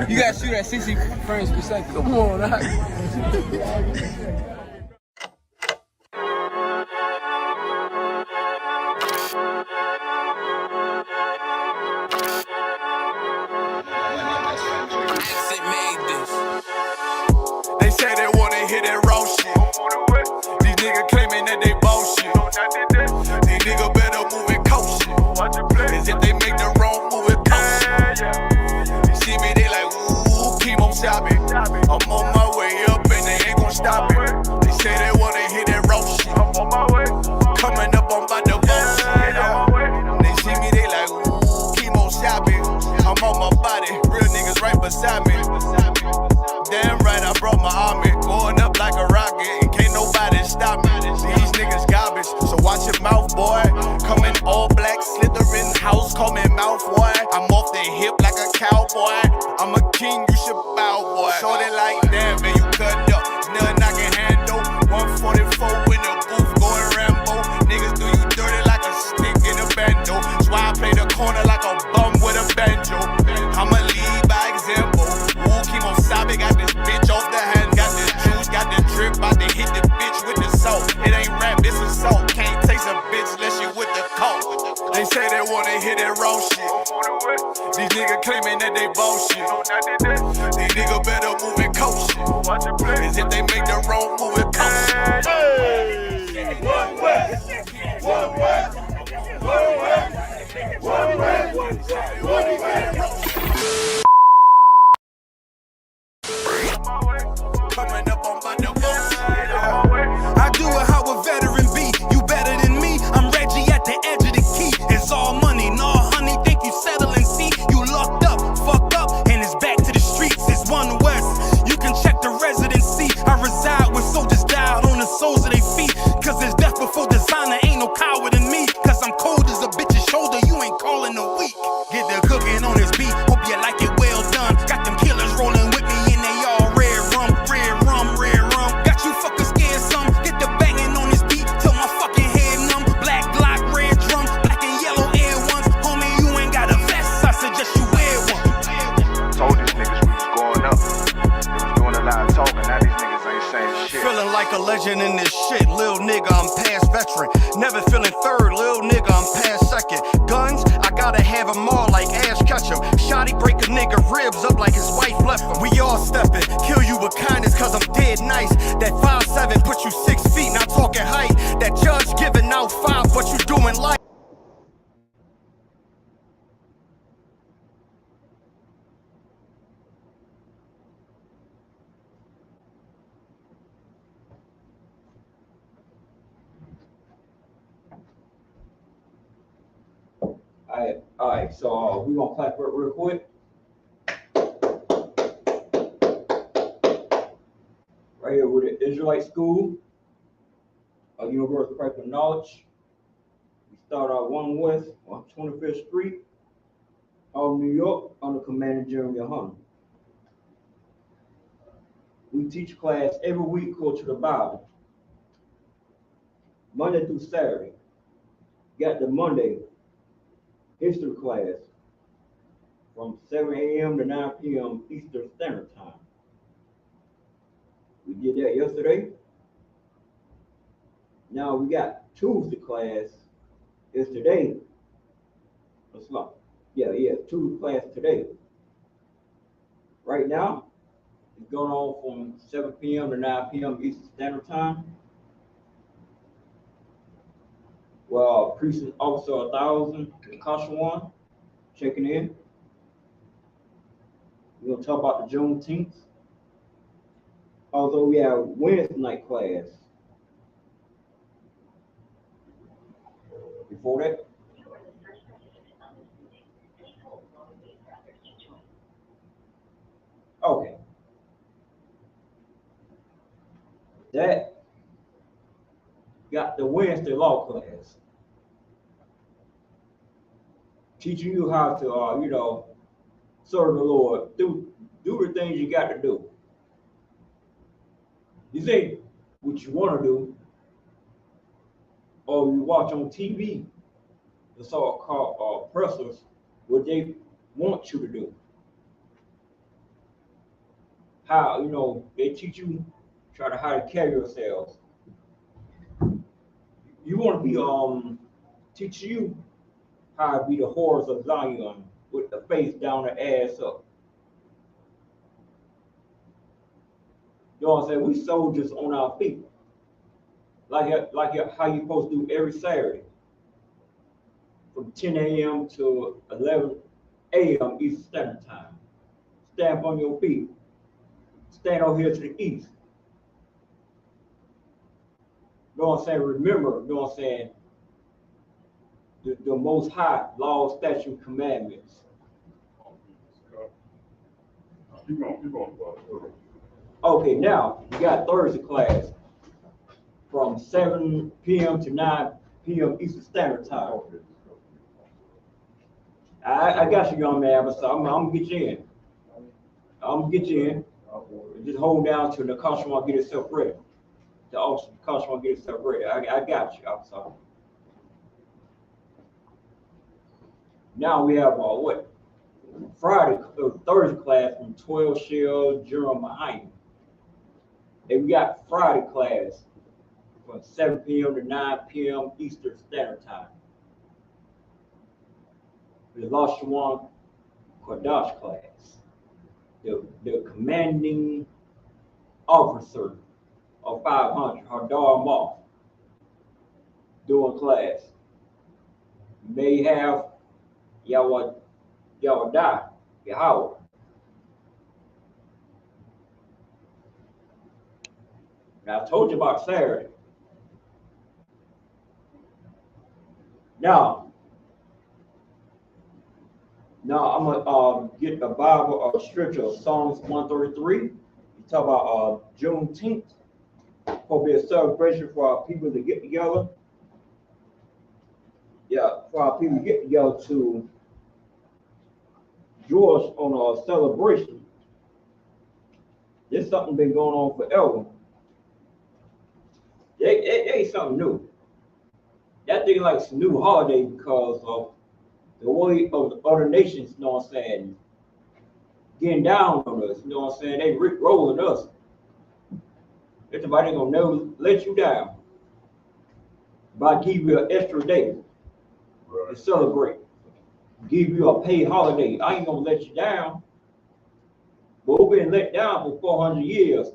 You gotta shoot at 60 frames per second. Come on, that. They say they wanna hear that raw shit. These niggas claiming that they bullshit. These niggas better move and coach shit. As if they make the wrong move and coach shit. You see me, they like, ooh, chemo shopping. I'm on my way up and they ain't gon' stop it. They say they wanna hear that raw shit. Coming up on by the bullshit. They see me, they like, ooh, chemo shopping. I'm on my body, real niggas right beside me. Damn right, I brought my army, going up like a rocket, and can't nobody stop me. These niggas garbage, so watch your mouth, boy. Coming all black, slithering house, call me mouth, boy. I'm off the hip like a cowboy. I'm a king, you should bow, boy. Shorty like that, man, you cut up. Nothing I can handle. 144 in the booth, going Rambo. Niggas do you dirty like a stick in a bando. That's why I play the corner like a bum with a banjo. I'ma lead by example. Wasabi got this bitch off the hand, got this juice, got the drip, about to hit the bitch with the salt. It ain't rap, it's assault. Can't taste a bitch unless you with the coke. They say they wanna hear that raw shit. These niggas claiming that they bullshit. These niggas better move and coach shit. As if they make the wrong move and coach shit. Hey! One way, one way, one way, one way, one way. Coming up on my new I do it how a veteran be. You better than me. I'm Reggie at the edge of the key. It's all money, no honey. Think you settle and see. You locked up, fucked up, and it's back to the streets. It's One West. You can check the residency. I reside with soldiers died on the soles of their feet. Cause there's death before designer. Ain't no coward in me. Cause I'm cold as a bitch's shoulder. You ain't calling a week. Get the cooking on this beat. Hope you like it well done. Got them killers rolling with me and they all red rum. Got you fucking scared some. Get the banging on this beat till my fucking head numb. Black Glock, red drum, black and yellow Air Ones. Homie, you ain't got a vest. I suggest you wear one. Told these niggas we was going up. They was doing a lot of talking. Now these niggas ain't saying shit. Feeling like a legend in this shit, lil nigga. I'm past veteran. Never feeling third, lil nigga. I'm past second. Guns, I gotta have them all like Ash Ketchum. Shotty break a nigga ribs up like his wife left him. We all stepping, kill you with kindness cause I'm dead nice. That 5'7" put you 6 feet, not talking height. That judge giving out 5, but you doing like. All right, so we're gonna clap it real quick. Right here with the Israelite School, Universal Practical Knowledge. We start out 1 West on 25th Street, New York, under Commander General YAHANNA. We teach class every week according to the Bible, Monday through Saturday. Got the Monday history class from 7 a.m. to 9 p.m. Eastern Standard Time. We did that yesterday. Now we got Tuesday class is today. Tuesday class today. Right now, it's going on from 7 p.m. to 9 p.m. Eastern Standard Time. Well, Precinct Officer 1000, Kashawan, checking in. We're gonna talk about the Juneteenth. Although we have Wednesday night class. Before that, okay. That got the Wednesday law class. Teaching you how to, serve the Lord, do the things you got to do. This ain't what you want to do, or you watch on TV, the so-called oppressors, what they want you to do. how, they teach you how to carry yourselves. You want to be teach you how to be the horse of Zion with the face down and ass up. You know what I'm saying? We soldiers on our feet. Like how you supposed to do every Saturday. From 10 a.m. to 11 a.m. Eastern Standard Time. Stand up on your feet. Stand over here to the east. You know what I'm saying? Remember, you know what I'm saying? The Most High law, statute, commandments. Keep going. Okay, now we got Thursday class from 7 p.m. to 9 p.m. Eastern Standard Time. I got you, young man, so I'm gonna get you in. I'm gonna get you in. Just hold down till the customer get itself ready. The officer, customer get itself ready. I got you, officer. Now we have Thursday class from 12 Shell General Mahine. And we got Friday class from 7 p.m. to 9 p.m. Eastern Standard Time. The Lashawan Kodash class. The commanding officer of 500, Hadar Moth, doing class. You may have Yahweh, Yahweh. Now I told you about Saturday. Now I'm gonna get the Bible of scripture of Psalms 133. You talk about Juneteenth. Will be a celebration for our people to get together. Yeah, for our people to get together to join us on a celebration. This something been going on forever. It ain't something new. That thing like some new holiday because of the way of the other nations, you know what I'm saying, getting down on us, you know what I'm saying, they rolling us. Everybody gonna never let you down. But I give you an extra day to celebrate. Give you a paid holiday. I ain't gonna let you down. But we've been let down for 400 years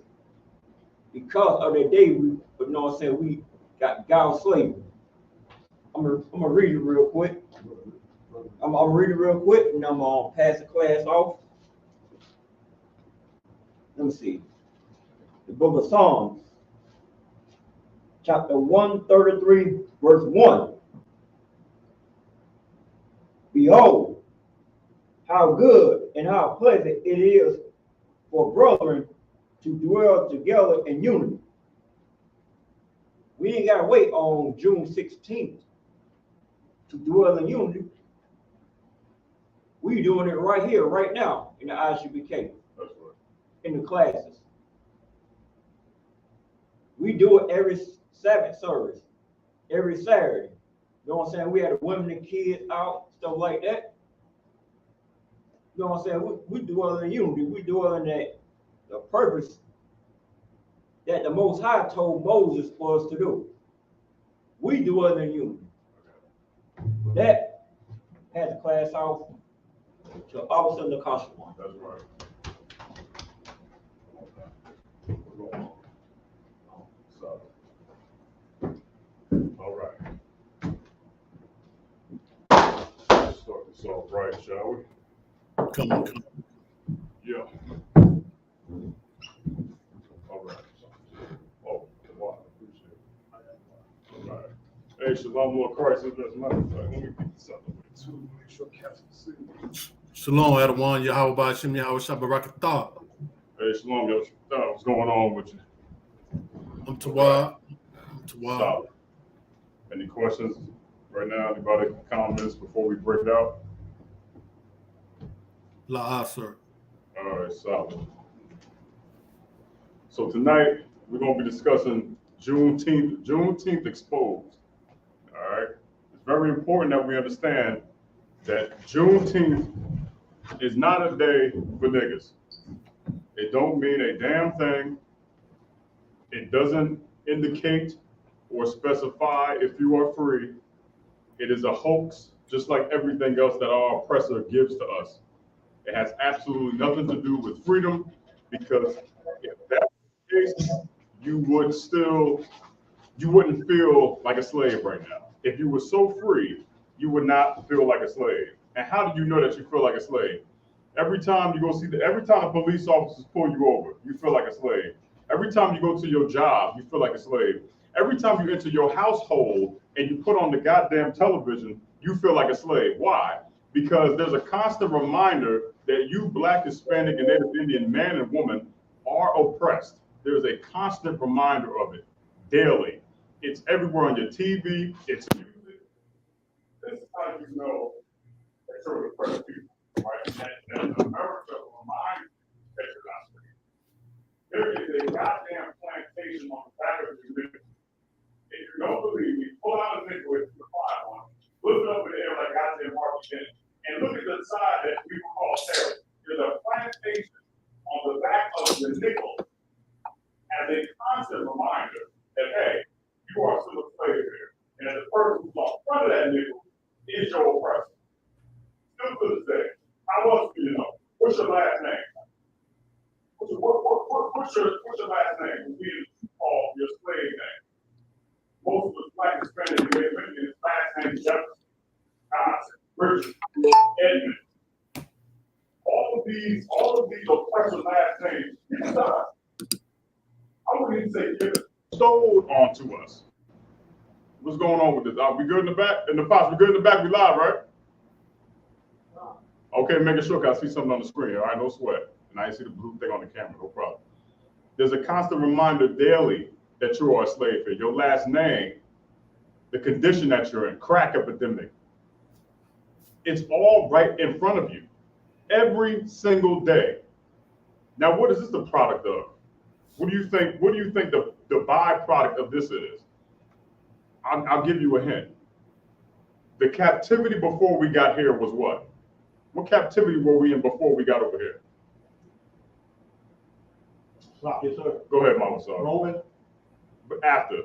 because of the day we, you know what I'm saying, we got slavery. I'm gonna read it real quick. I'm gonna read it real quick and I'm gonna pass the class off. Let me see. The book of Psalms, chapter 133, verse 1. Behold, how good and how pleasant it is for brethren to dwell together in unity. We ain't got to wait on June 16th to dwell in unity. We doing it right here, right now, in the I.S.U.P.K. That's right. In the classes. We do it every Sabbath service, every Saturday. You know what I'm saying? We had the women and kids out, stuff like that. You know what I'm saying? We dwell in unity. We dwell in that the purpose that the Most High told Moses for us to do. We dwell in unity. That had the class off to Officer in the costume. That's right. All right. Let's start this off right, shall we? Come on. Yeah. All right. Oh, wow. Appreciate it. All right. Hey, Shalom, Lord Christ. That's my fact. Let me get this out of the way, too. Make sure Cass can see. Shalom, Adawan, Yahweh Ba'Shem, Yahweh Shabbarakatah. Hey, Shalom, yo. What's going on with you? I'm Tawad. Solid. Any questions right now? Anybody comments before we break it out? La sir. All right, solid. So tonight we're going to be discussing Juneteenth exposed. All right. It's very important that we understand that Juneteenth is not a day for niggas. It don't mean a damn thing. It doesn't indicate or specify if you are free. It is a hoax, just like everything else that our oppressor gives to us. It has absolutely nothing to do with freedom, because if that's the case, you wouldn't feel like a slave right now. If you were so free, you would not feel like a slave. And how do you know that you feel like a slave? Every time you go every time the police officers pull you over, you feel like a slave. Every time you go to your job, you feel like a slave. Every time you enter your household and you put on the goddamn television, you feel like a slave. Why? Because there's a constant reminder that you Black, Hispanic, and Native Indian man and woman are oppressed. There's a constant reminder of it daily. It's everywhere on your TV. It's music. This is how you know that you're oppressed people, right? And America reminds you that you're not free. There is a goddamn plantation on the back of your nickel. If you don't believe me, pull out a nickel if you can find one. Look it up in the air like goddamn Martin Bennett. And look at the side that we would call terror. There's a plantation on the back of the nickel as a constant reminder that, hey, you are still a slave here. And the person who's on front of that nickel is your oppressor. Still to this day. How else do you know? What's your last name? What's your last name? We call your slave name. Most of the Black Hispanic Americans, last name Jefferson, Johnson, Richard, Edmund. All of these oppressive last names inside. I wouldn't even say given, stole onto us. What's going on with this? Are we good in the back? In the box, we good in the back? We live, right? Okay, making sure, because I see something on the screen. All right, no sweat. And I see the blue thing on the camera, no problem. There's a constant reminder daily that you are a slave here. Your last name, the condition that you're in, crack epidemic. It's all right in front of you every single day. Now, what is this the product of? What do you think the byproduct of this is? I'll give you a hint. The captivity before we got here was what? What captivity were we in before we got over here? Yes, sir. Go ahead, Mama. Sorry. Roman. But after,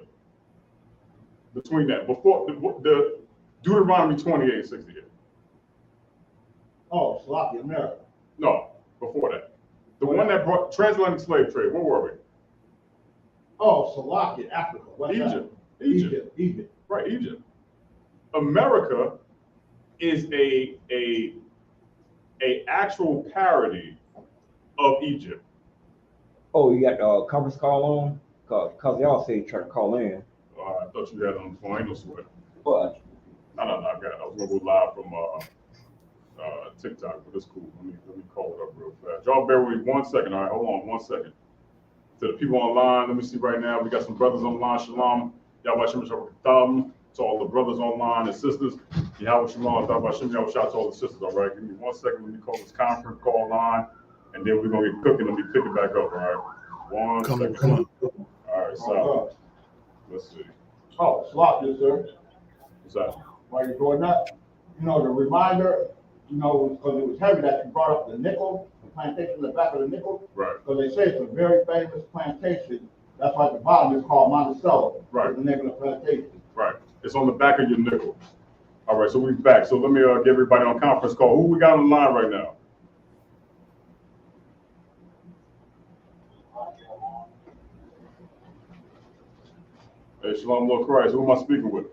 between that, before the Deuteronomy 28:68. Oh, Sloppy America. No, before that. The one that brought transatlantic slave trade. Where were we? Oh, Slovakia, Africa. What's Egypt. That? Egypt. Right, Egypt. America is a actual parody of Egypt. Oh, you got the conference call on? Cause y'all say try to call in. I thought you had it on the phone. Ain't no sweat. But No, I got it. I was gonna go live from Tik Tok, but it's cool. Let me call it up real fast. Y'all bear with me 1 second. All right, hold on 1 second. To the people online, let me see right now. We got some brothers online. Shalom. YAHANNA. To all the brothers online and sisters. YAHANNA. Shout out to all the sisters. All right, give me 1 second. Let me call this conference call line, and then we're gonna get cooking. Let me pick it back up. All right, 1 second. Come on. All right, so let's see. Oh, Sloppy, sir. What's that? While you're doing that, the reminder, because it was heavy that you brought up the nickel, the plantation in the back of the nickel. Right. Because they say it's a very famous plantation. That's why the bottom is called Monticello. Right. The name of the plantation. Right. It's on the back of your nickel. All right, so we're back. So let me get everybody on conference call. Who we got on the line right now? Hey, Shalom, Lord Christ. Who am I speaking with?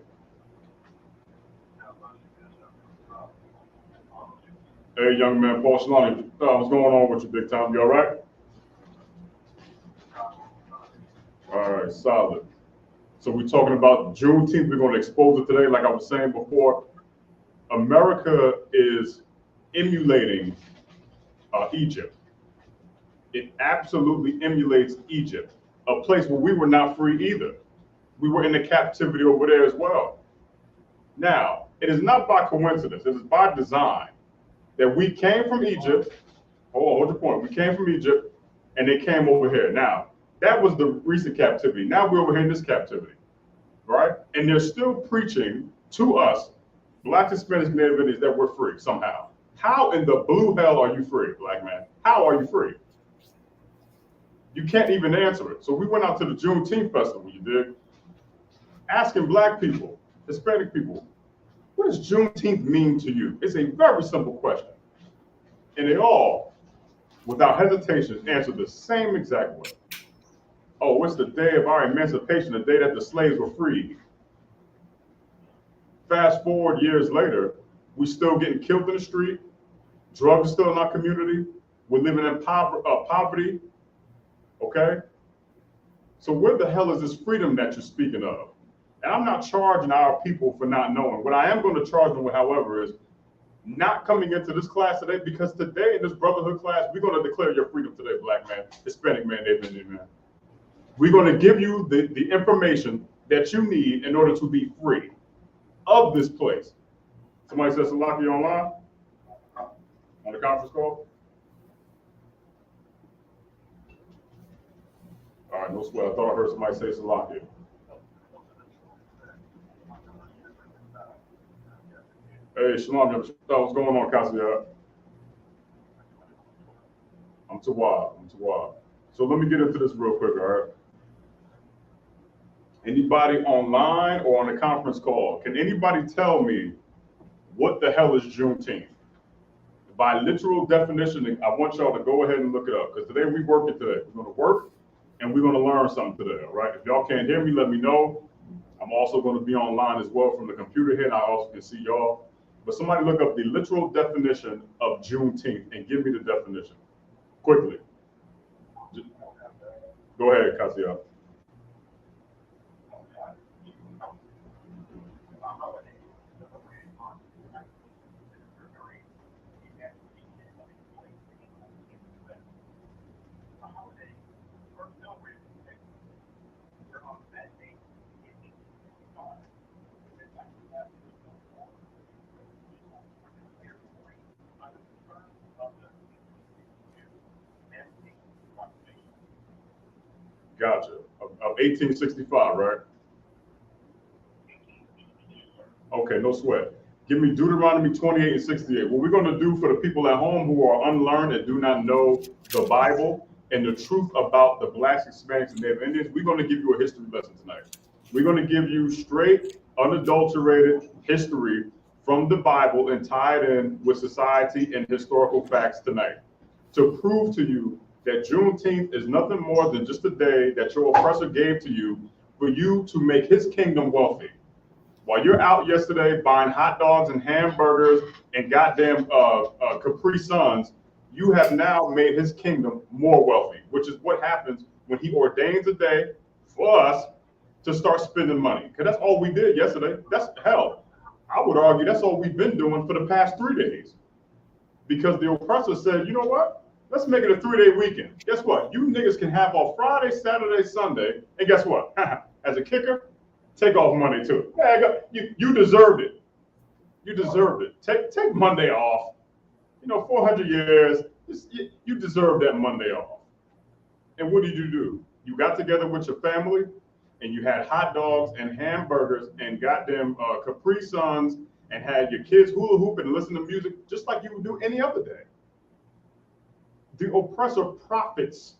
Hey, young man, Paul Shalom. What's going on with you, big time? You all right? All right, solid. So we're talking about Juneteenth. We're going to expose it today. Like I was saying before, America is emulating Egypt. It absolutely emulates Egypt, a place where we were not free either. We were in the captivity over there as well. Now, it is not by coincidence. It is by design that we came from Egypt. Hold your point. We came from Egypt, and they came over here. Now, that was the recent captivity. Now we're over here in this captivity, right? And they're still preaching to us, Black, Hispanic, Native Indians, that we're free somehow. How in the blue hell are you free, black man? How are you free? You can't even answer it. So we went out to the Juneteenth festival, you dig? Asking black people, Hispanic people, what does Juneteenth mean to you? It's a very simple question. And they all, without hesitation, answered the same exact way. Oh, it's the day of our emancipation, the day that the slaves were freed. Fast forward years later, we still getting killed in the street. Drugs are still in our community. We're living in poverty. Okay? So where the hell is this freedom that you're speaking of? And I'm not charging our people for not knowing. What I am going to charge them with, however, is not coming into this class today, because today in this brotherhood class, we're going to declare your freedom today, black man, Hispanic man, Native Indian man. We're going to give you the information that you need in order to be free of this place. Somebody says Salaki online on the conference call. All right, no sweat. I thought I heard somebody say Salaki. Hey, Shalom, what's going on, Kasia? I'm Tawad. So let me get into this real quick, all right? Anybody online or on a conference call, can anybody tell me what the hell is Juneteenth? By literal definition, I want y'all to go ahead and look it up, because today we're working today. We're going to work and we're going to learn something today, all right? If y'all can't hear me, let me know. I'm also going to be online as well from the computer here, and I also can see y'all. But somebody look up the literal definition of Juneteenth and give me the definition quickly. Go ahead, Kasia. Gotcha. Of 1865, right? Okay, no sweat. Give me Deuteronomy 28 and 68. What we're going to do for the people at home who are unlearned and do not know the Bible and the truth about the Blacks, Hispanics, and Native Indians, we're going to give you a history lesson tonight. We're going to give you straight, unadulterated history from the Bible and tie it in with society and historical facts tonight to prove to you that Juneteenth is nothing more than just a day that your oppressor gave to you for you to make his kingdom wealthy. While you're out yesterday buying hot dogs and hamburgers and goddamn Capri Suns, you have now made his kingdom more wealthy, which is what happens when he ordains a day for us to start spending money. Because that's all we did yesterday. That's hell. I would argue that's all we've been doing for the past 3 days. Because the oppressor said, you know what? Let's make it a 3-day weekend. Guess what? You niggas can have off Friday, Saturday, Sunday. And guess what? As a kicker, take off Monday too. You deserved it. You deserved it. Take Monday off. 400 years, you deserve that Monday off. And what did you do? You got together with your family and you had hot dogs and hamburgers and goddamn Capri Suns and had your kids hula hoop and listen to music just like you would do any other day. The oppressor profits.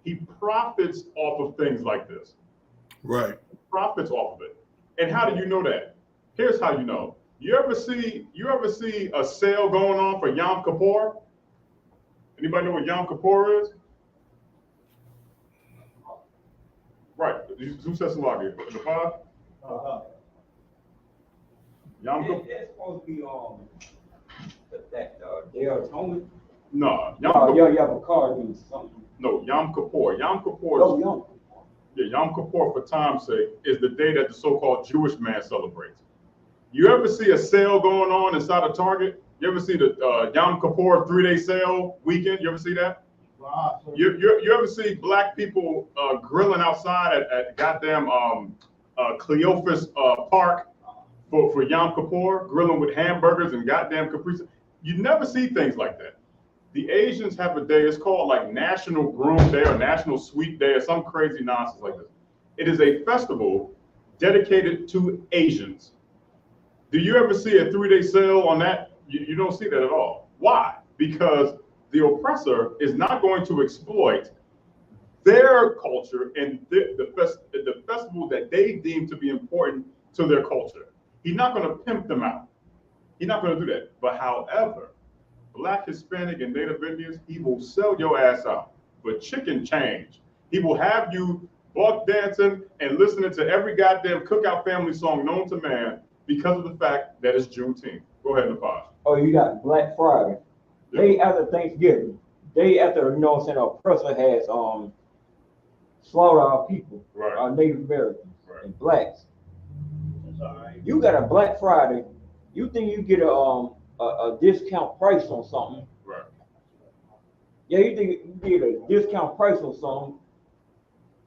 He profits off of things like this. Right. He profits off of it. And how do you know that? Here's how you know. You ever see a sale going on for Yom Kippur? Anybody know what Yom Kippur is? Right. Who says Salaki? The 5? Yom Kippur. It's supposed to be that Day of Atonement. No, You have a card doing something. No, Yom Kippur. Yom Kippur. Yom Kippur. Yeah, Yom Kippur, for time's sake, is the day that the so-called Jewish man celebrates. You ever see a sale going on inside of Target? You ever see the Yom Kippur 3-day sale weekend? You ever see that? You ever see black people grilling outside at goddamn Cleophas Park for Yom Kippur, grilling with hamburgers and goddamn Capri? You never see things like that. The Asians have a day, it's called like National Groom Day or National Sweet Day or some crazy nonsense like this. It is a festival dedicated to Asians. Do you ever see a 3-day sale on that? You don't see that at all. Why? Because the oppressor is not going to exploit their culture and the festival that they deem to be important to their culture. He's not going to pimp them out. He's not going to do that. But however, Black, Hispanic, and Native Indians, he will sell your ass out for chicken change. He will have you buck dancing and listening to every goddamn cookout family song known to man because of the fact that it's Juneteenth. Go ahead, Napaj. Oh, you got Black Friday. Day after Thanksgiving. Day after, you know what I'm saying, oppressor has slaughtered our people, Right. our Native Americans Right. and blacks. You got a Black Friday. You think you get a discount price on something? Right. Yeah, you think you get a discount price on something.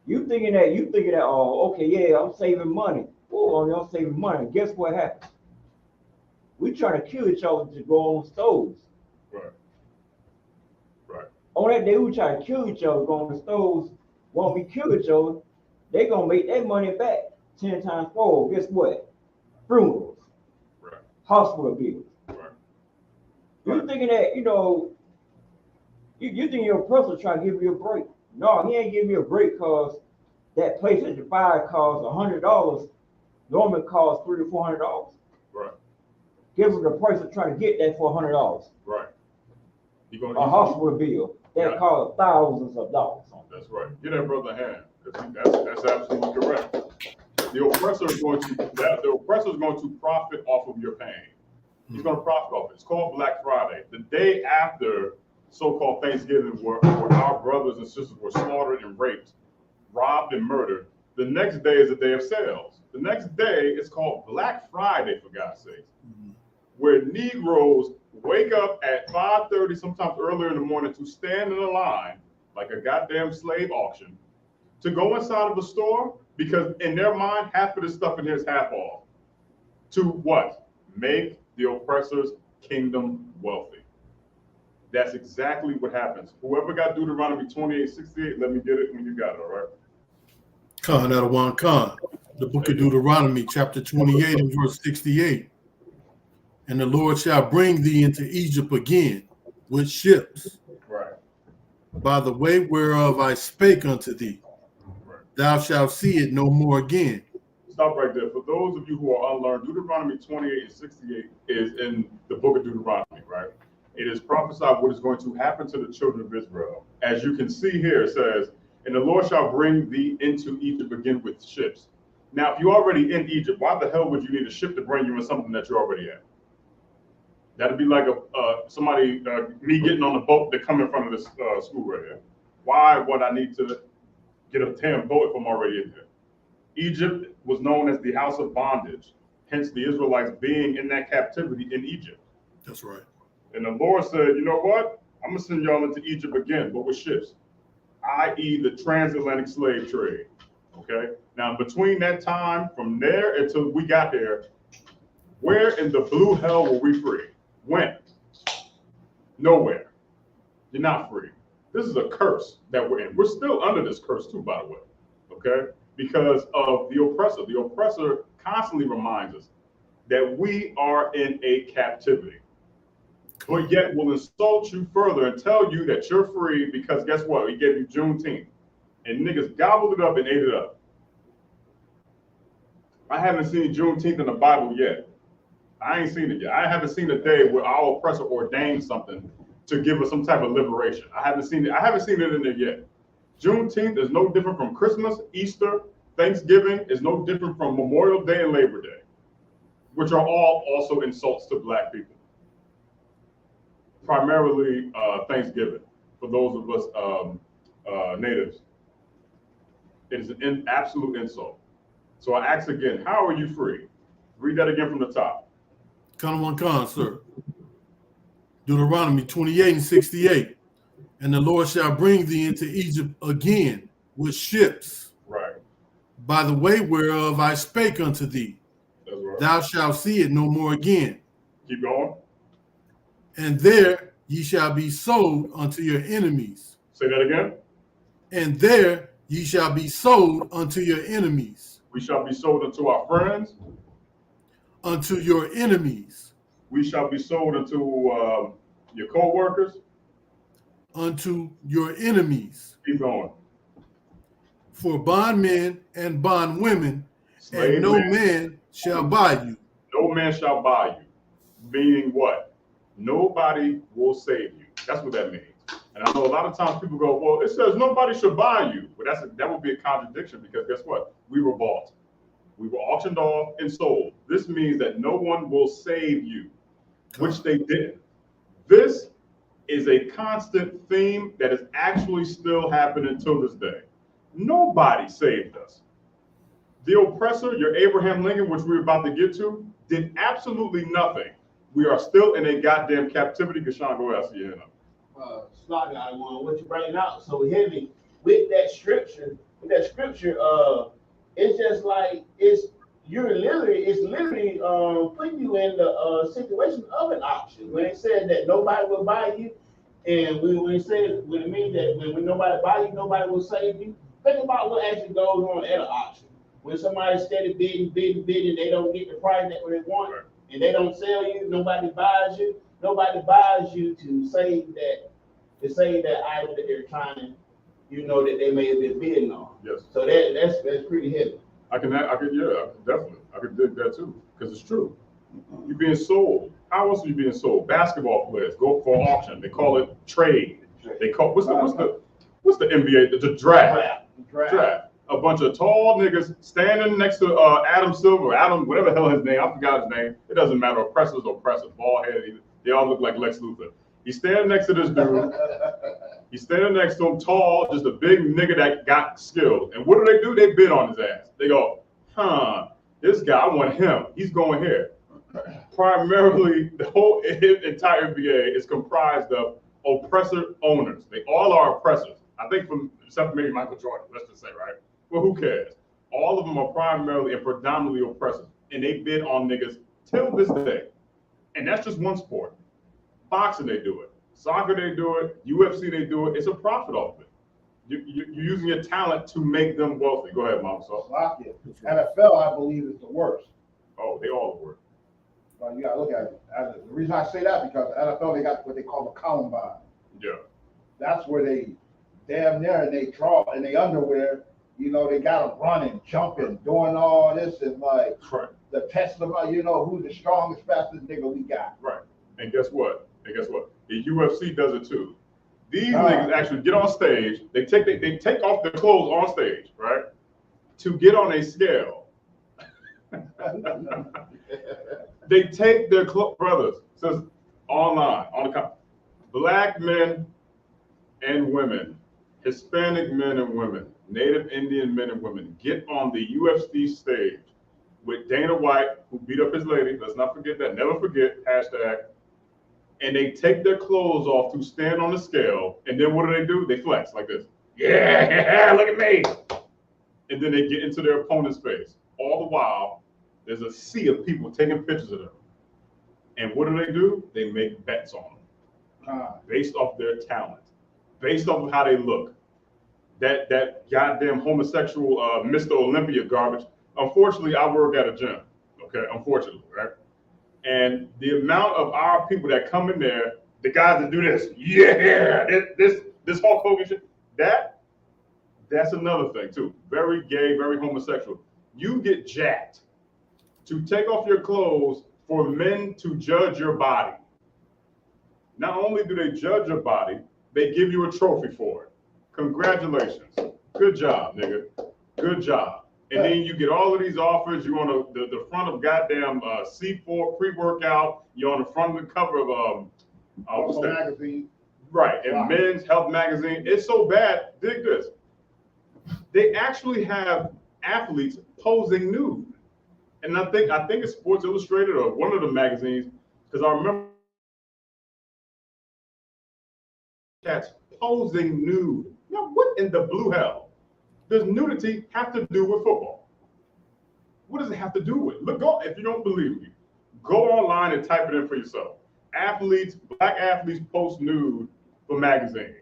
You thinking that oh, okay, yeah, I'm saving money. Oh, I'm saving money. Guess what happens? We trying to kill each other to go on stoves. Right. Right. On that day, we try to kill each other, go on the stoves. When we kill each other, they gonna make that money back 10 times forward. Guess what? Funerals, Right. hospital bills. Right. You thinking that, you know, you think your oppressor trying to give you a break. No, he ain't giving you a break because that place at the fire costs $100. Normally costs $300 to $400. Right. Give them the price of trying to get that for $100. Right. A hospital bill that costs thousands of dollars. That's right. Get that brother a hand. That's absolutely correct. The oppressor is going to profit off of your pain. He's going to profit off it. It's called Black Friday. The day after so-called Thanksgiving, where our brothers and sisters were slaughtered and raped, robbed and murdered, the next day is a day of sales. The next day is called Black Friday, for God's sake, where Negroes wake up at 5:30, sometimes earlier in the morning, to stand in a line like a goddamn slave auction to go inside of a store because in their mind, half of the stuff in here is half off. To what? Make the oppressor's kingdom wealthy. That's exactly what happens. Whoever got Deuteronomy 28:68, let me get it when you got it, all right? Khan Adawan Khan, the book of Deuteronomy, chapter 28 and verse 68. And the Lord shall bring thee into Egypt again with ships, Right. by the way whereof I spake unto thee. Right. Thou shalt see it no more again. Stop right there. For those of you who are unlearned, Deuteronomy 28 and 68 is in the book of Deuteronomy, right? It is prophesied what is going to happen to the children of Israel. As you can see here, it says, and the Lord shall bring thee into Egypt again with ships. Now, if you're already in Egypt, why the hell would you need a ship to bring you in something that you're already at? That'd be like me getting on the boat that come in front of this school right here. Why would I need to get a damn boat if I'm already in here? Egypt was known as the house of bondage, hence the Israelites being in that captivity in Egypt. That's right. And the Lord said, you know what? I'm going to send y'all into Egypt again, but with ships, i.e. the transatlantic slave trade, okay? Now, between that time, from there until we got there, where in the blue hell were we free? When? Nowhere. You're not free. This is a curse that we're in. We're still under this curse too, by the way, okay? Because of the oppressor. The oppressor constantly reminds us that we are in a captivity, but yet will insult you further and tell you that you're free because guess what? He gave you Juneteenth. And niggas gobbled it up and ate it up. I haven't seen Juneteenth in the Bible yet. I ain't seen it yet. I haven't seen a day where our oppressor ordained something to give us some type of liberation. I haven't seen it. I haven't seen it in there yet. Juneteenth is no different from Christmas, Easter, Thanksgiving is no different from Memorial Day and Labor Day, which are all also insults to Black people. Primarily Thanksgiving, for those of us natives. It is an absolute insult. So I ask again, how are you free? Read that again from the top. Khan Khan, sir. Deuteronomy 28 and 68. And the Lord shall bring thee into Egypt again with ships, Right. by the way whereof I spake unto thee. That's right. Thou shalt see it no more again. Keep going. And there ye shall be sold unto your enemies. Say that again. And there ye shall be sold unto your enemies. We shall be sold unto our friends. Unto your enemies. We shall be sold unto your co-workers. Unto your enemies. Keep going. for bondmen and bondwomen, Slave and no man. man shall buy you. No man shall buy you. Meaning what? Nobody will save you. That's what that means. And I know a lot of times people go, well, it says nobody should buy you. But that would be a contradiction, because guess what? We were bought. We were auctioned off and sold. This means that no one will save you, which they didn't. This is a constant theme that is actually still happening till this day. Nobody saved us. The oppressor, your Abraham Lincoln, which we're about to get to, did absolutely nothing. We are still in a goddamn captivity. Gashawn, go ahead, I see you here. Slot guy, what you bringing out so heavy with that scripture? It's just like it's literally putting you in the situation of an auction. When it said that nobody will buy you, and when it means that when nobody buy you, nobody will save you. Think about what actually goes on at an auction. When somebody's steady bidding, they don't get the price that they want, right, and they don't sell you, nobody buys you. Nobody buys you to save that item that they're trying, that they may have been bidding on. Yes. So that's pretty heavy. I can definitely. I can dig that too, because it's true. You're being sold. How else are you being sold? Basketball players go for auction. They call it trade. They call what's the NBA? The draft. Draft. A bunch of tall niggas standing next to Adam Silver, Adam, whatever the hell his name, I forgot his name. It doesn't matter. Oppressors, bald headed. They all look like Lex Luthor. He's standing next to this dude. He's standing next to him, tall, just a big nigga that got skilled. And what do? They bid on his ass. They go, this guy, I want him. He's going here. Primarily, the whole entire NBA is comprised of oppressor owners. They all are oppressors. I think except for maybe Michael Jordan, let's just say, right? Well, who cares? All of them are primarily and predominantly oppressors. And they bid on niggas till this day. And that's just one sport. Boxing, they do it. Soccer, they do it. UFC, they do it. It's a profit off it. You're using your talent to make them wealthy. Go ahead, Mom. So, NFL, I believe, is the worst. Oh, they all are worse. Well, you got to look at it. The reason I say that, because the NFL, they got what they call the Columbine. Yeah. That's where they damn near, and they draw in their underwear. They got them running, jumping, doing all this, and like right, the test of, who's the strongest, fastest nigga we got. Right. And guess what? The UFC does it too. These niggas actually get on stage. They take off their clothes on stage, right, to get on a scale. They take their brothers, says online on the black men and women, Hispanic men and women, Native Indian men and women get on the UFC stage with Dana White, who beat up his lady. Let's not forget that. Never forget. #. And they take their clothes off to stand on the scale. And then what do? They flex like this. Yeah, look at me. And then they get into their opponent's face. All the while, there's a sea of people taking pictures of them. And what do? They make bets on them based off their talent, based off of how they look. That goddamn homosexual Mr. Olympia garbage. Unfortunately, I work at a gym. Okay, unfortunately, right? And the amount of our people that come in there, the guys that do this, this Hulk Hogan shit, that's another thing too. Very gay, very homosexual. You get jacked to take off your clothes for men to judge your body. Not only do they judge your body, they give you a trophy for it. Congratulations. Good job, nigga. Good job. And then you get all of these offers. You're on the front of goddamn C4 pre-workout. You're on the front of the cover of what's that? Magazine. Right, and Men's Health magazine. It's so bad. Dig this. They actually have athletes posing nude. And I think it's Sports Illustrated or one of the magazines, because I remember cats posing nude. Now, what in the blue hell does nudity have to do with football? What does it have to do with? If you don't believe me, go online and type it in for yourself. Black athletes post nude for magazine.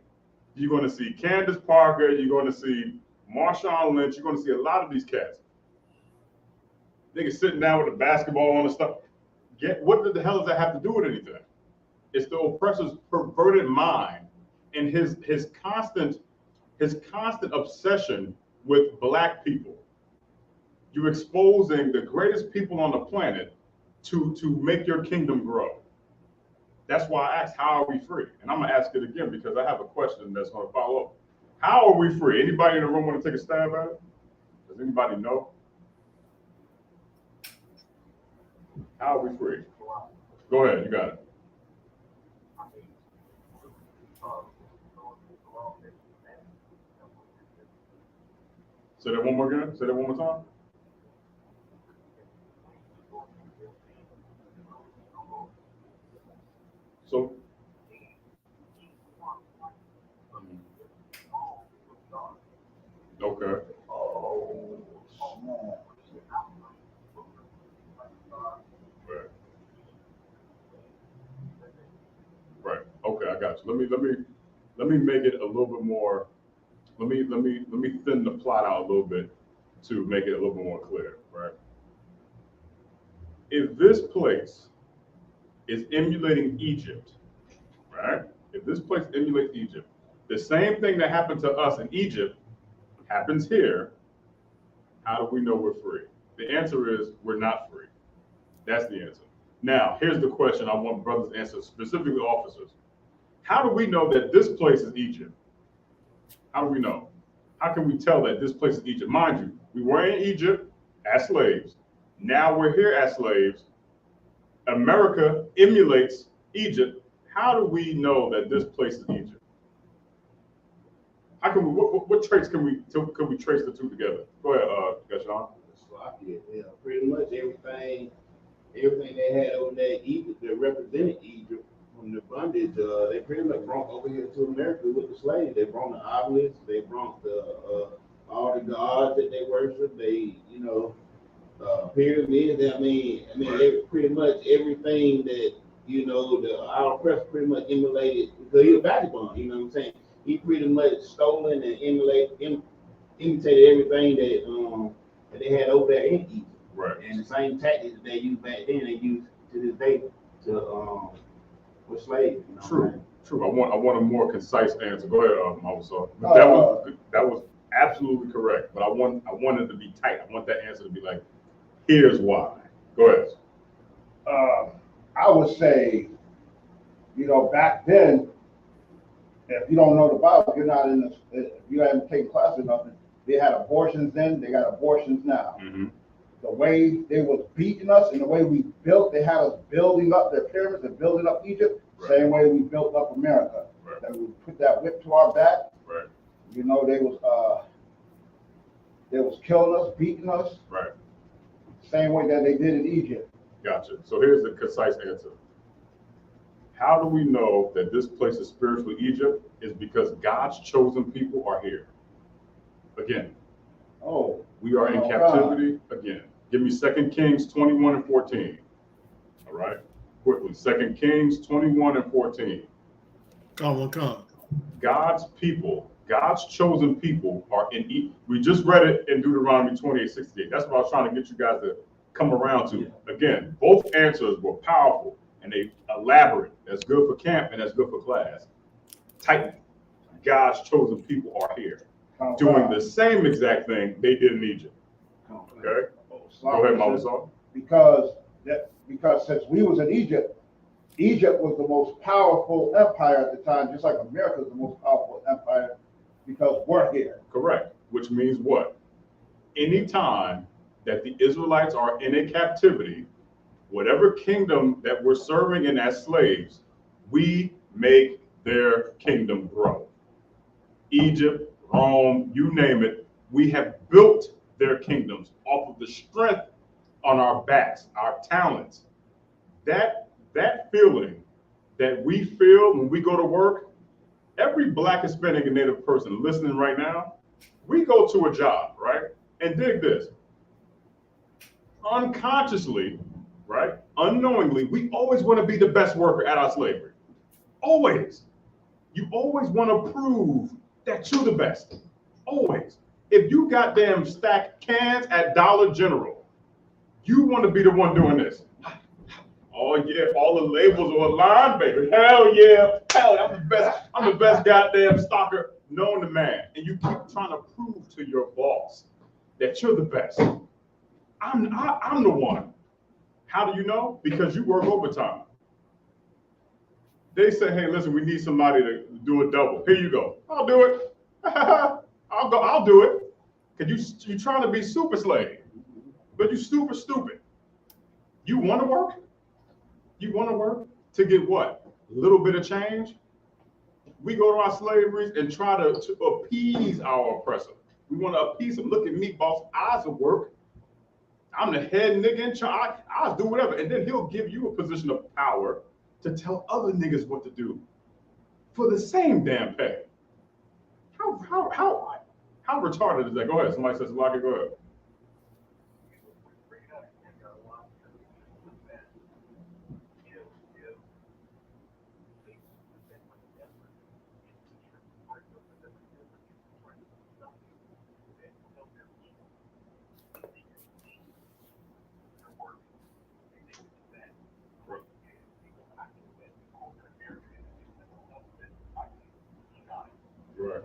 You're going to see Candace Parker. You're going to see Marshawn Lynch. You're going to see a lot of these cats. Niggas sitting down with the basketball on and stuff. What the hell does that have to do with anything? It's the oppressor's perverted mind and his constant obsession with black people. You're exposing the greatest people on the planet to make your kingdom grow. That's why I asked, how are we free? And I'm gonna ask it again because I have a question that's gonna follow up. How are we free? Anybody in the room want to take a stab at it? Does anybody know? How are we free? Go ahead, you got it. Say that one more again. Say that one more time. So, okay. Right. Okay, I got you. Let me make it a little bit more. Let me thin the plot out a little bit to make it a little bit more clear. Right. If this place is emulating Egypt, right? If this place emulates Egypt, the same thing that happened to us in Egypt happens here. How do we know we're free? The answer is we're not free. That's the answer. Now, here's the question I want brothers to answer, specifically officers. How do we know that this place is Egypt? How do we know? How can we tell that this place is Egypt? Mind you, we were in Egypt as slaves. Now we're here as slaves. America emulates Egypt. How do we know that this place is Egypt? How can we? What traits can we trace the two together? Go ahead, Sean. Yeah, pretty much everything they had over there in Egypt that represented Egypt from the bondage, they pretty much brought over here to America with the slaves. They brought the obelisks, they brought the all the gods that they worship. They, pyramids. I mean, pretty much everything that our oppressor pretty much emulated because he was vagabond. You know what I'm saying? He pretty much stolen and imitated everything that they had over there in Egypt. Right. And the same tactics they used back then, they use to this day with slaves. True. I want a more concise answer. Go ahead, Officer. That was absolutely correct. But I wanted to be tight. I want that answer to be like, here's why. Go ahead. I would say, back then, if you don't know the Bible, you're not in if you haven't taken classes or nothing, they had abortions then, they got abortions now. Mm-hmm. The way they was beating us and the way we built, they had us building up their pyramids and building up Egypt, right. Same way we built up America. Right. That we put that whip to our back. Right. They was killing us, beating us. Right. Same way that they did in Egypt. Gotcha. So here's the concise answer. How do we know that this place is spiritually Egypt? Is because God's chosen people are here. Again. Oh. We are in captivity again. Give me 2 Kings 21 and 14. All right. Quickly. 2 Kings 21 and 14. Come. God's people, God's chosen people are in Egypt. We just read it in Deuteronomy 28:68. That's what I was trying to get you guys to come around to. Yeah. Again, both answers were powerful and they elaborate. That's good for camp and that's good for class. Titan. God's chosen people are here. Doing the same exact thing they did in Egypt. Okay? Go ahead, Mama. Because since we was in Egypt, Egypt was the most powerful empire at the time, just like America is the most powerful empire because we're here. Correct. Which means what? Anytime that the Israelites are in a captivity, whatever kingdom that we're serving in as slaves, we make their kingdom grow. Egypt, Rome, you name it, we have built their kingdoms off of the strength on our backs, our talents. That feeling that we feel when we go to work, every Black, Hispanic, and Native person listening right now, we go to a job, right? And dig this. Unconsciously, right? Unknowingly, we always want to be the best worker at our slavery. Always. You always want to prove that you're the best. Always. If you goddamn stack cans at Dollar General, you want to be the one doing this. Oh yeah, all the labels are aligned, baby. Hell yeah. Hell, I'm the best goddamn stocker. knowing the man, and you keep trying to prove to your boss that you're the best. I'm the one. How do you know? Because you work overtime. They say, hey, listen, we need somebody to do a double. Here you go. I'll do it. I'll do it. Because you're trying to be super slave, but you super stupid. You want to work? You want to work to get what? A little bit of change? We go to our slaveries and try to appease our oppressor. We want to appease him. Look at me, boss. I'll work. I'm the head nigga in charge. I'll do whatever. And then he'll give you a position of power to tell other niggas what to do for the same damn pay. How retarded is that? Go ahead. Somebody says, Lock it, go ahead. Right.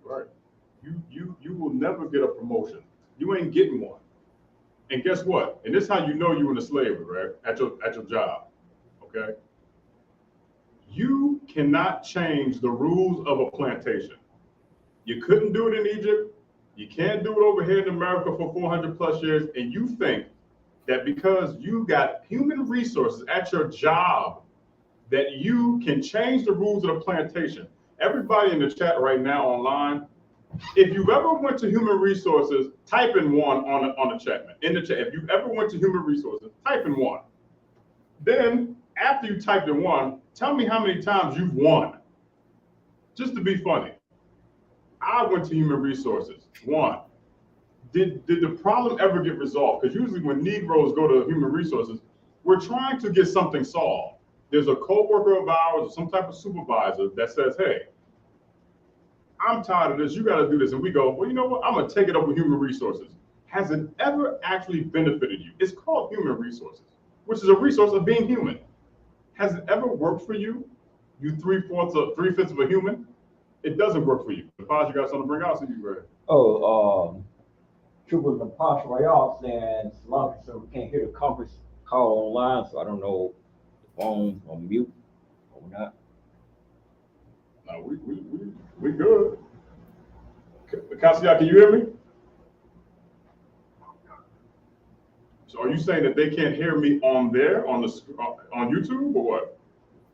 Right. You will never get a promotion. You ain't getting one. And guess what? And this is how you know you're in a slavery, right? At your job. Okay. You cannot change the rules of a plantation. You couldn't do it in Egypt. You can't do it over here in America for 400 plus years. And you think that because you got human resources at your job, that you can change the rules of the plantation. Everybody in the chat right now online, if you've ever went to human resources, type in 1 on the chat, man. In the chat, if you ever went to human resources, type in 1. Then after you typed in 1, tell me how many times you've won. Just to be funny. I went to human resources. 1. Did the problem ever get resolved? Because usually when Negroes go to human resources, we're trying to get something solved. There's a co-worker of ours or some type of supervisor that says, hey, I'm tired of this. You got to do this. And we go, well, you know what? I'm going to take it up with human resources. Has it ever actually benefited you? It's called human resources, which is a resource of being human. Has it ever worked for you? You 3/5 of a human? It doesn't work for you. Paz, you got something to bring out? So you ready? Troopers and Posh Royale saying SHALAM, so we can't hear the conference call online, so I don't know if the phone's on mute or not. No, we good. Cassius, can you hear me? So are you saying that they can't hear me on YouTube or what?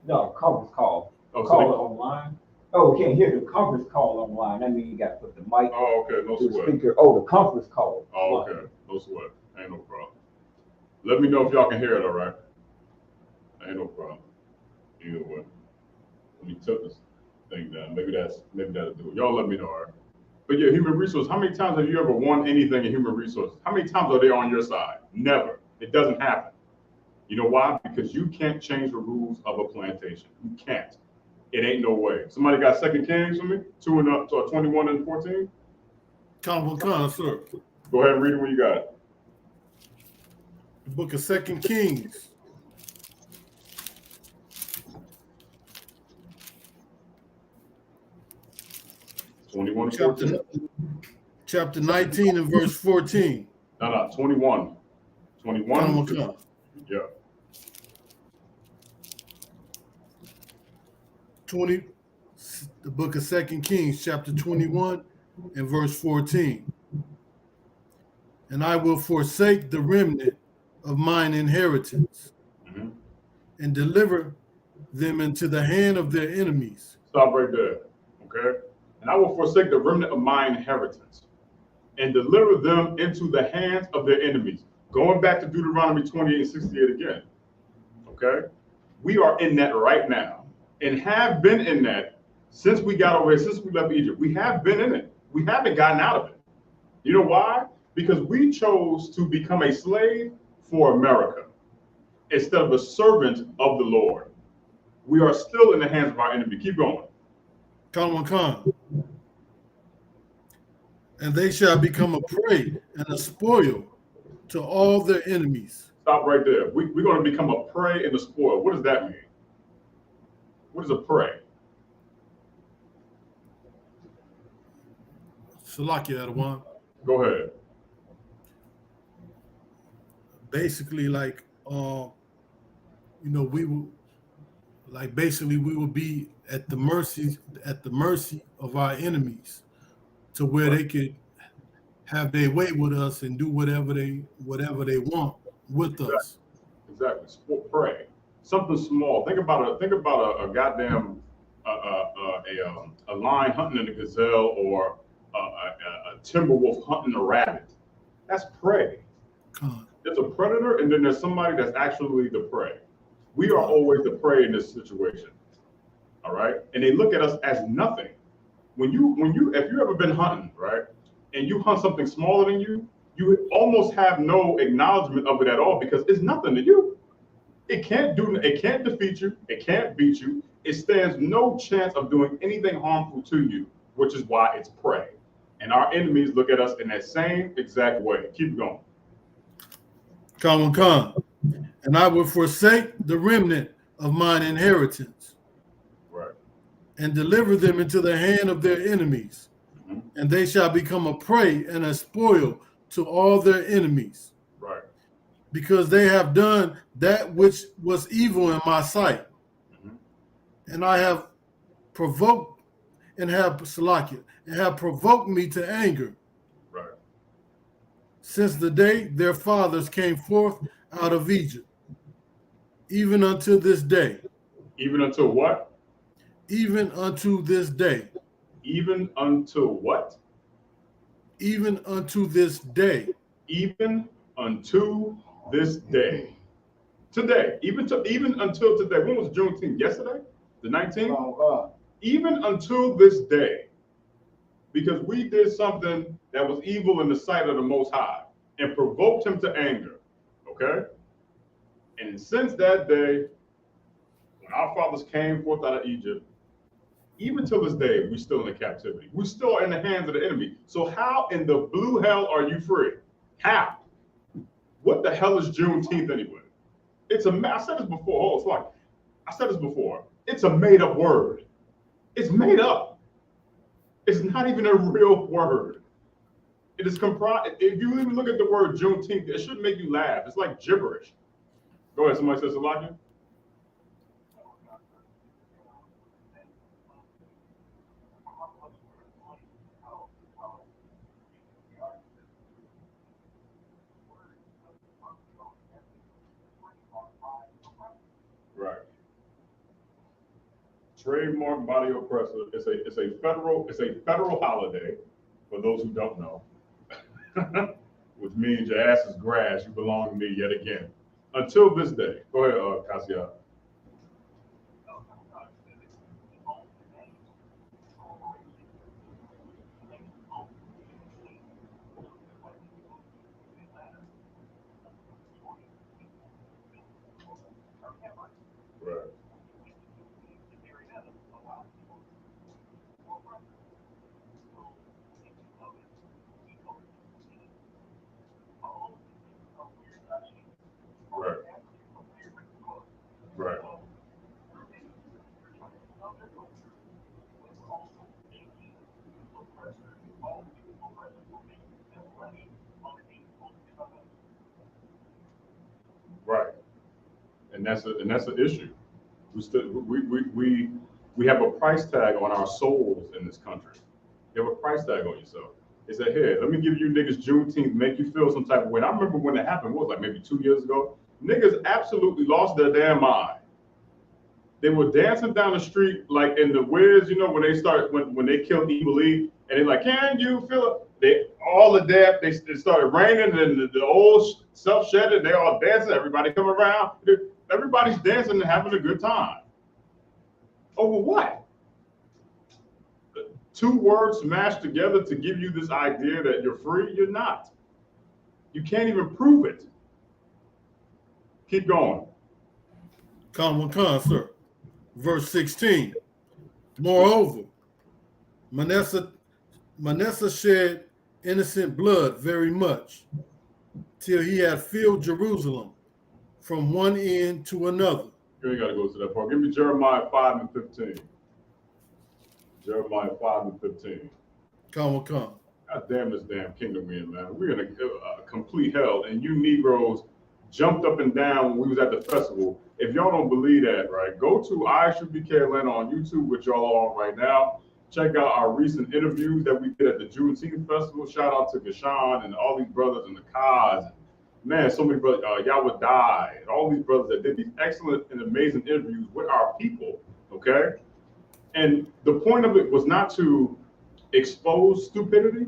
No, conference call. Oh, Call it online. Oh, we can't hear the conference call online. That means you got to put the mic Oh, okay, no to the sweat. speaker. Oh, the conference call. Oh, okay, no sweat. Ain't no problem. Let me know if y'all can hear it, all right? Ain't no problem. Either way. Let me tuck this thing down. Maybe that'll do it. Y'all let me know, all right? But yeah, human resources. How many times have you ever won anything in human resources? How many times are they on your side? Never. It doesn't happen. You know why? Because you can't change the rules of a plantation. You can't. It ain't no way. Somebody got 2 Kings for me? 21 and 14? Con, sir. Go ahead and read it when you got it. The book of 2 Kings. Chapter 19 and verse 14. No, 21. 21. Con. Yeah. 20, the book of 2 Kings, chapter 21 and verse 14. And I will forsake the remnant of mine inheritance and deliver them into the hand of their enemies. Stop right there, okay? And I will forsake the remnant of my inheritance and deliver them into the hands of their enemies. Going back to Deuteronomy 28 and 68 again, okay? We are in that right now and have been in that since we got over here, since we left Egypt. We have been in it. We haven't gotten out of it. You know why? Because we chose to become a slave for America instead of a servant of the Lord. We are still in the hands of our enemy. Keep going. Khan. And they shall become a prey and a spoil to all their enemies. Stop right there. We're going to become a prey and a spoil. What does that mean? What is a prey? Salakia Adawan. Go ahead. Basically, like, we will, like, basically we will be at the mercy of our enemies, to where they could have their way with us and do whatever they want with us. Exactly. Prey. Something small. Think about a goddamn a lion hunting a gazelle, or a timber wolf hunting a rabbit. That's prey. There's a predator, and then there's somebody that's actually the prey. We are always the prey in this situation. All right, and they look at us as nothing. If you ever been hunting, right, and you hunt something smaller than you, you almost have no acknowledgement of it at all, because it's nothing to you. It can't defeat you. It can't beat you. It stands no chance of doing anything harmful to you, which is why it's prey. And our enemies look at us in that same exact way. Keep going. Khan. And I will forsake the remnant of mine inheritance. Right. And deliver them into the hand of their enemies. Mm-hmm. And they shall become a prey and a spoil to all their enemies. Right. Because they have done that which was evil in my sight. Mm-hmm. And I have provoked me to anger. Right. Since the day their fathers came forth out of Egypt, even unto this day. Even until what? Even unto this day. Even unto what? Even unto this day. Even unto this day. Today. Even until today. When was Juneteenth? Yesterday? The 19th? Even until this day. Because we did something that was evil in the sight of the Most High and provoked him to anger. Okay? And since that day, when our fathers came forth out of Egypt, even till this day, we're still in captivity. We're still in the hands of the enemy. So how in the blue hell are you free? How? What the hell is Juneteenth anyway? I said this before. I said this before. It's a made-up word. It's made up. It's not even a real word. It is comprised. If you even look at the word Juneteenth, it should make you laugh. It's like gibberish. Go ahead. Somebody says Salakia. Right. Trademark by the oppressor. It's a federal holiday for those who don't know, which means your ass is grass. You belong to me yet again. Until this day. Go ahead, Kasia. Right. Right. Right. And that's an issue. We have a price tag on our souls in this country. You have a price tag on yourself. They said, here, let me give you niggas Juneteenth, make you feel some type of way. And I remember when it happened, what was it, like maybe 2 years ago? Niggas absolutely lost their damn mind. They were dancing down the street like in the Wiz, when they killed Evil E, and they're like, can you feel it? They started raining, and the old self-shedded, they all dancing, everybody come around. Everybody's dancing and having a good time. Over what? two words smashed together to give you this idea that you're free? You're not. You can't even prove it. Keep going. Come, sir. Verse 16. Moreover, Manasseh shed innocent blood very much, till he had filled Jerusalem from one end to another. You ain't got to go to that part. Give me Jeremiah 5 and 15. Jeremiah 5 and 15. Come. God damn this damn kingdom we in, man. We're in a complete hell, and you Negroes jumped up and down when we was at the festival. If y'all don't believe that, right, go to I.S.U.P.K Atlanta on YouTube, which y'all are on right now. Check out our recent interviews that we did at the Juneteenth festival. Shout out to Gashan and all these brothers and the Kaz. Man, so many brothers, Yahweh and all these brothers that did these excellent and amazing interviews with our people, okay? And the point of it was not to expose stupidity.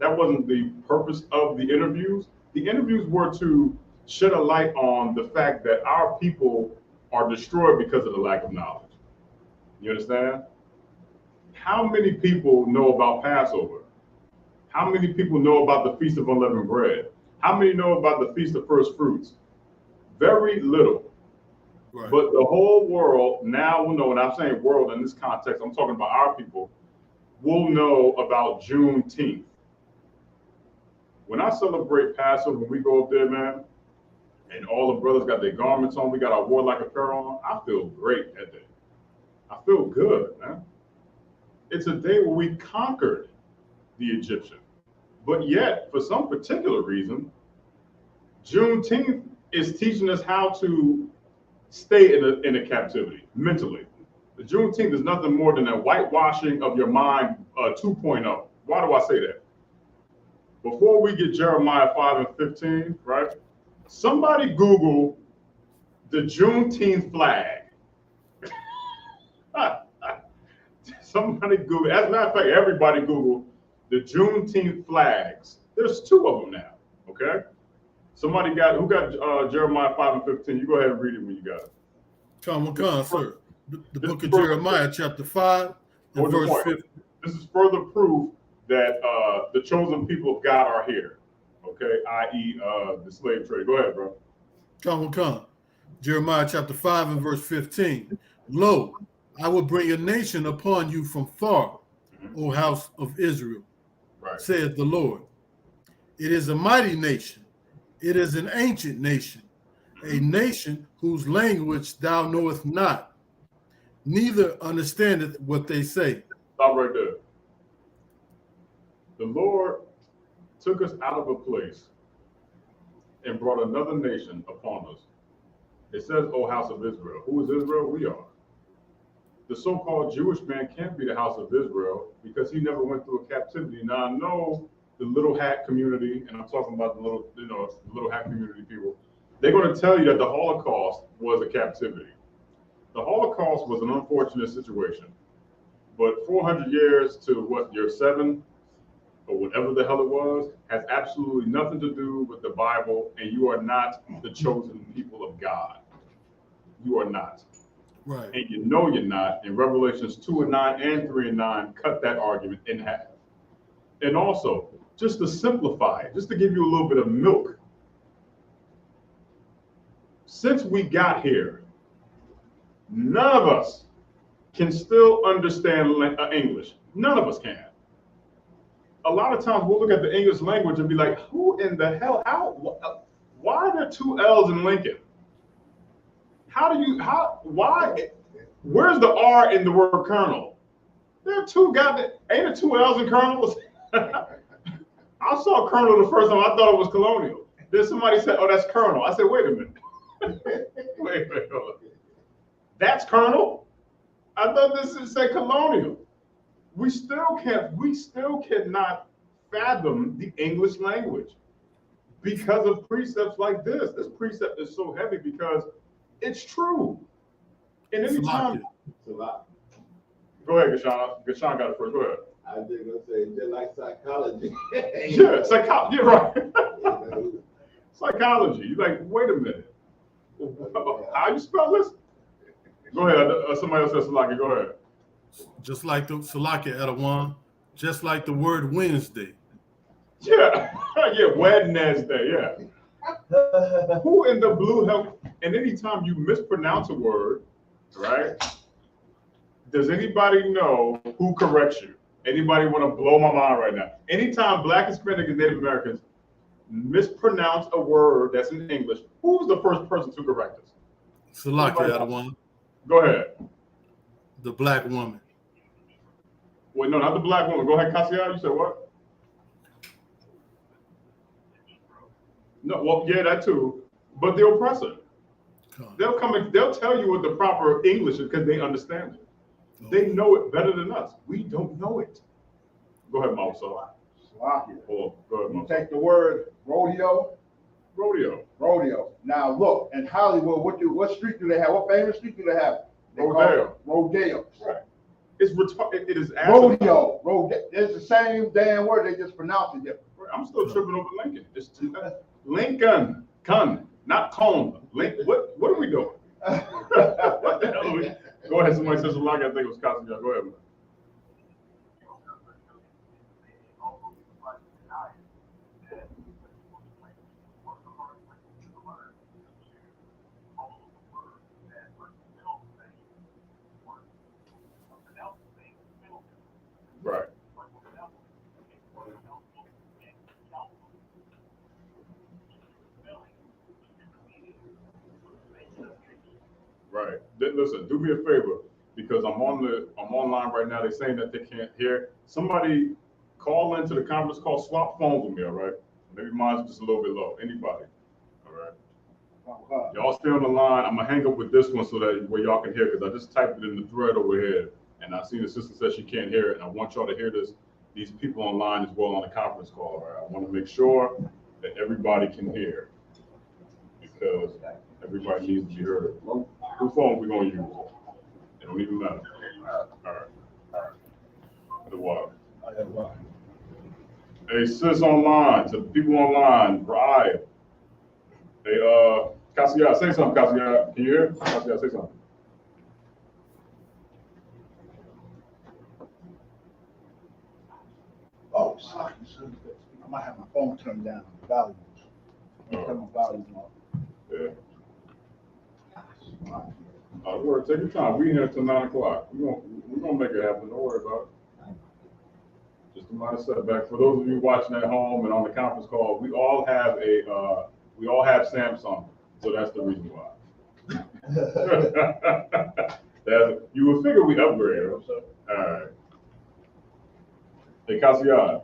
That wasn't the purpose of the interviews. The interviews were to shed a light on the fact that our people are destroyed because of the lack of knowledge. You understand? How many people know about Passover? How many people know about the Feast of Unleavened Bread? How many know about the Feast of First Fruits? Very little. Right. But the whole world now will know, and I'm saying world in this context, I'm talking about our people, will know about Juneteenth. When I celebrate Passover, when we go up there, man, and all the brothers got their garments on, we got our warlike apparel on, I feel great that day. I feel good, man. It's a day where we conquered the Egyptian. But yet, for some particular reason, Juneteenth is teaching us how to stay in a captivity mentally. The Juneteenth is nothing more than a whitewashing of your mind 2.0. Why do I say that? Before we get Jeremiah 5 and 15, right? Somebody Google the Juneteenth flag. Somebody Google, as a matter of fact, everybody Google the Juneteenth flags. There's two of them now, okay? Who got Jeremiah 5 and 15? You go ahead and read it when you got it. Come, sir. The book of Jeremiah, chapter 5, and verse 15. This is further proof that the chosen people of God are here, okay? I.e. The slave trade. Go ahead, bro. Come. Jeremiah chapter 5 and verse 15. Lo, I will bring a nation upon you from far, O house of Israel, saith the Lord. It is a mighty nation. It is an ancient nation, a nation whose language thou knowest not, neither understandeth what they say. Stop right there. The Lord took us out of a place and brought another nation upon us. It says, O house of Israel. Who is Israel? We are. The so-called Jewish man can't be the house of Israel because he never went through a captivity. Now I know the little hat community, and I'm talking about the little hat community people, they're going to tell you that the Holocaust was a captivity. The Holocaust was an unfortunate situation, but 400 years to what, year 7 or whatever the hell it was, has absolutely nothing to do with the Bible, and you are not the chosen people of God. You are not. Right. And you know you're not. In Revelations 2 and 9 and 3 and 9, cut that argument in half. And also, just to simplify it, just to give you a little bit of milk, since we got here, none of us can still understand English. None of us can. A lot of times we'll look at the English language and be like, who in the hell, why are there 2 L's in Lincoln? Why? Where's the R in the word colonel? There are 2 guys, ain't there 2 L's in colonels? I saw colonel the first time, I thought it was colonial. Then somebody said, oh, that's colonel. I said, wait a minute. wait, hold on. That's colonel? I thought this said colonial. We still cannot fathom the English language because of precepts like this. This precept is so heavy because it's true. And any time. Go ahead, Gashan. Gashan got it first. Go ahead. I was just gonna say, just like psychology. Yeah, psychology. You're right. Psychology. You're like, wait a minute. How you spell this? Go ahead. Somebody else says Salaki. Go ahead. Just like the Salaki Adawan, Just like the word Wednesday. Yeah, yeah, Wednesday, yeah. Who in the blue hell? And anytime you mispronounce a word, right? Does anybody know who corrects you? Anybody want to blow my mind right now? Anytime Black, Hispanic, and Native Americans mispronounce a word that's in English, who's the first person to correct us? Salaki Adawan, Go ahead. the black woman. Wait, no, not the black woman. Go ahead, Kasia. You said what? No, well, yeah, that too. But the oppressor. They'll come and they'll tell you what the proper English is because they understand it. They know it better than us. We don't know it. Go ahead, Mousa. Slovakia. Oh, go ahead, You Mousa. take the word rodeo. Rodeo. Now look, in Hollywood, what street do they have? What famous street do they have? They call Rodeo. it rodeo. Right. It's retarded. It is Rodeo. It's the same damn word. They just pronounce it different. I'm still tripping over Lincoln. It's Lincoln. Not cone. What are we doing? What the hell are we? Go ahead. Somebody says a lot. I think it was Kasia. Go ahead, man. Right. Right. Listen, do me a favor because I'm online right now. They're saying that they can't hear. Somebody call into the conference call. Swap phones with me. All right. Maybe mine's just a little bit low. Anybody. All right. Y'all stay on the line. I'm gonna hang up with this one so that where y'all can hear because I just typed it in the thread over here and I seen the sister said she can't hear it and I want y'all to hear this. These people online as well on the conference call. All right. I want to make sure that everybody can hear because everybody needs to be heard. Whose phone we gonna use? It don't even matter. All right. The water. Hey, sis online, to the people online, Brian. Hey, Kasia, say something, Kasia. Can you hear? Kasia, say something. Oh, sorry. I might have my phone turned down. Volume. Turn my volume off. Yeah. Don't worry, take your time. We here till 9 o'clock. We're gonna make it happen. Don't worry about it. Just a minor setback. For those of you watching at home and on the conference call, we all have Samsung, so that's the reason why. You would figure we upgrade. All right. Hey, Kasia.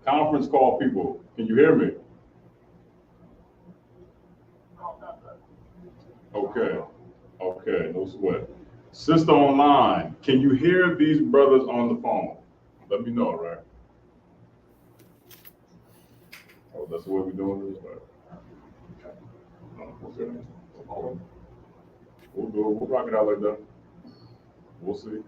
Conference call people. Can you hear me? Okay, no sweat. Sister online, can you hear these brothers on the phone? Let me know, right? Oh, that's the way we're doing this, right? Okay. We'll rock it out like that. We'll see.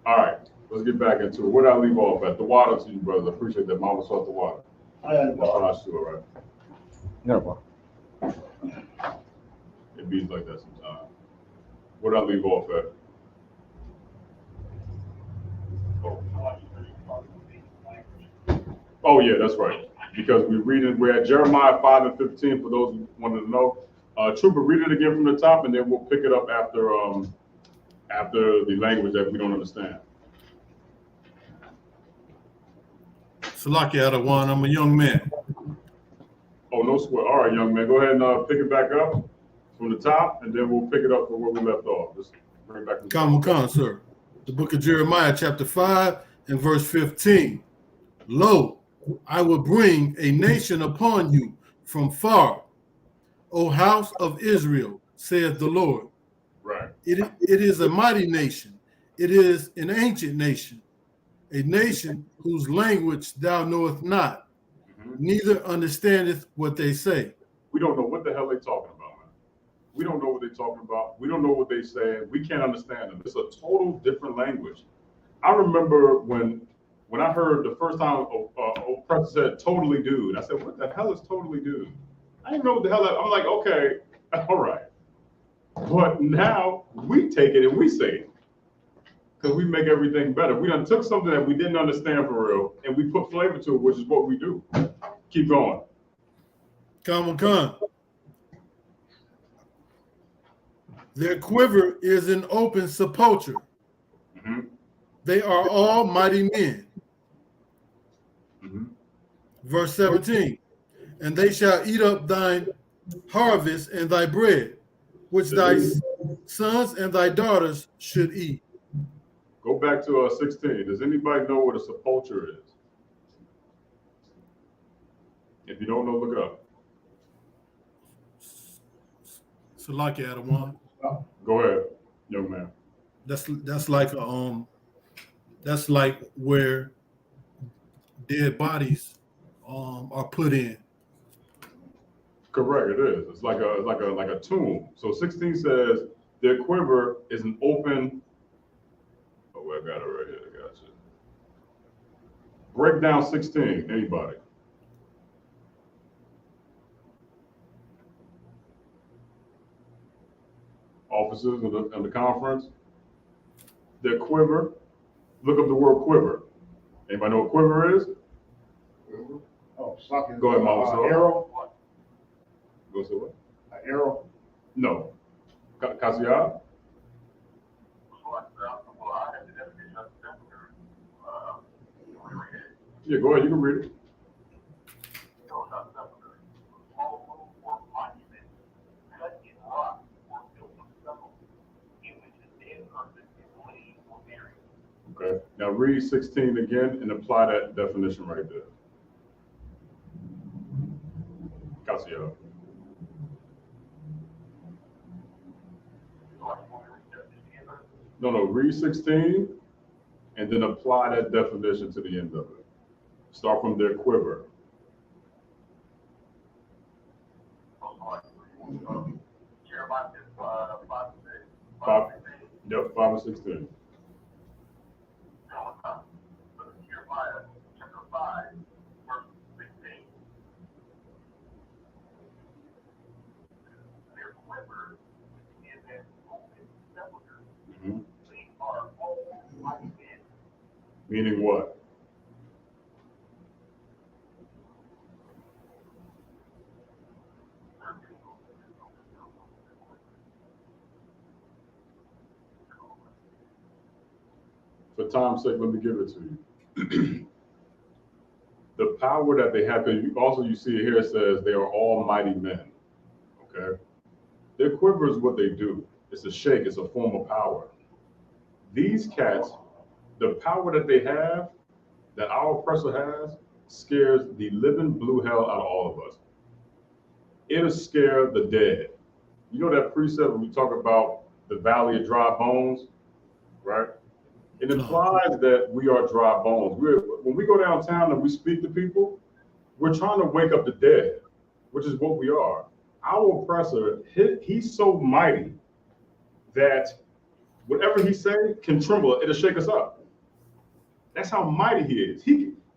All right, let's get back into it. Where did I leave off at? The water to you, brothers. I appreciate that. Mama saw the water. That's what I should, right? No. It beats like that sometimes. Where did I leave off at? Oh yeah, that's right. Because we're at Jeremiah 5 and 15 for those who wanted to know. Trooper, read it again from the top and then we'll pick it up after the language that we don't understand. Salaki Adawan, I'm a young man. Oh, no sweat. All right, young man, go ahead and pick it back up from the top and then we'll pick it up from where we left off. Just bring it back to the Khan, sir. The book of Jeremiah, chapter 5 and verse 15. Lo, I will bring a nation upon you from far, O house of Israel, saith the Lord. Right. It is a mighty nation. It is an ancient nation, a nation whose language thou knowest not, neither understandeth what they say. We don't know what the hell they're talking about, man. We don't know what they're talking about. We don't know what they say. We can't understand them. It's a total different language. I remember when I heard the first time Oppressor said totally dude, I said, what the hell is totally dude? I didn't know what the hell I'm like, okay, all right. But now we take it and we say it. Because we make everything better. We done took something that we didn't understand for real and we put flavor to it, which is what we do. Keep going. Come. Their quiver is an open sepulchre. Mm-hmm. They are all mighty men. Mm-hmm. Verse 17. And they shall eat up thine harvest and thy bread, which thy sons and thy daughters should eat. Go back to 16. Does anybody know what a sepulchre is? If you don't know, look it up. Salaki Adawan. Go ahead, young man. That's like that's like where dead bodies are put in. Correct, it is. It's like a tomb. So 16 says their quiver is an open. Oh, I got it right here. I got you. Break down 16. Anybody? Officers in the conference. Their quiver. Look up the word quiver. Anybody know what quiver is? Oh, sucking. Go ahead, Mama. Arrow. Go say what? An arrow. No. Kasiyah? Yeah, go ahead. You can read it. Okay. Now read 16 again and apply that definition right there. Kasiyah. No, read 16 and then apply that definition to the end of it. Start from their quiver. Yep, 5 and 16. Mm-hmm. Meaning what? For time's sake, let me give it to you. The power that they have, because you see it here, it says they are all mighty men. Okay? Their quiver is what they do. It's a shake, it's a form of power. These cats, the power that they have, that our oppressor has, scares the living blue hell out of all of us. It'll scare the dead. You know that precept when we talk about the valley of dry bones, right? It implies that we are dry bones. When we go downtown and we speak to people, we're trying to wake up the dead, which is what we are. Our oppressor, he's so mighty that whatever he says can tremble. It'll shake us up. That's how mighty he is.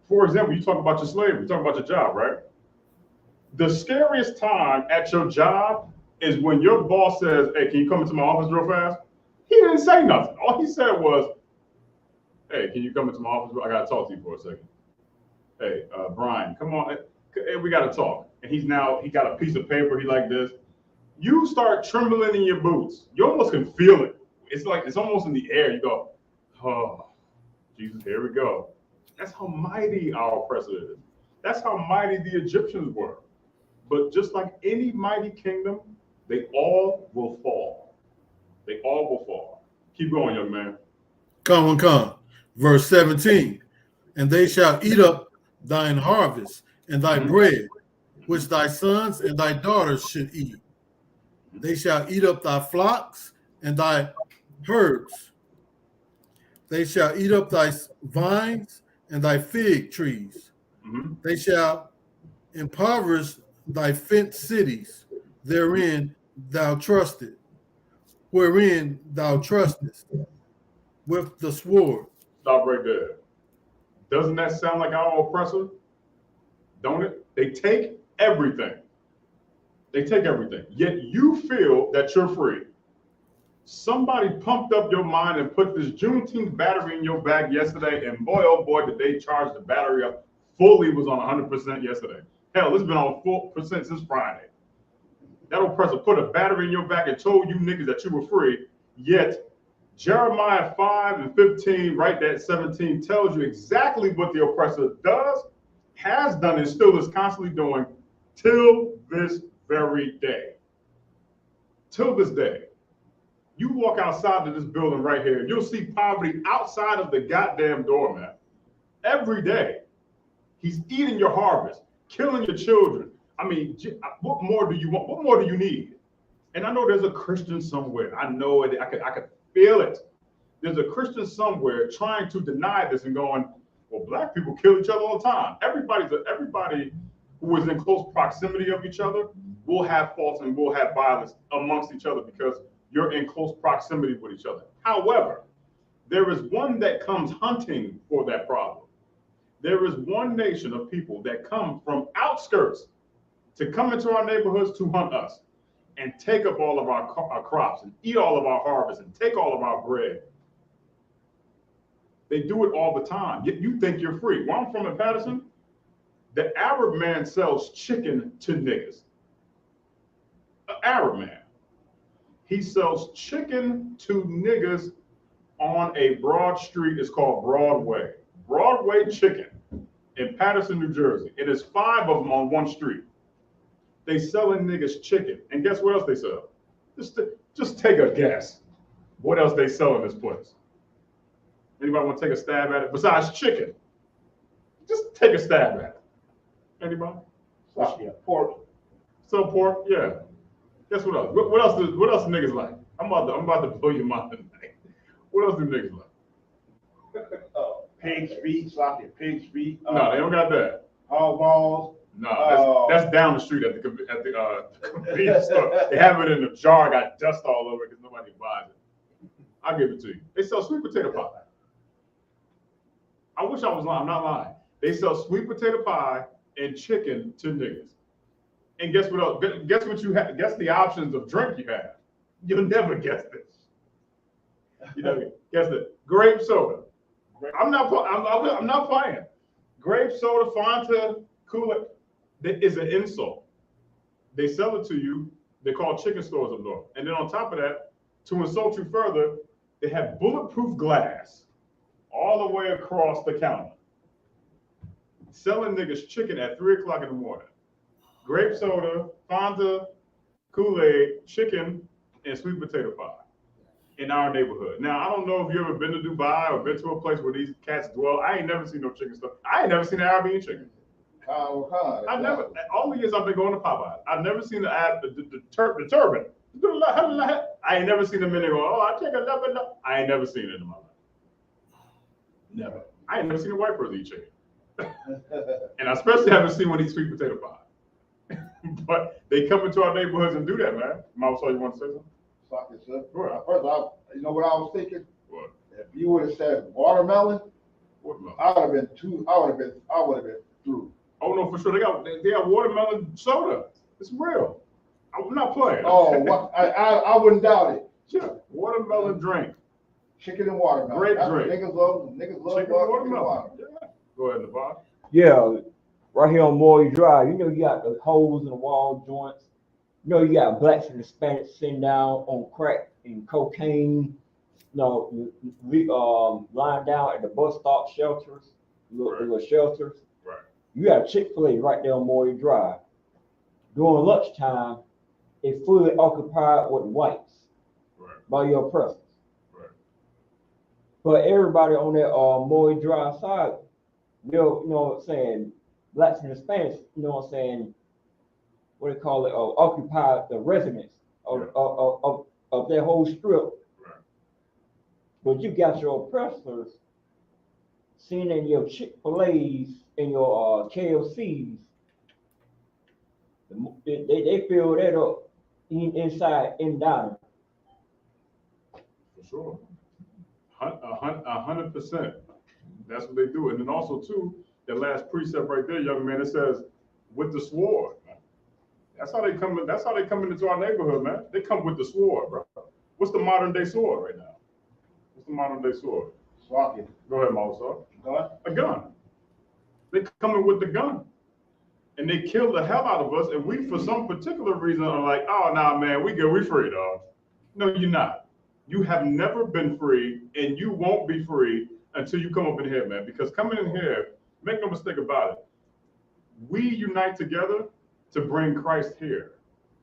For example, you talk about your slavery, you talk about your job, right? The scariest time at your job is when your boss says, "Hey, can you come into my office real fast?" He didn't say nothing. All he said was, "Hey, can you come into my office? I gotta talk to you for a second. Hey, Brian, come on. Hey, we gotta talk." And he got a piece of paper. He like this. You start trembling in your boots. You almost can feel it. It's like it's almost in the air. You go, "Oh, Jesus, here we go." That's how mighty our oppressor is. That's how mighty the Egyptians were. But just like any mighty kingdom, they all will fall. They all will fall. Keep going, young man. Come. Verse 17. And they shall eat up thine harvest and thy bread, which thy sons and thy daughters should eat. They shall eat up thy flocks and thy herds. They shall eat up thy vines and thy fig trees. Mm-hmm. They shall impoverish thy fenced cities, therein thou trusted, wherein thou trustest, with the sword. Stop right there. Doesn't that sound like our oppressor? Don't it? They take everything. They take everything. Yet you feel that you're free. Somebody pumped up your mind and put this Juneteenth battery in your back yesterday, and boy, oh boy, did they charge the battery up fully. Was on 100% yesterday. Hell, it's been on 4% since Friday. That oppressor put a battery in your back and told you niggas that you were free, yet Jeremiah 5:15, right there at 17, tells you exactly what the oppressor does, has done, and still is constantly doing till this very day. Till this day. You walk outside of this building right here, you'll see poverty outside of the goddamn door, man. Every day. He's eating your harvest, killing your children. I mean, what more do you want? What more do you need? And I know there's a Christian somewhere. I know it. I could feel it. There's a Christian somewhere trying to deny this and going, well, black people kill each other all the time. Everybody who is in close proximity of each other will have faults and will have violence amongst each other because you're in close proximity with each other. However, there is one that comes hunting for that problem. There is one nation of people that come from outskirts to come into our neighborhoods to hunt us and take up all of our crops and eat all of our harvests and take all of our bread. They do it all the time, yet you think you're free. Where I'm from in Patterson, the Arab man sells chicken to niggas. An Arab man. He sells chicken to niggas on a broad street. It's called Broadway. Broadway chicken in Patterson, New Jersey. It is 5 of them on one street. They selling niggas chicken. And guess what else they sell? Just take a guess. What else they sell in this place? Anybody want to take a stab at it? Besides chicken. Just take a stab at it. Anybody? Yeah, pork. So pork, yeah. Guess what else? What else do niggas like? I'm about to blow your mind tonight. What else do niggas like? Pig's feet, sloppy pig's feet. No, they don't got that. Hog balls. No, that's down the street at the convenience store. They have it in a jar, got dust all over it because nobody buys it. I'll give it to you. They sell sweet potato pie. I wish I was lying. I'm not lying. They sell sweet potato pie and chicken to niggas. And guess what else? Guess what you have? Guess the options of drink you have. You'll never guess this. You know, guess it. Grape soda. I'm not playing. Grape soda, Fanta, Kool-Aid is an insult. They sell it to you. They call chicken stores up north. And then on top of that, to insult you further, they have bulletproof glass all the way across the counter. Selling niggas chicken at 3 o'clock in the morning. Grape soda, Fanta, Kool-Aid, chicken, and sweet potato pie in our neighborhood. Now, I don't know if you ever been to Dubai or been to a place where these cats dwell. I ain't never seen no chicken stuff. I ain't never seen an Arabian chicken. I never, all the years I've been going to Popeye, I've never seen the turban. I ain't never seen them in there going, oh, I take a number. I ain't never seen it in my life. Never. I ain't never seen a white person eat chicken. And I especially haven't seen one eat sweet potato pie. But they come into our neighborhoods and do that, man. Mama, so you want to say something? Sure. First off, you know what I was thinking? What? If you would have said watermelon, I would have been through. Oh no, for sure. They got watermelon soda. It's real. I'm not playing. Oh, what? I wouldn't doubt it. Yeah, watermelon drink. Chicken and watermelon. Great That's drink. Niggas love Chicken and watermelon. Yeah. Go ahead, Nevada. Yeah, right here on Moy Drive, you know, you got the holes in the wall joints. You know, you got blacks and Hispanics sitting down on crack and cocaine. You know, lying down at the bus stop shelters, little shelters. Right. You got Chick-fil-A right there on Moy Drive. During lunchtime, it's fully occupied with whites by your oppressors. Right. But everybody on that Moy Drive side, you know what I'm saying, blacks and Hispanics, you know what I'm saying, what they call it, occupy the residents of their whole strip. Right. But you got your oppressors sitting in your Chick-fil-A's and your KFC's. They fill that up inside in diner. For sure. 100%. That's what they do. And then also too, the last precept right there, young man, it says, with the sword. That's how they come into our neighborhood, man. They come with the sword, bro. What's the modern day sword right now? What's the modern day sword? Sloppy. Go ahead, Mausa. Gun? A gun. They come in with the gun. And they kill the hell out of us. And we, for some particular reason, are like, oh, nah, man, we good. We free, dog. No, you're not. You have never been free, and you won't be free until you come up in here, man. Because coming in here, make no mistake about it, we unite together to bring Christ here.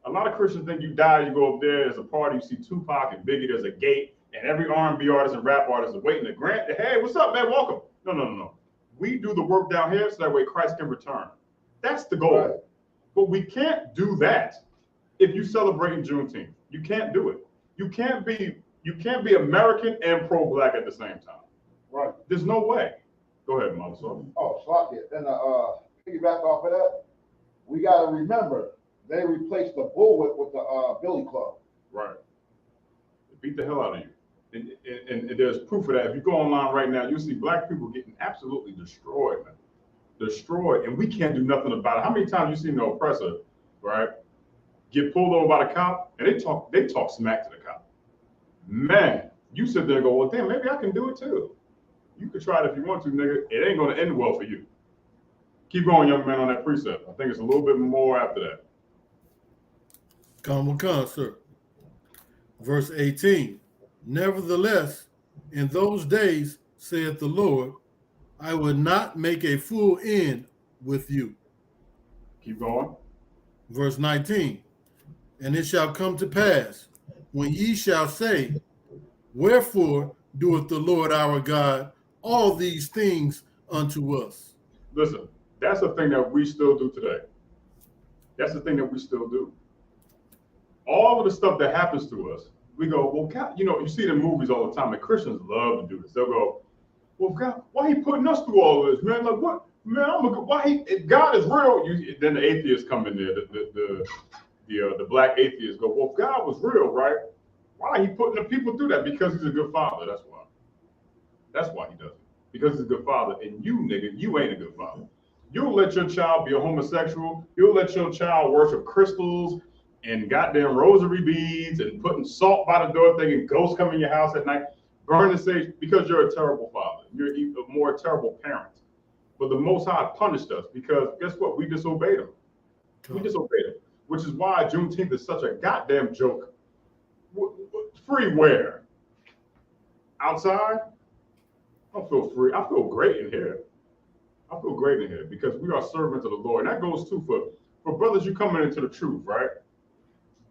A lot of Christians think you die, you go up there, there's a party, you see Tupac and Biggie, there's a gate, and every R&B artist and rap artist is waiting to grant, hey, what's up, man, welcome. No. We do the work down here so that way Christ can return. That's the goal. Right. But we can't do that if you celebrating Juneteenth. You can't do it. You can't be American and pro-black at the same time. Right. There's no way. Go ahead, Mama. Oh, sloppy. And piggyback off of that, we got to remember they replaced the bullwhip with the billy club. Right. They beat the hell out of you. And there's proof of that. If you go online right now, you'll see black people getting absolutely destroyed, man. Destroyed, and we can't do nothing about it. How many times you seen the oppressor, right, get pulled over by the cop, and they talk smack to the cop? Man, you sit there and go, well, damn, maybe I can do it too. You can try it if you want to, nigga. It ain't gonna end well for you. Keep going, young man, on that precept. I think it's a little bit more after that. Come, sir. Verse 18. Nevertheless, in those days, saith the Lord, I will not make a full end with you. Keep going. Verse 19. And it shall come to pass, when ye shall say, wherefore doeth the Lord our God all these things unto us? Listen, that's the thing that we still do today. That's the thing that we still do. All of the stuff that happens to us, we go, well, God, you see the movies all the time, and Christians love to do this. They'll go, well, God, why he putting us through all of this, man? Like, what, man? If God is real, then the atheists come in there. The black atheists go, well, if God was real, right? Why he putting the people through that? Because he's a good father. That's why. That's why he does it. Because he's a good father, and you, nigga, you ain't a good father. You'll let your child be a homosexual. You'll let your child worship crystals and goddamn rosary beads and putting salt by the door, thinking ghosts come in your house at night. Burn the sage because you're a terrible father. You're a more terrible parent. But the Most High punished us because guess what? We disobeyed him. We disobeyed him, which is why Juneteenth is such a goddamn joke. Free where? Outside? I don't feel free. I feel great in here. I feel great in here because we are servants of the Lord. And that goes too for brothers, you coming into the truth, right?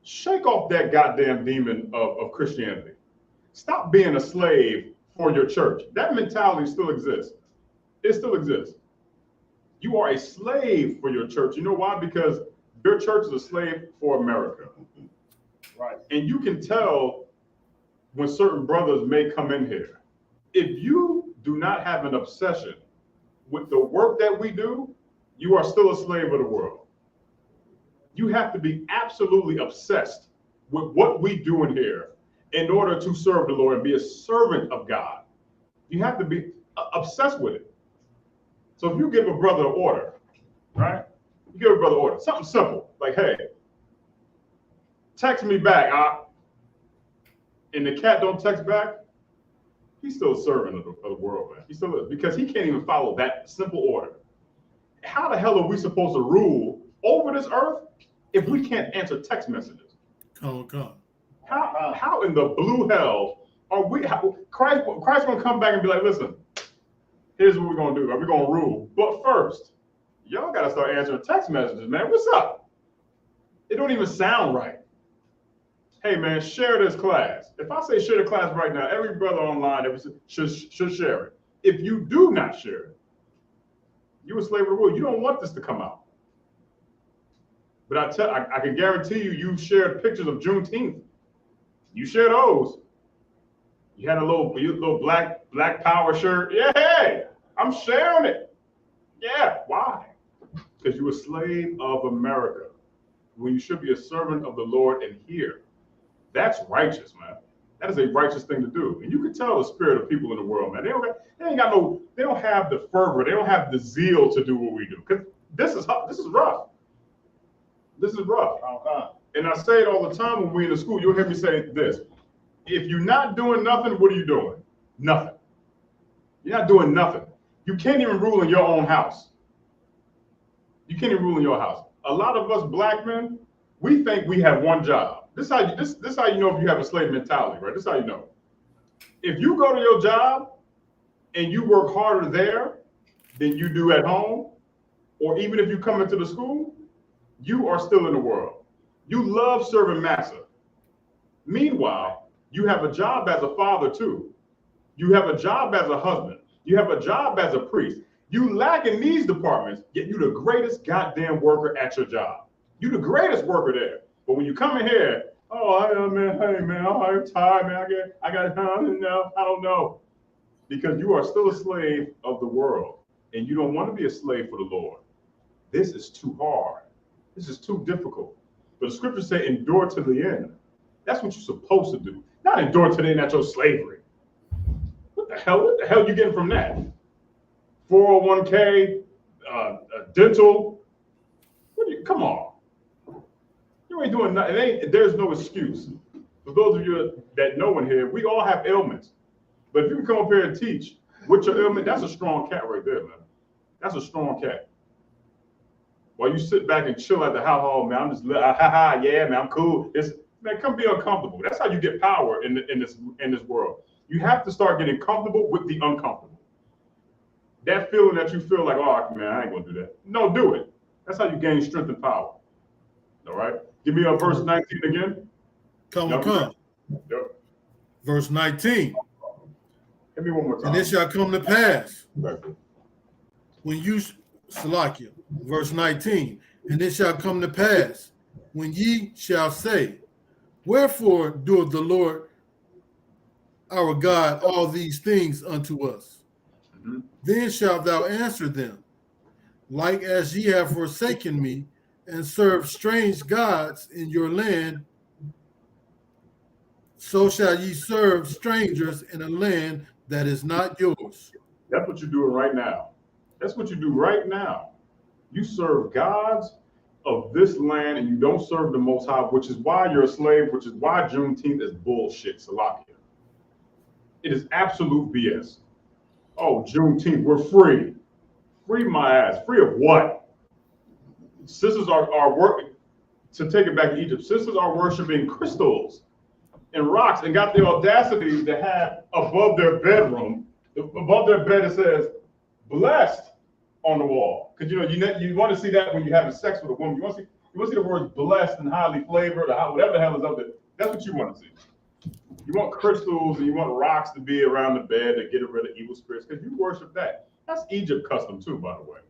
Shake off that goddamn demon of Christianity. Stop being a slave for your church. That mentality still exists. It still exists. You are a slave for your church. You know why? Because your church is a slave for America. Right. And you can tell when certain brothers may come in here. If you do not have an obsession with the work that we do, you are still a slave of the world. You have to be absolutely obsessed with what we do in here in order to serve the Lord and be a servant of God. You have to be obsessed with it. So if you give a brother an order, right? You give a brother an order, something simple, like, hey, text me back, and the cat don't text back, he's still a servant of the world, man. He still is, because he can't even follow that simple order. How the hell are we supposed to rule over this earth if we can't answer text messages? Come. How in the blue hell are we? Christ gonna come back and be like, listen, here's what we're gonna do. We're gonna rule, but first, y'all gotta start answering text messages, man. What's up? It don't even sound right. Hey, man, share this class. If I say share the class right now, every brother online should share it. If you do not share it, you're a slave of the world. You don't want this to come out. But I can guarantee you shared pictures of Juneteenth. You share those. You had a little black power shirt. Yeah, hey, I'm sharing it. Yeah, why? Because you're a slave of America when you should be a servant of the Lord and here. That's righteous, man. That is a righteous thing to do. And you can tell the spirit of people in the world, man. They don't have the fervor. They don't have the zeal to do what we do. Because this is rough. This is rough. And I say it all the time when we're in the school. You'll hear me say this. If you're not doing nothing, what are you doing? Nothing. You're not doing nothing. You can't even rule in your own house. You can't even rule in your house. A lot of us black men, we think we have one job. This how you know if you have a slave mentality, right? This is how you know. If you go to your job and you work harder there than you do at home, or even if you come into the school, you are still in the world. You love serving massa. Meanwhile, you have a job as a father too. You have a job as a husband. You have a job as a priest. You lack in these departments, yet you the greatest goddamn worker at your job. You the greatest worker there. But when you come in here, oh, man, hey man, I'm tired, man. I don't know. Because you are still a slave of the world, and you don't want to be a slave for the Lord. This is too hard. This is too difficult. But the scriptures say endure to the end. That's what you're supposed to do. Not endure to the end at your slavery. What the hell are you getting from that? 401k, dental. Come on. You ain't doing nothing. There's no excuse. For those of you that know in here, we all have ailments. But if you can come up here and teach with your ailment, that's a strong cat right there, man. That's a strong cat. While you sit back and chill at the house, oh man, I'm just yeah, man, I'm cool. Man, come be uncomfortable. That's how you get power in this world. You have to start getting comfortable with the uncomfortable. That feeling that you feel like, oh man, I ain't gonna do that. No, do it. That's how you gain strength and power. All right. Give me verse 19 again. Come. Yep. Verse 19. Give me one more time. And it shall come to pass Exactly. when you, Salakia, verse 19, and it shall come to pass when ye shall say, wherefore doeth the Lord our God all these things unto us? Mm-hmm. Then shalt thou answer them, like as ye have forsaken me, and served strange gods in your land, so shall ye serve strangers in a land that is not yours. That's what you're doing right now. That's what you do right now. You serve gods of this land and you don't serve the Most High, which is why you're a slave, which is why Juneteenth is bullshit, Salakia. It is absolute BS. Oh, Juneteenth, we're free. Free my ass. Free of what? Sisters are working, to take it back to Egypt, sisters are worshiping crystals and rocks and got the audacity to have above their bedroom, above their bed, it says, blessed on the wall. Because you want to see that when you're having sex with a woman. You want to see the words blessed and highly flavored or whatever the hell is up there. That's what you want to see. You want crystals and you want rocks to be around the bed to get rid of evil spirits because you worship that. That's Egypt custom too, by the way.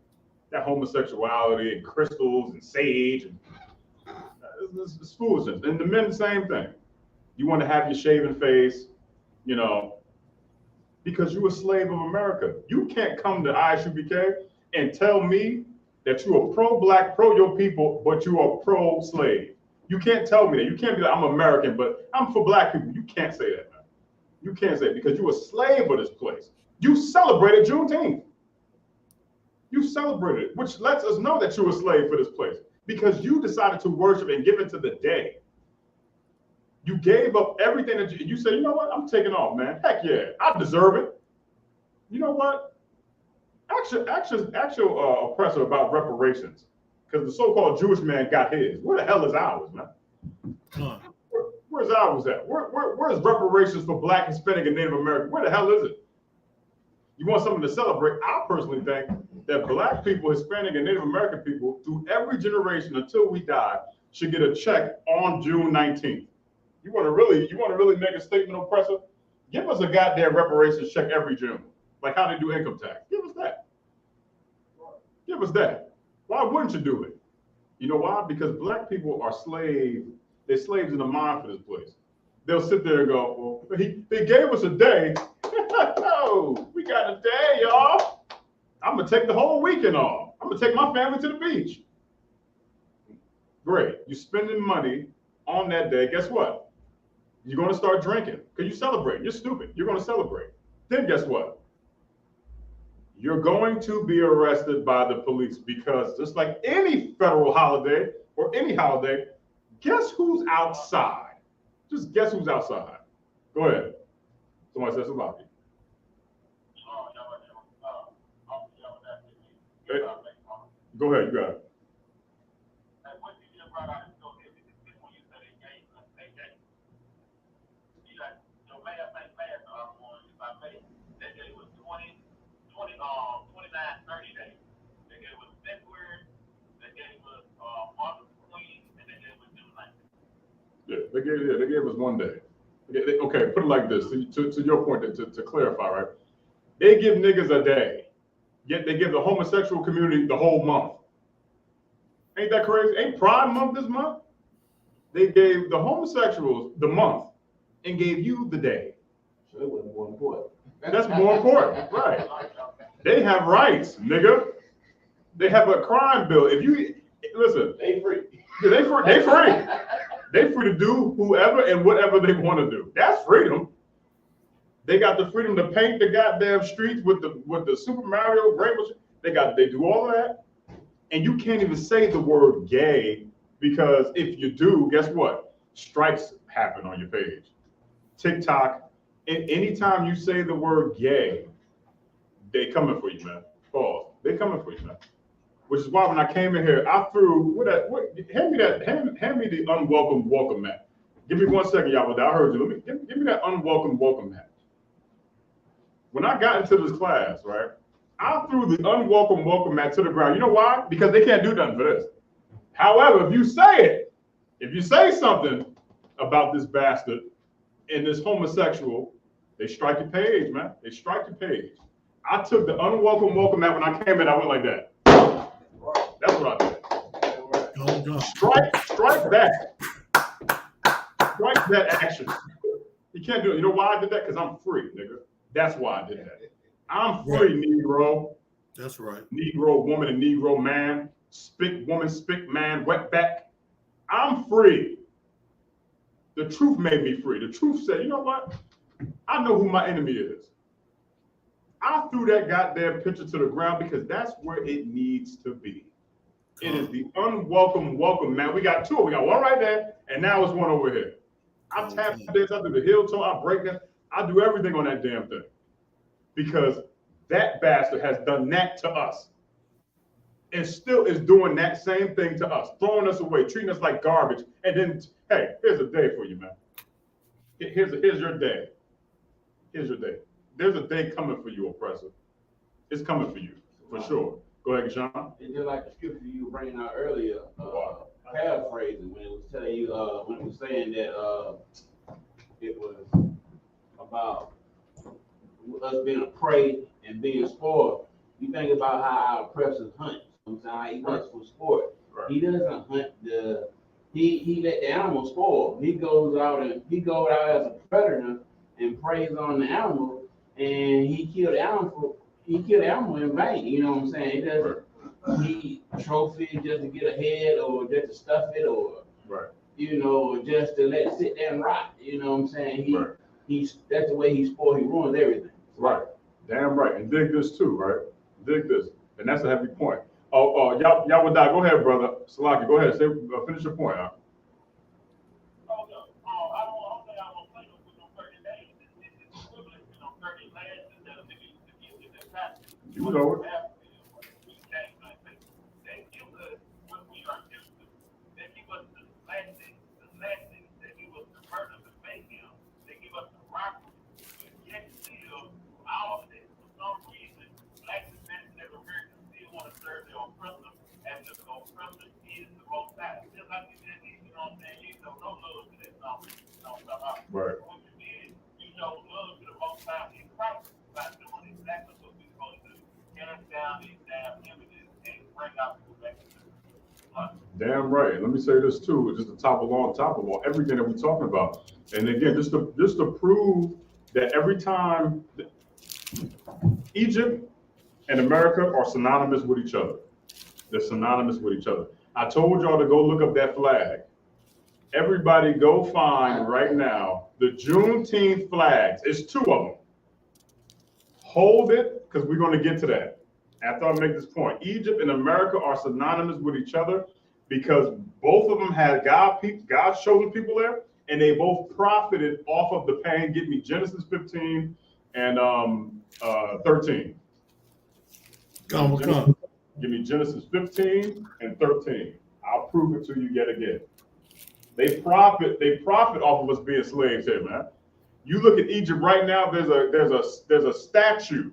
That homosexuality and crystals and sage and it's foolishness. And the men, the same thing. You want to have your shaven face, because you're a slave of America. You can't come to I.S.U.P.K and tell me that you are pro-black, pro-your people, but you are pro-slave. You can't tell me that. You can't be like, I'm American, but I'm for black people. You can't say that, man. You can't say it because you're a slave of this place. You celebrated Juneteenth. You celebrated it, which lets us know that you're a slave for this place because you decided to worship and give into the day. You gave up everything that you said, you know what? I'm taking off, man. Heck yeah, I deserve it. You know what? Actual oppressor about reparations, because the so-called Jewish man got his. Where the hell is ours, man? Where's ours at? Where's reparations for Black, Hispanic, and Native American? Where the hell is it? You want something to celebrate? I personally think that Black people, Hispanic, and Native American people, through every generation until we die, should get a check on June 19th. You want to really make a statement, oppressor? Give us a goddamn reparations check every June, like how they do income tax. Give us that. Give us that. Why wouldn't you do it? You know why? Because Black people are slaves. They're slaves in the mind for this place. They'll sit there and go, well, he gave us a day. Oh, we got a day, y'all. I'm going to take the whole weekend off. I'm going to take my family to the beach. Great. You're spending money on that day. Guess what? You're going to start drinking because you celebrate. You're stupid. You're going to celebrate. Then guess what? You're going to be arrested by the police because just like any federal holiday or any holiday, guess who's outside? Just guess who's outside? Go ahead. Somebody says about you. Hey, go ahead, you got it. Yeah, they gave us 1 day. Okay, put it like this, to your point, to clarify, right? They give niggas a day, yet they give the homosexual community the whole month. Ain't that crazy? Ain't Pride Month this month? They gave the homosexuals the month and gave you the day. So it was more important. That's more important, right? They have rights, nigga. They have a crime bill. If you listen, They free. they free. They free to do whoever and whatever they want to do. That's freedom. They got the freedom to paint the goddamn streets with the Super Mario rainbow. They do all of that, and you can't even say the word gay because if you do, guess what? Strikes happen on your page. TikTok. Anytime you say the word gay, they coming for you, man. Pause. They coming for you, man. Which is why when I came in here, I threw hand me the unwelcome welcome mat. Give me 1 second, y'all. I heard you. Give me that unwelcome welcome mat. When I got into this class, right, I threw the unwelcome welcome mat to the ground. You know why? Because they can't do nothing for this. However, if you say something about this bastard and this homosexual, they strike your page, man. They strike your page. I took the unwelcome welcome mat when I came in. I went like that. That's what I did. Strike that. Strike that action. You can't do it. You know why I did that? Because I'm free, nigga. That's why I did that. I'm free, Negro. That's right. Negro woman and Negro man. Spick woman, spick man, wetback. I'm free. The truth made me free. The truth said, you know what? I know who my enemy is. I threw that goddamn picture to the ground because that's where it needs to be. It is the unwelcome welcome, man. We got two. We got one right there, and now it's one over here. I tap this, I do the heel toe, I break that. I do everything on that damn thing. Because that bastard has done that to us. And still is doing that same thing to us, throwing us away, treating us like garbage. And then, hey, here's a day for you, man. Here's your day. Here's your day. There's a day coming for you, oppressor. It's coming for you, for sure. Go ahead, Sean. It's just like the scripture you were bringing out earlier, paraphrasing, when it was telling you, when it was saying that it was about us being a prey and being spoiled. You think about how our oppressors hunt. Sometimes he hunts for sport. Right. He doesn't hunt he let the animal spoil. He goes out as a predator and preys on the animal, and he killed the animal. He killed the animal in vain. You know what I'm saying? He doesn't. He trophy just to get ahead, or just to stuff it, or you know, just to let it sit there and rot. You know what I'm saying? He's that's the way he spoils. He ruins everything. Right. Damn right. And dig this too, right? Dig this. And that's a heavy point. Y'all would die. Go ahead, brother. Salaki, go ahead. Finish your point, huh? You know it. Right. Damn right. Let me say this too, just to top of all, everything that we're talking about. And again, just to prove that every time Egypt and America are synonymous with each other. They're synonymous with each other. I told y'all to go look up that flag. Everybody go find right now the Juneteenth flags. It's two of them. Hold it, because we're going to get to that. After I make this point, Egypt and America are synonymous with each other because both of them had God's chosen people there, and they both profited off of the pain. Give me Genesis 15 and 13. Come. Give me Genesis 15 and 13. I'll prove it to you yet again. They profit off of us being slaves here, man. You look at Egypt right now, there's a statue,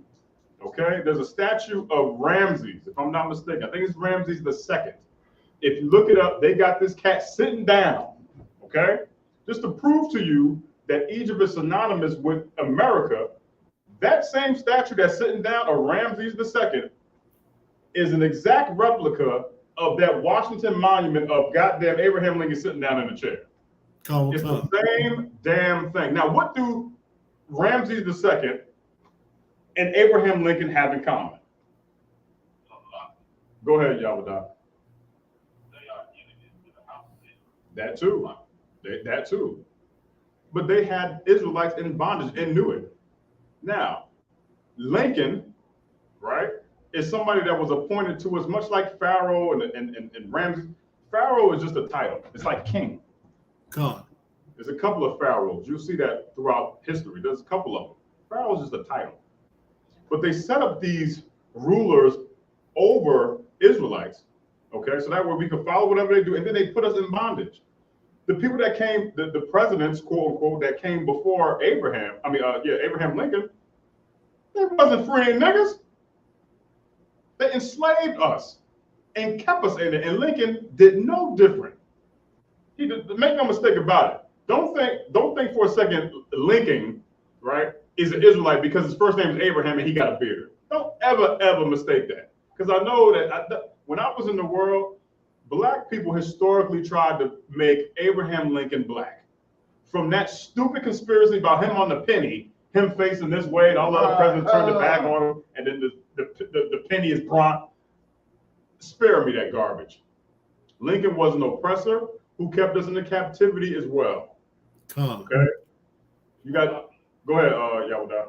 okay? There's a statue of Ramses, if I'm not mistaken. I think it's Ramses II. If you look it up, they got this cat sitting down, okay? Just to prove to you that Egypt is synonymous with America, that same statue that's sitting down of Ramses II is an exact replica of that Washington monument of goddamn Abraham Lincoln sitting down in a chair. It's the same damn thing. Now, what do Ramses II and Abraham Lincoln have in common? Go ahead, Yahweh. That too. That too. But they had Israelites in bondage and knew it. Now, Lincoln, right, is somebody that was appointed to us, much like Pharaoh and Ramses. Pharaoh is just a title. It's like king. God. There's a couple of pharaohs. You'll see that throughout history. There's a couple of them. Pharaoh is just a title. But they set up these rulers over Israelites, okay? So that way we can follow whatever they do, and then they put us in bondage. The people that came, the presidents, quote unquote, that came before Abraham, Abraham Lincoln, they wasn't freeing niggas. They enslaved us and kept us in it, and Lincoln did no different. He did, make no mistake about it. Don't think for a second Lincoln, right, is an Israelite because his first name is Abraham and he got a beard. Don't ever mistake that. Because I know that when I was in the world, black people historically tried to make Abraham Lincoln black. From that stupid conspiracy about him on the penny, him facing this way, and all the other presidents turned their back on him, and then the penny is bronze. Spare me that garbage. Lincoln was an oppressor who kept us in captivity as well. Okay? You got, go ahead, Yahweh.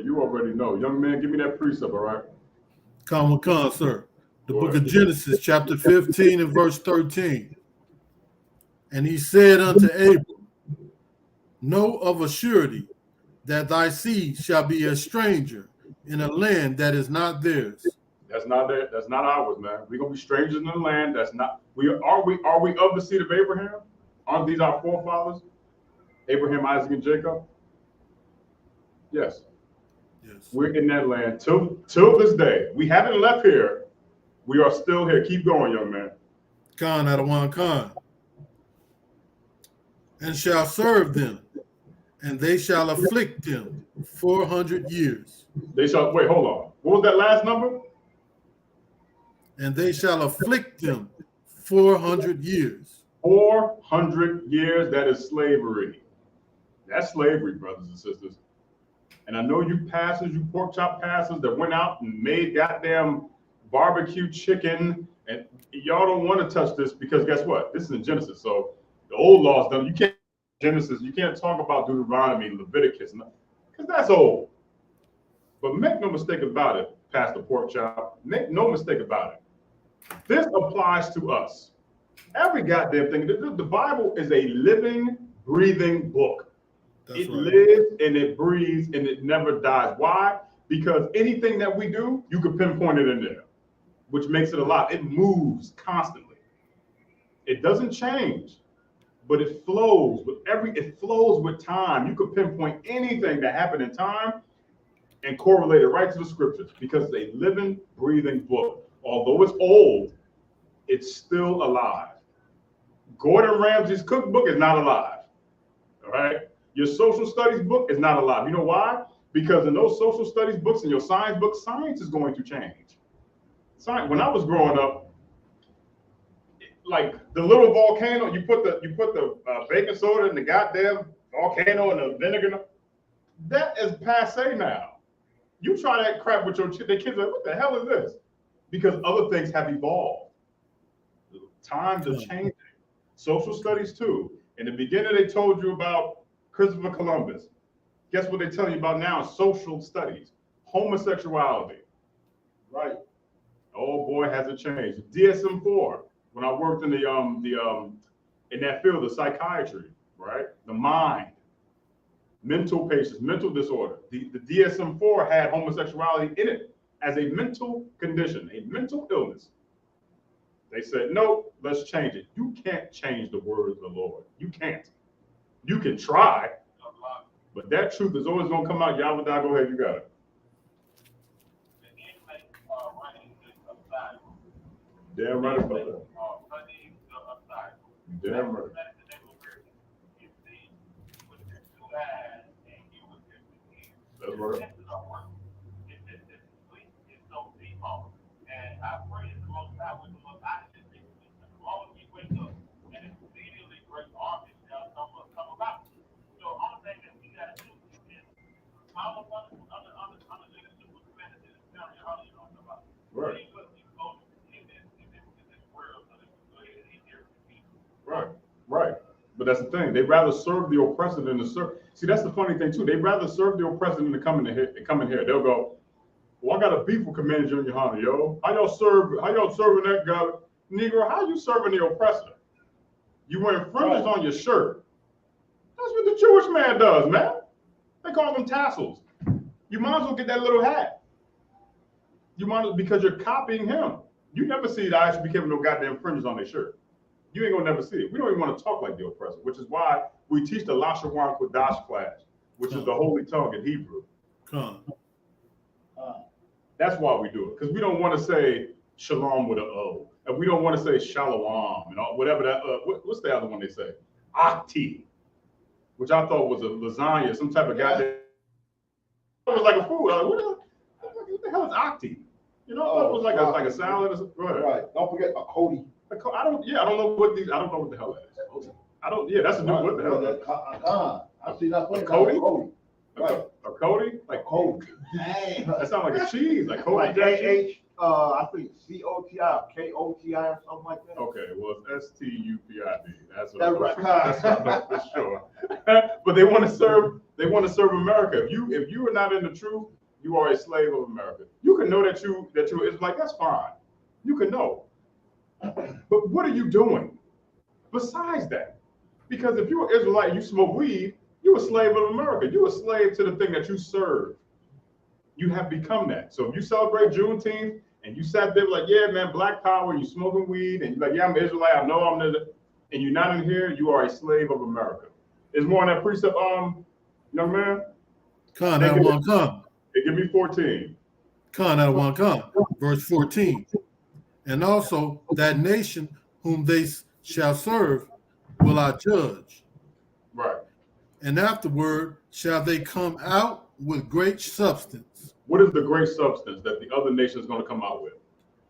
You already know. Young man, give me that precept, all right? Come, sir. The book of Genesis, chapter 15 and verse 13. And he said unto Abram, know of a surety that thy seed shall be a stranger in a land that is not theirs. That's not ours, man. We're gonna be strangers in the land that's not. Are we of the seed of Abraham? Aren't these our forefathers? Abraham, Isaac, and Jacob? Yes. We're in that land till this day. We haven't left here. We are still here. Keep going, young man. Khan Adawan Khan. And shall serve them, and they shall afflict them 400 years. They shall, wait, hold on. What was that last number? And they shall afflict them 400 years. 400 years, that is slavery. That's slavery, brothers and sisters. And I know you pastors, you pork chop pastors that went out and made goddamn barbecue chicken, and y'all don't want to touch this because guess what? This is in Genesis, so the old law's done. You can't Genesis. You can't talk about Deuteronomy, Leviticus, because that's old. But make no mistake about it, Pastor Pork Chop. Make no mistake about it. This applies to us. Every goddamn thing. The Bible is a living, breathing book. It lives and it breathes and it never dies. Why? Because anything that we do, you can pinpoint it in there, which makes it alive. It moves constantly. It doesn't change, but it flows with time. You could pinpoint anything that happened in time and correlate it right to the scriptures because it's a living, breathing book. Although it's old, it's still alive. Gordon Ramsay's cookbook is not alive. All right? Your social studies book is not alive. You know why? Because in those social studies books and your science books, science is going to change. Science, when I was growing up, like the little volcano, you put the baking soda in the goddamn volcano and the vinegar. That is passe now. You try that crap with your the kids are like, what the hell is this? Because other things have evolved. Times are changing. Social studies too. In the beginning, they told you about Christopher Columbus. Guess what they tell you about now? Social studies, homosexuality. Right. Oh boy, has it changed. DSM-4. When I worked in in that field of psychiatry, right? The mind, mental patients, mental disorder. The DSM-4 had homosexuality in it as a mental condition, a mental illness. They said, no, let's change it. You can't change the word of the Lord. You can't. You can try, but that truth is always going to come out. Yahweh, go ahead, you got it. Damn right about that. Damn right. That's right. And I pray the most high with the most high just as long as we wake up and immediately great armies shall come about. So all thing that we gotta do is follow under leadership of the man that is down here, how you know about. Right. Right, right. But that's the thing. They'd rather serve the oppressor than to serve. See, that's the funny thing too. They'd rather serve the oppressor than to come in here. They'll go, well, I got a beef with Commander Junior Yohanna, yo. How y'all serving that guy? Negro, how you serving the oppressor? You wearing fringes on your shirt. That's what the Jewish man does, man. They call them tassels. You might as well get that little hat. You might as well, because you're copying him. You never see the I.S.U.P.K with no goddamn fringes on their shirt. You ain't gonna never see it. We don't even want to talk like the oppressor, which is why we teach the Lashawan Kodash class, which is the holy tongue in Hebrew. That's why we do it, because we don't want to say shalom with an O, and we don't want to say shalom and all, whatever that. What's the other one they say? Akti, which I thought was a lasagna, some type of goddamn. It was like a food. I was like, what the hell is Akti? You know, it was like a salad. Or something. Go ahead. Right. Don't forget a Cody. I don't know what the hell that is. Yeah, that's a new, what the hell is that? I see that. A Cody? Right. A Cody? Like Cody. Dang. That sounds like a cheese, like Cody. Like I think COTI, KOTI or something like that. Okay, well it's STUPID. That's what That's right. That's what I know for sure. But they want to serve America. If you are not in the truth, you are a slave of America. You can know that you're Israelite, that's fine. You can know. But what are you doing besides that? Because if you're an Israelite and you smoke weed, you're a slave of America. You're a slave to the thing that you serve. You have become that. So if you celebrate Juneteenth and you sat there like, yeah, man, Black Power, and you smoking weed, and you're like, yeah, I'm an Israelite, I know I'm the, and you're not in here, you are a slave of America. There's more on that precept, young man. Khan, that one come. Hey, give me 14. Khan, that one come. Verse 14. And also that nation whom they shall serve will I judge. Right. And afterward shall they come out with great substance. What is the great substance that the other nation is going to come out with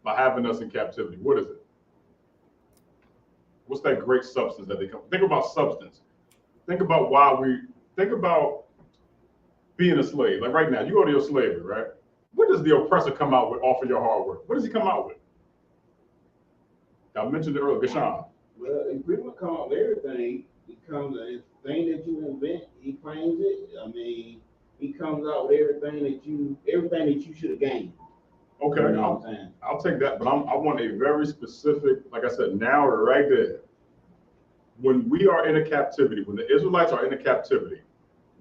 by having us in captivity? What is it? What's that great substance that they come? Think about substance. Think about think about being a slave. Like right now, you go to your slavery, right? What does the oppressor come out with off of your hard work? What does he come out with? I mentioned it earlier, Gashan. Well, if people come out with everything, he comes a thing that you invent, he claims it. I mean, he comes out with everything that you should have gained. Okay, You know what I'm saying? I'll take that, but I want a very specific, like I said, now or right there. When we are in a captivity, when the Israelites are in a captivity,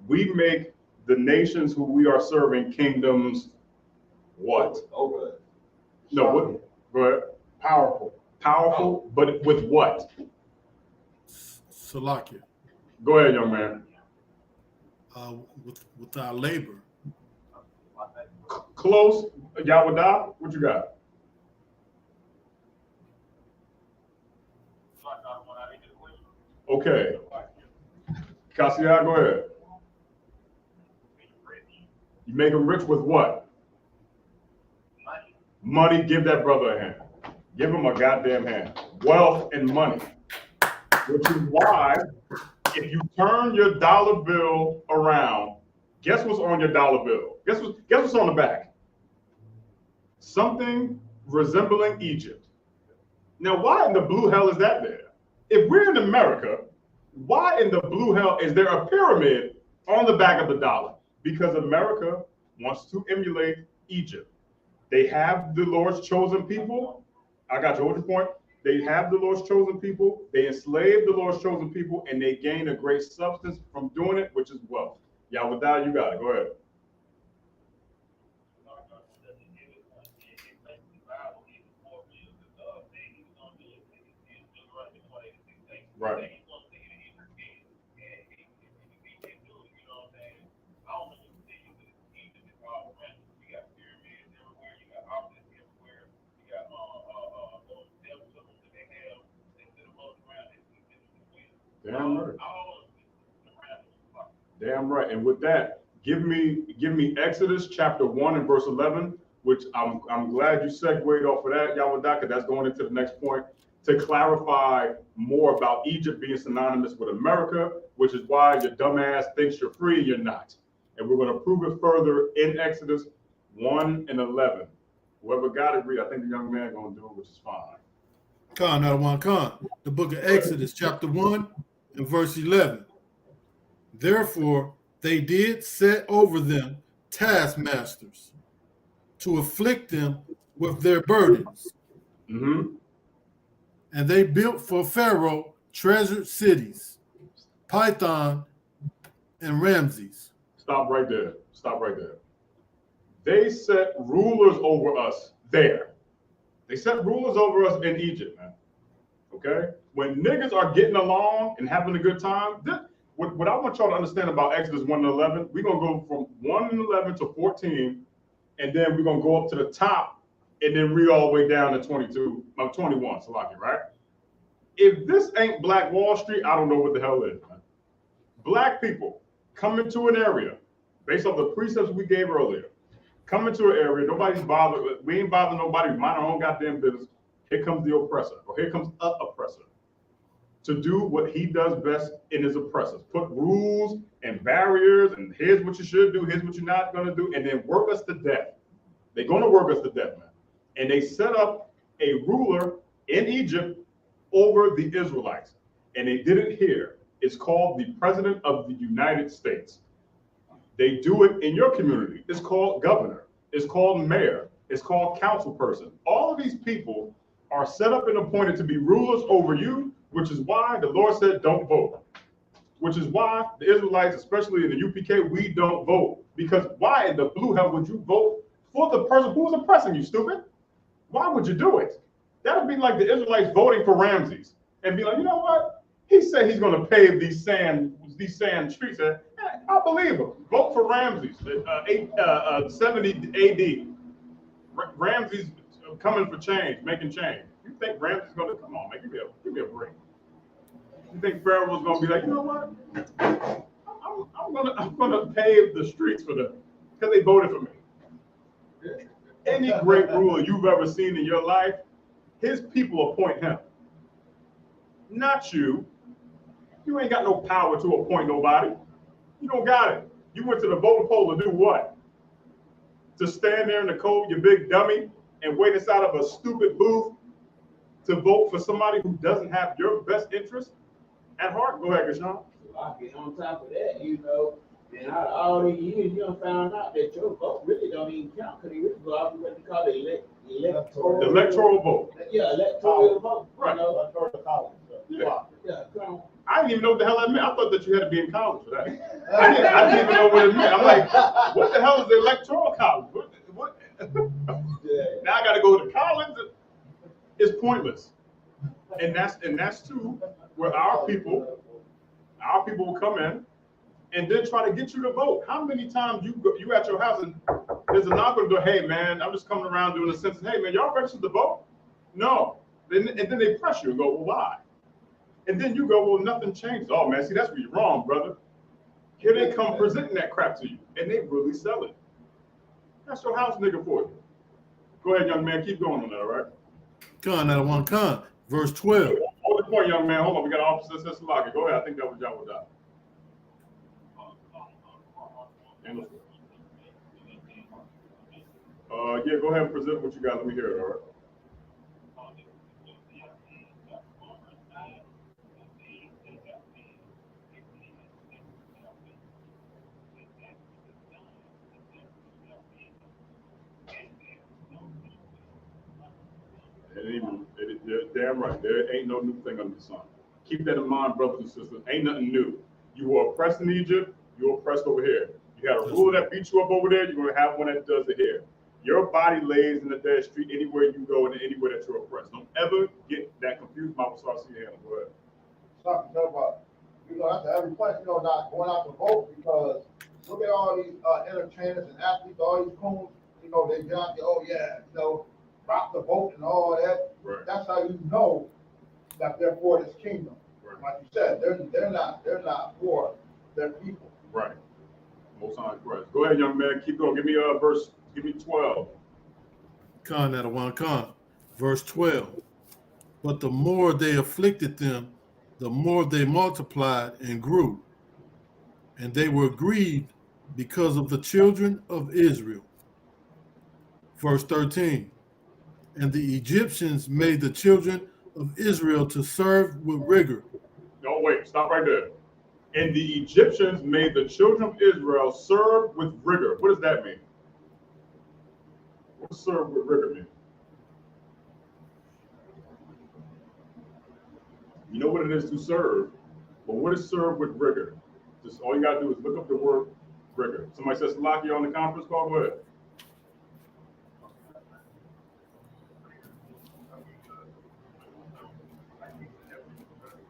we make the nations who we are serving kingdoms what? Over. No, what? Go ahead. Powerful, but with what? Salakia. Go ahead, young man. With our labor. Close. Yahweh, what you got? Okay. Kasia, go ahead. You make him rich with what? Money. Give that brother a hand. Give him a goddamn hand. Wealth and money. Which is why, if you turn your dollar bill around, guess what's on your dollar bill? Guess what's on the back? Something resembling Egypt. Now, why in the blue hell is that there? If we're in America, why in the blue hell is there a pyramid on the back of the dollar? Because America wants to emulate Egypt. They have the Lord's chosen people. I got George's point. They have the Lord's chosen people. They enslave the Lord's chosen people, and they gain a great substance from doing it, which is wealth. Yahweh, you got it. Go ahead. Right. Damn right. Damn right. And with that, give me Exodus chapter 1 and verse 11, which I'm glad you segued off of that, Yahweh, because that's going into the next point to clarify more about Egypt being synonymous with America, which is why your dumbass thinks you're free and you're not. And we're going to prove it further in Exodus 1 and 11. Whoever got it, read. I think the young man going to do it, which is fine. The book of Exodus, chapter 1 and verse 11. Therefore, they did set over them taskmasters to afflict them with their burdens. Mm-hmm. And they built for Pharaoh treasured cities, Python and Ramses. Stop right there. Stop right there. They set rulers over us there. They set rulers over us in Egypt, man. Okay? When niggas are getting along and having a good time, what I want y'all to understand about Exodus 1 and 11, we're going to go from 1 and 11 to 14, and then we're going to go up to the top and then read all the way down to 21, Salaki, right? If this ain't Black Wall Street, I don't know what the hell is, man. Black people come into an area, based off the precepts we gave earlier, come into an area, nobody's bothered, we ain't bothering nobody, we mind our own goddamn business. Here comes the oppressor, or here comes an oppressor to do what he does best in his oppressors. Put rules and barriers, and here's what you should do, here's what you're not gonna do, and then work us to death. They're gonna work us to death, man. And they set up a ruler in Egypt over the Israelites. And they did it here. It's called the President of the United States. They do it in your community. It's called governor. It's called mayor. It's called council person. All of these people are set up and appointed to be rulers over you, which is why the Lord said don't vote. Which is why the Israelites, especially in the UPK, we don't vote. Because why in the blue hell would you vote for the person who's oppressing you, stupid? Why would you do it? That would be like the Israelites voting for Ramses and be like, you know what? He said he's going to pave these sand streets. I believe him. Vote for Ramses. 70 AD. Ramses coming for change, making change. You think Ramses is going to come on? Man, give me a break. You think Pharaoh was going to be like, you know what? I'm gonna pave the streets for them because they voted for me. Any great ruler you've ever seen in your life, his people appoint him, not you. You ain't got no power to appoint nobody. You don't got it. You went to the voting poll to do what? To stand there in the cold, you big dummy, and wait inside of a stupid booth to vote for somebody who doesn't have your best interest at heart? Go ahead, Gashawn. On top of that, you know, and out of all these years, you done found out that your vote really don't even count because they really go out what they call the electoral vote. Yeah, electoral vote. Right. You know? Electoral college. Yeah, come on. I didn't even know what the hell that meant. I thought that you had to be in college for that. I didn't even know what it meant. I'm like, what the hell is the electoral college? What? Now I got to go to college. It's pointless. And that's too where our people will come in and then try to get you to vote. How many times you at your house and there's a knock on the door, hey man, I'm just coming around doing a census. Hey man, y'all registered to vote? No. And then they press you and go, well, why? And then you go, well, nothing changed. Oh man, see, that's where you're wrong, brother. Here they come presenting that crap to you, and they really sell it. That's your house nigga for you. Go ahead, young man. Keep going on that, all right? Con, that one con. Verse 12. Hold the point, young man. Hold on. We got Officer SHALAM. Go ahead. I think that was YAHANNA. Yeah, go ahead and present what you got. Let me hear it, all right? You're damn right. There ain't no new thing under the sun. Keep that in mind, brothers and sisters. Ain't nothing new. You were oppressed in Egypt. You were oppressed over here. You had a ruler that beat you up over there. You're going to have one that does it here. Your body lays in the dead street anywhere you go and anywhere that you're oppressed. Don't ever get that confused. Mama, so I see your hand. Go ahead. Something about, that's every point, not going out to vote, because look at all these entertainers and athletes, all these coons, they get out there, oh yeah, rock the vote and all that. Right. That's how you know that they're for this kingdom. Right. Like you said, they're not for their people. Right. Most High Christ. Go ahead, young man. Keep going. Give me verse. Give me 12. Con, that one con. Verse 12. But the more they afflicted them, the more they multiplied and grew, and they were grieved because of the children of Israel. Verse 13. And the Egyptians made the children of Israel to serve with rigor. No, wait, stop right there. And the Egyptians made the children of Israel serve with rigor. What does that mean? What does serve with rigor mean? You know what it is to serve, but what is serve with rigor? Just all you gotta do is look up the word rigor. Somebody says Salaki on the conference call. Go ahead.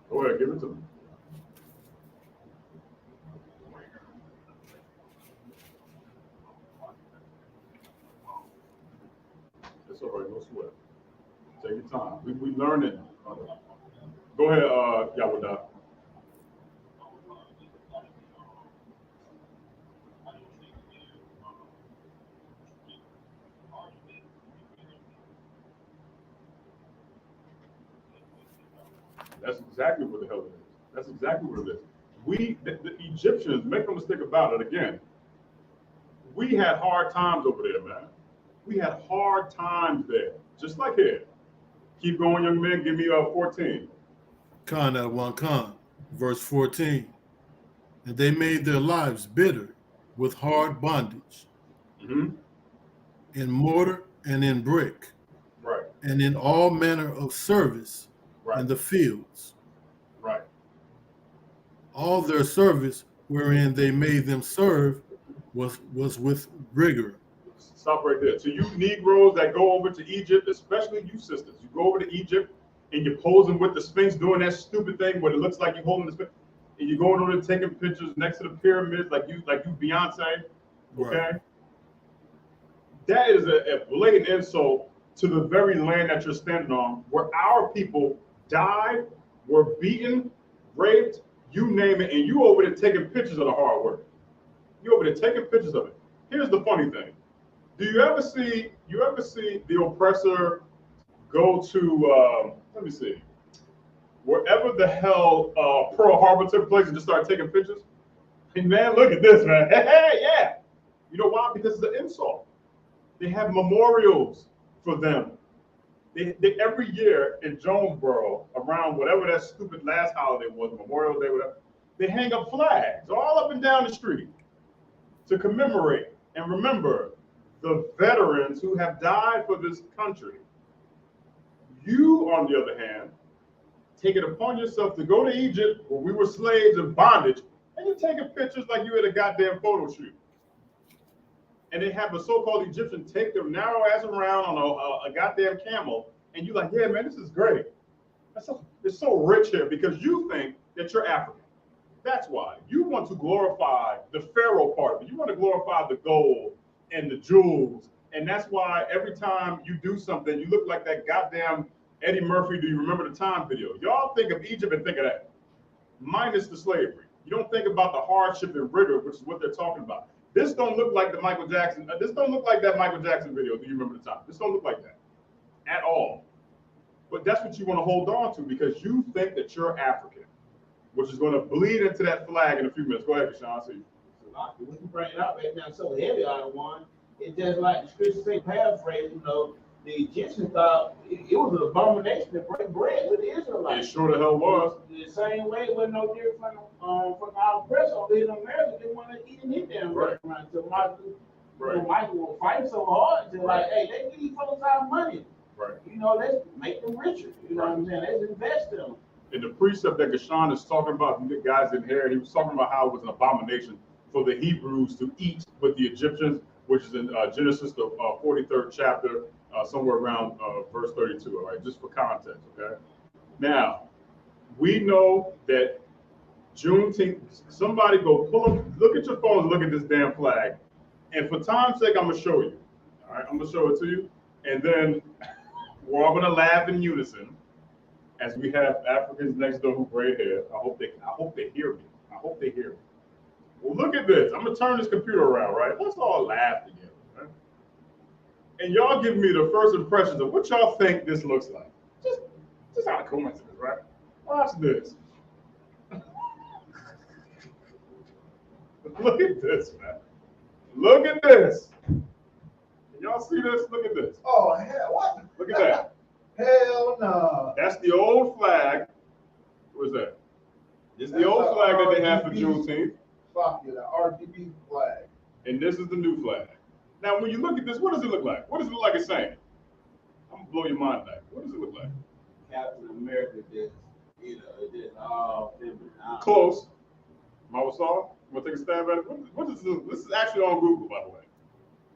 Go ahead, give it to me. It's all right, no sweat. Take your time. We learning. Go ahead, YAHANNA. That's exactly what the hell it is. That's exactly what it is. The Egyptians, make no mistake about it again, we had hard times over there, man. We had hard times there, just like here. Keep going, young man. Give me 14. Con, that one con. Verse 14. And they made their lives bitter with hard bondage, in mortar and in brick, right, and in all manner of service, right, in the fields. Right. All their service wherein they made them serve was with rigor. Stop right there. So you Negroes that go over to Egypt, especially you sisters, you go over to Egypt and you're posing with the Sphinx doing that stupid thing where it looks like you're holding the Sphinx, and you're going over and taking pictures next to the pyramids like you Beyonce, okay? Right. That is a blatant insult to the very land that you're standing on, where our people died, were beaten, raped, you name it, and you over there taking pictures of the hard work. You over there taking pictures of it. Here's the funny thing. Do you ever see the oppressor go to let me see, wherever the hell Pearl Harbor took place and just start taking pictures? Hey man, look at this, man. Hey, yeah. You know why? Because it's an insult. They have memorials for them. They every year in Jonesboro, around whatever that stupid last holiday was, Memorial Day, whatever, they hang up flags all up and down the street to commemorate and remember the veterans who have died for this country. You, on the other hand, take it upon yourself to go to Egypt where we were slaves in bondage, and you're taking pictures like you at a goddamn photo shoot. And they have a so-called Egyptian take their narrow ass around on a goddamn camel, and you're like, yeah, man, this is great. It's so rich here because you think that you're African. That's why. You want to glorify the Pharaoh part of it. You want to glorify the gold and the jewels. And that's why every time you do something, you look like that goddamn Eddie Murphy, Do You Remember the Time video. Y'all think of Egypt and think of that, minus the slavery. You don't think about the hardship and rigor, which is what they're talking about. This don't look like the Michael Jackson. This don't look like that Michael Jackson video. Do you remember the time? This don't look like that at all. But that's what you want to hold on to because you think that you're African, which is going to bleed into that flag in a few minutes. Go ahead, Sean. See. When you bring it up right now, so heavy on one, it's just like the scriptures say, paraphrase, you know, the Egyptians thought it was an abomination to break bread with the Israelites. It sure the hell was. The same way, it was no different from our oppressor over here in America. They want to eat and eat them Right. around. So Michael, Right. Michael will fight so hard to like, hey, they give these folks our money. Right. You know, let's make them richer. You know what I'm saying? Let's invest in them. In the precept that Gashan is talking about, the guys in here, he was talking about how it was an abomination for the Hebrews to eat with the Egyptians, which is in Genesis, the 43rd chapter, somewhere around verse 32, all right, just for context, okay? Now, we know that Juneteenth, somebody go pull up, look at your phone and look at this damn flag. And for time's sake, I'm gonna show you, all right? I'm gonna show it to you. And then we're all gonna laugh in unison as we have Africans next door who braid hair. I hope they hear me. I hope they hear me. Well, look at this. I'm gonna turn this computer around, right? Let's all laugh together, right? And y'all give me the first impressions of what y'all think this looks like. Just out of coincidence, right? Watch this. Look at this, man. Look at this. Can y'all see this? Look at this. Oh, hell, what? Look at that. Hell no. That's the old flag. What is that? This is the old flag that they have for Juneteenth. Fuck you, the RGB flag. And this is the new flag. Now, when you look at this, what does it look like? What does it look like it's saying? I'm gonna blow your mind back. What does it look like? Captain America just, you know, it just all feminine. Close. Mama saw? You wanna take a stab at it? What is this? This is actually on Google, by the way.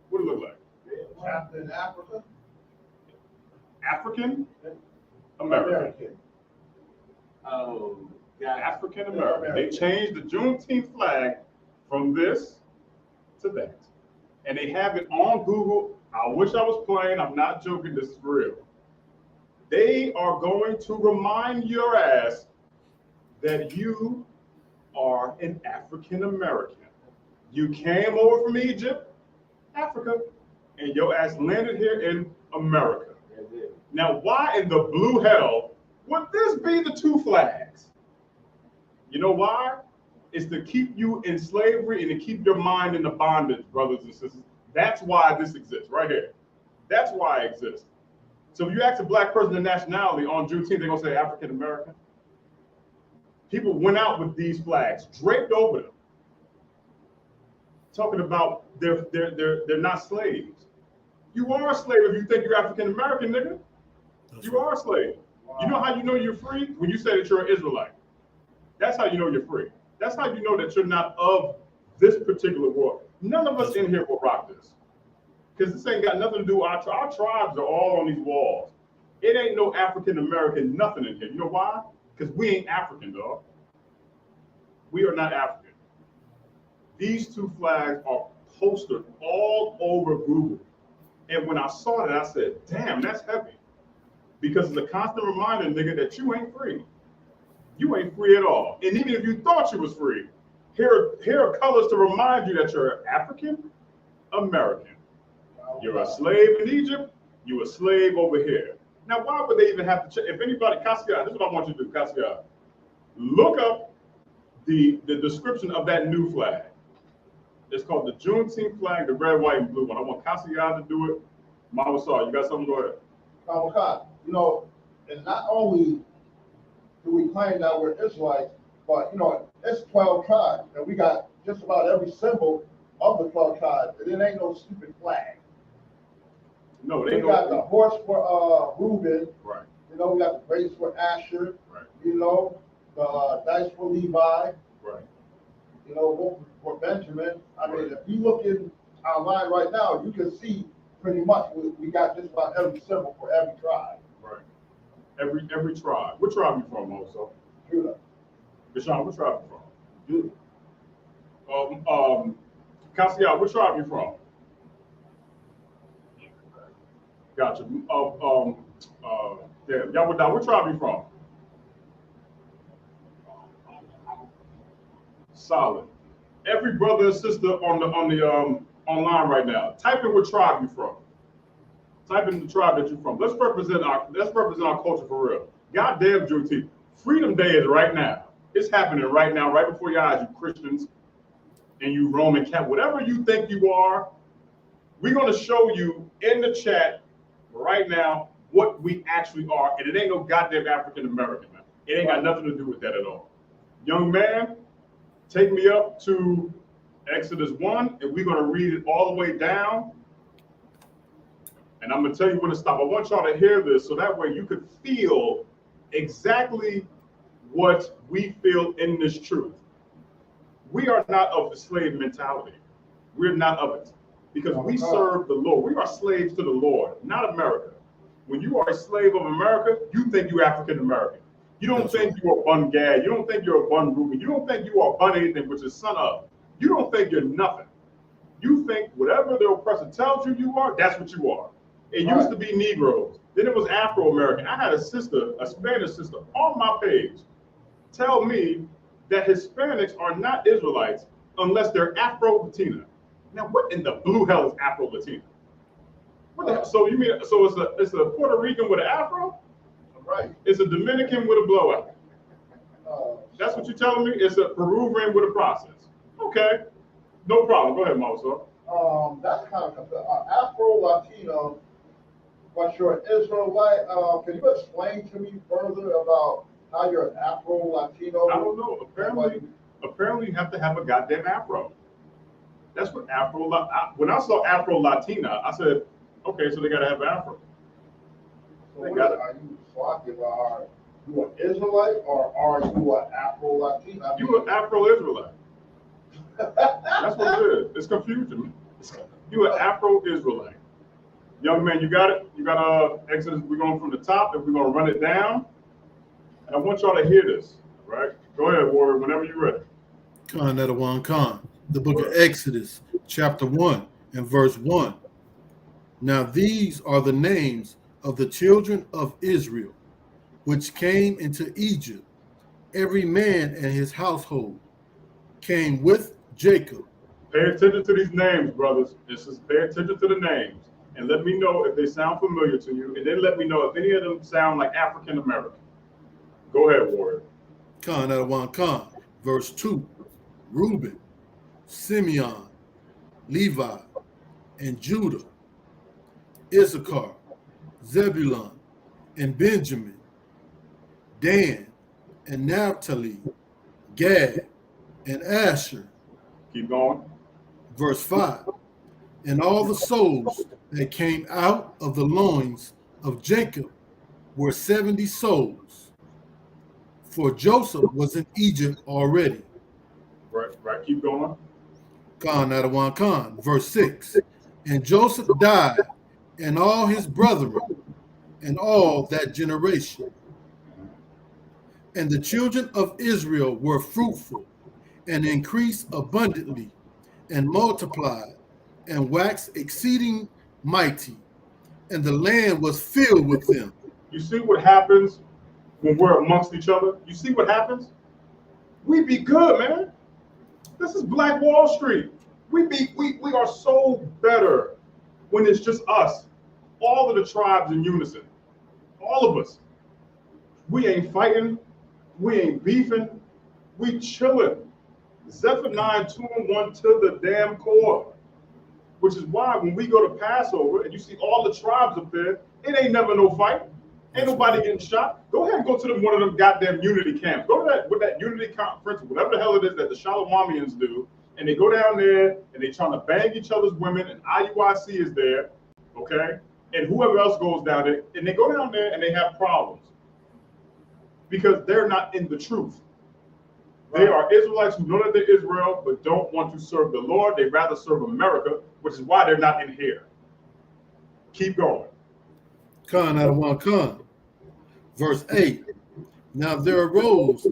What does it look like? Captain Africa? African American. Oh, God. African American. They changed the Juneteenth flag from this to that. And they have it on Google. I wish I was playing. I'm not joking. This is real. They are going to remind your ass that you are an African American. You came over from Egypt, Africa, and your ass landed here in America. Now, why in the blue hell would this be the two flags? You know why? It's to keep you in slavery and to keep your mind in the bondage, brothers and sisters. That's why this exists, right here. That's why it exists. So if you ask a black person the nationality on Juneteenth, they're gonna say African American. People went out with these flags, draped over them, talking about they're not slaves. You are a slave if you think you're African American, nigga. You are a slave. Wow. You know how you know you're free? When you say that you're an Israelite. That's how you know you're free. That's how you know that you're not of this particular world. None of us in here will rock this. Because this ain't got nothing to do with our tribes are all on these walls. It ain't no African American nothing in here. You know why? Because we ain't African, dog. We are not African. These two flags are posted all over Google. And when I saw that, I said, damn, that's heavy. Because it's a constant reminder, nigga, that you ain't free. You ain't free at all. And even if you thought you was free, here are colors to remind you that you're African American. You're a slave in Egypt, you're a slave over here. Now, why would they even have to check? If anybody, Kassia, this is what I want you to do, Kassia. Look up the description of that new flag. It's called the Juneteenth flag, the red, white, and blue one. I want Kassia to do it. Mama saw, you got something? Go ahead. You know, and not only do we claim that we're Israelites, but, you know, it's 12 tribes, and we got just about every symbol of the 12 tribes, and it ain't no stupid flag. No, we got the horse for Reuben, right? You know, we got the brace for Asher, right? You know, the dice for Levi, right? You know, for Benjamin. I mean, if you look in our line right now, you can see pretty much we got just about every symbol for every tribe. Right. Every tribe. What tribe you from, also? Judah. Deshaun, what tribe you from? Kassia, what tribe you from? Gotcha. Yahweh, what tribe you from? Solid. Every brother and sister on the online right now, type in what tribe you're from. Type in the tribe that you're from. Let's represent our culture for real. Goddamn Juneteenth. Freedom Day is right now. It's happening right now, right before your eyes, you Christians and you Roman Catholic. Whatever you think you are, we're gonna show you in the chat right now what we actually are, and it ain't no goddamn African American, man. It ain't got nothing to do with that at all. Young man, take me up to Exodus 1, and we're gonna read it all the way down. And I'm gonna tell you when to stop. I want y'all to hear this so that way you could feel exactly what we feel in this truth. We are not of the slave mentality. We're not of it. Because we serve the Lord. We are slaves to the Lord, not America. When you are a slave of America, you think you're African American. You don't think you are Bun Gad. You don't think you're a Bun Ruben. You don't think you are Bun anything, which is son of. You don't think you're nothing. You think whatever the oppressor tells you you are, that's what you are. It used to be Negroes. Then it was Afro-American. I had a sister, a Spanish sister, on my page tell me that Hispanics are not Israelites unless they're Afro-Latina. Now, what in the blue hell is Afro-Latina? What the hell? So you mean it's a Puerto Rican with an Afro? Right. It's a Dominican with a blowout. That's what you're telling me? It's a Peruvian with a process. Okay, no problem. Go ahead, Mauricio. That's kind of Afro-Latino, but you're an Israelite. Can you explain to me further about how you're an Afro-Latino? I don't know. Apparently you have to have a goddamn Afro. That's what when I saw Afro-Latina, I said, okay, so they got to have Afro. So are you talking about, are you an Israelite or are you an Afro-Latino? You an Afro-Israelite. That's what it is. It's confusing. You an Afro-Israelite. Young man, you got it? You got Exodus. We're going from the top and we're going to run it down. And I want y'all to hear this, right? Go ahead, Warrior, whenever you're ready. Khan Adawan Khan, the book of Exodus, chapter 1 and verse 1. Now these are the names of the children of Israel, which came into Egypt. Every man and his household came with Jacob. Pay attention to these names, brothers. Just pay attention to the names. And let me know if they sound familiar to you. And then let me know if any of them sound like African American. Go ahead, Warrior. Khan Adawan Khan, verse 2. Reuben, Simeon, Levi, and Judah, Issachar, Zebulun, and Benjamin, Dan, and Naphtali, Gad, and Asher. Keep going. Verse 5. And all the souls that came out of the loins of Jacob were 70 souls, for Joseph was in Egypt already. Right, keep going. Khan Adawan Khan, verse 6. And Joseph died, and all his brethren, and all that generation. And the children of Israel were fruitful, and increased abundantly, and multiplied, and waxed exceeding mighty, and the land was filled with them. You see what happens when we're amongst each other? You see what happens? We be good, man. This is Black Wall Street. We are so better when it's just us. All of the tribes in unison. All of us. We ain't fighting. We ain't beefing. We chilling. Zephaniah 2:1 to the damn core. Which is why when we go to Passover and you see all the tribes up there, it ain't never no fight. Ain't nobody getting shot. Go ahead and go to one of them goddamn unity camps. Go to that unity conference, whatever the hell it is that the Shalamians do, and they go down there and they trying to bang each other's women, and IUIC is there, okay? And whoever else goes down there, and they go down there and they have problems because they're not in the truth. They are Israelites who know that they're Israel, but don't want to serve the Lord. They rather serve America, which is why they're not in here. Keep going. Khan Adawan Khan, verse 8. Now there arose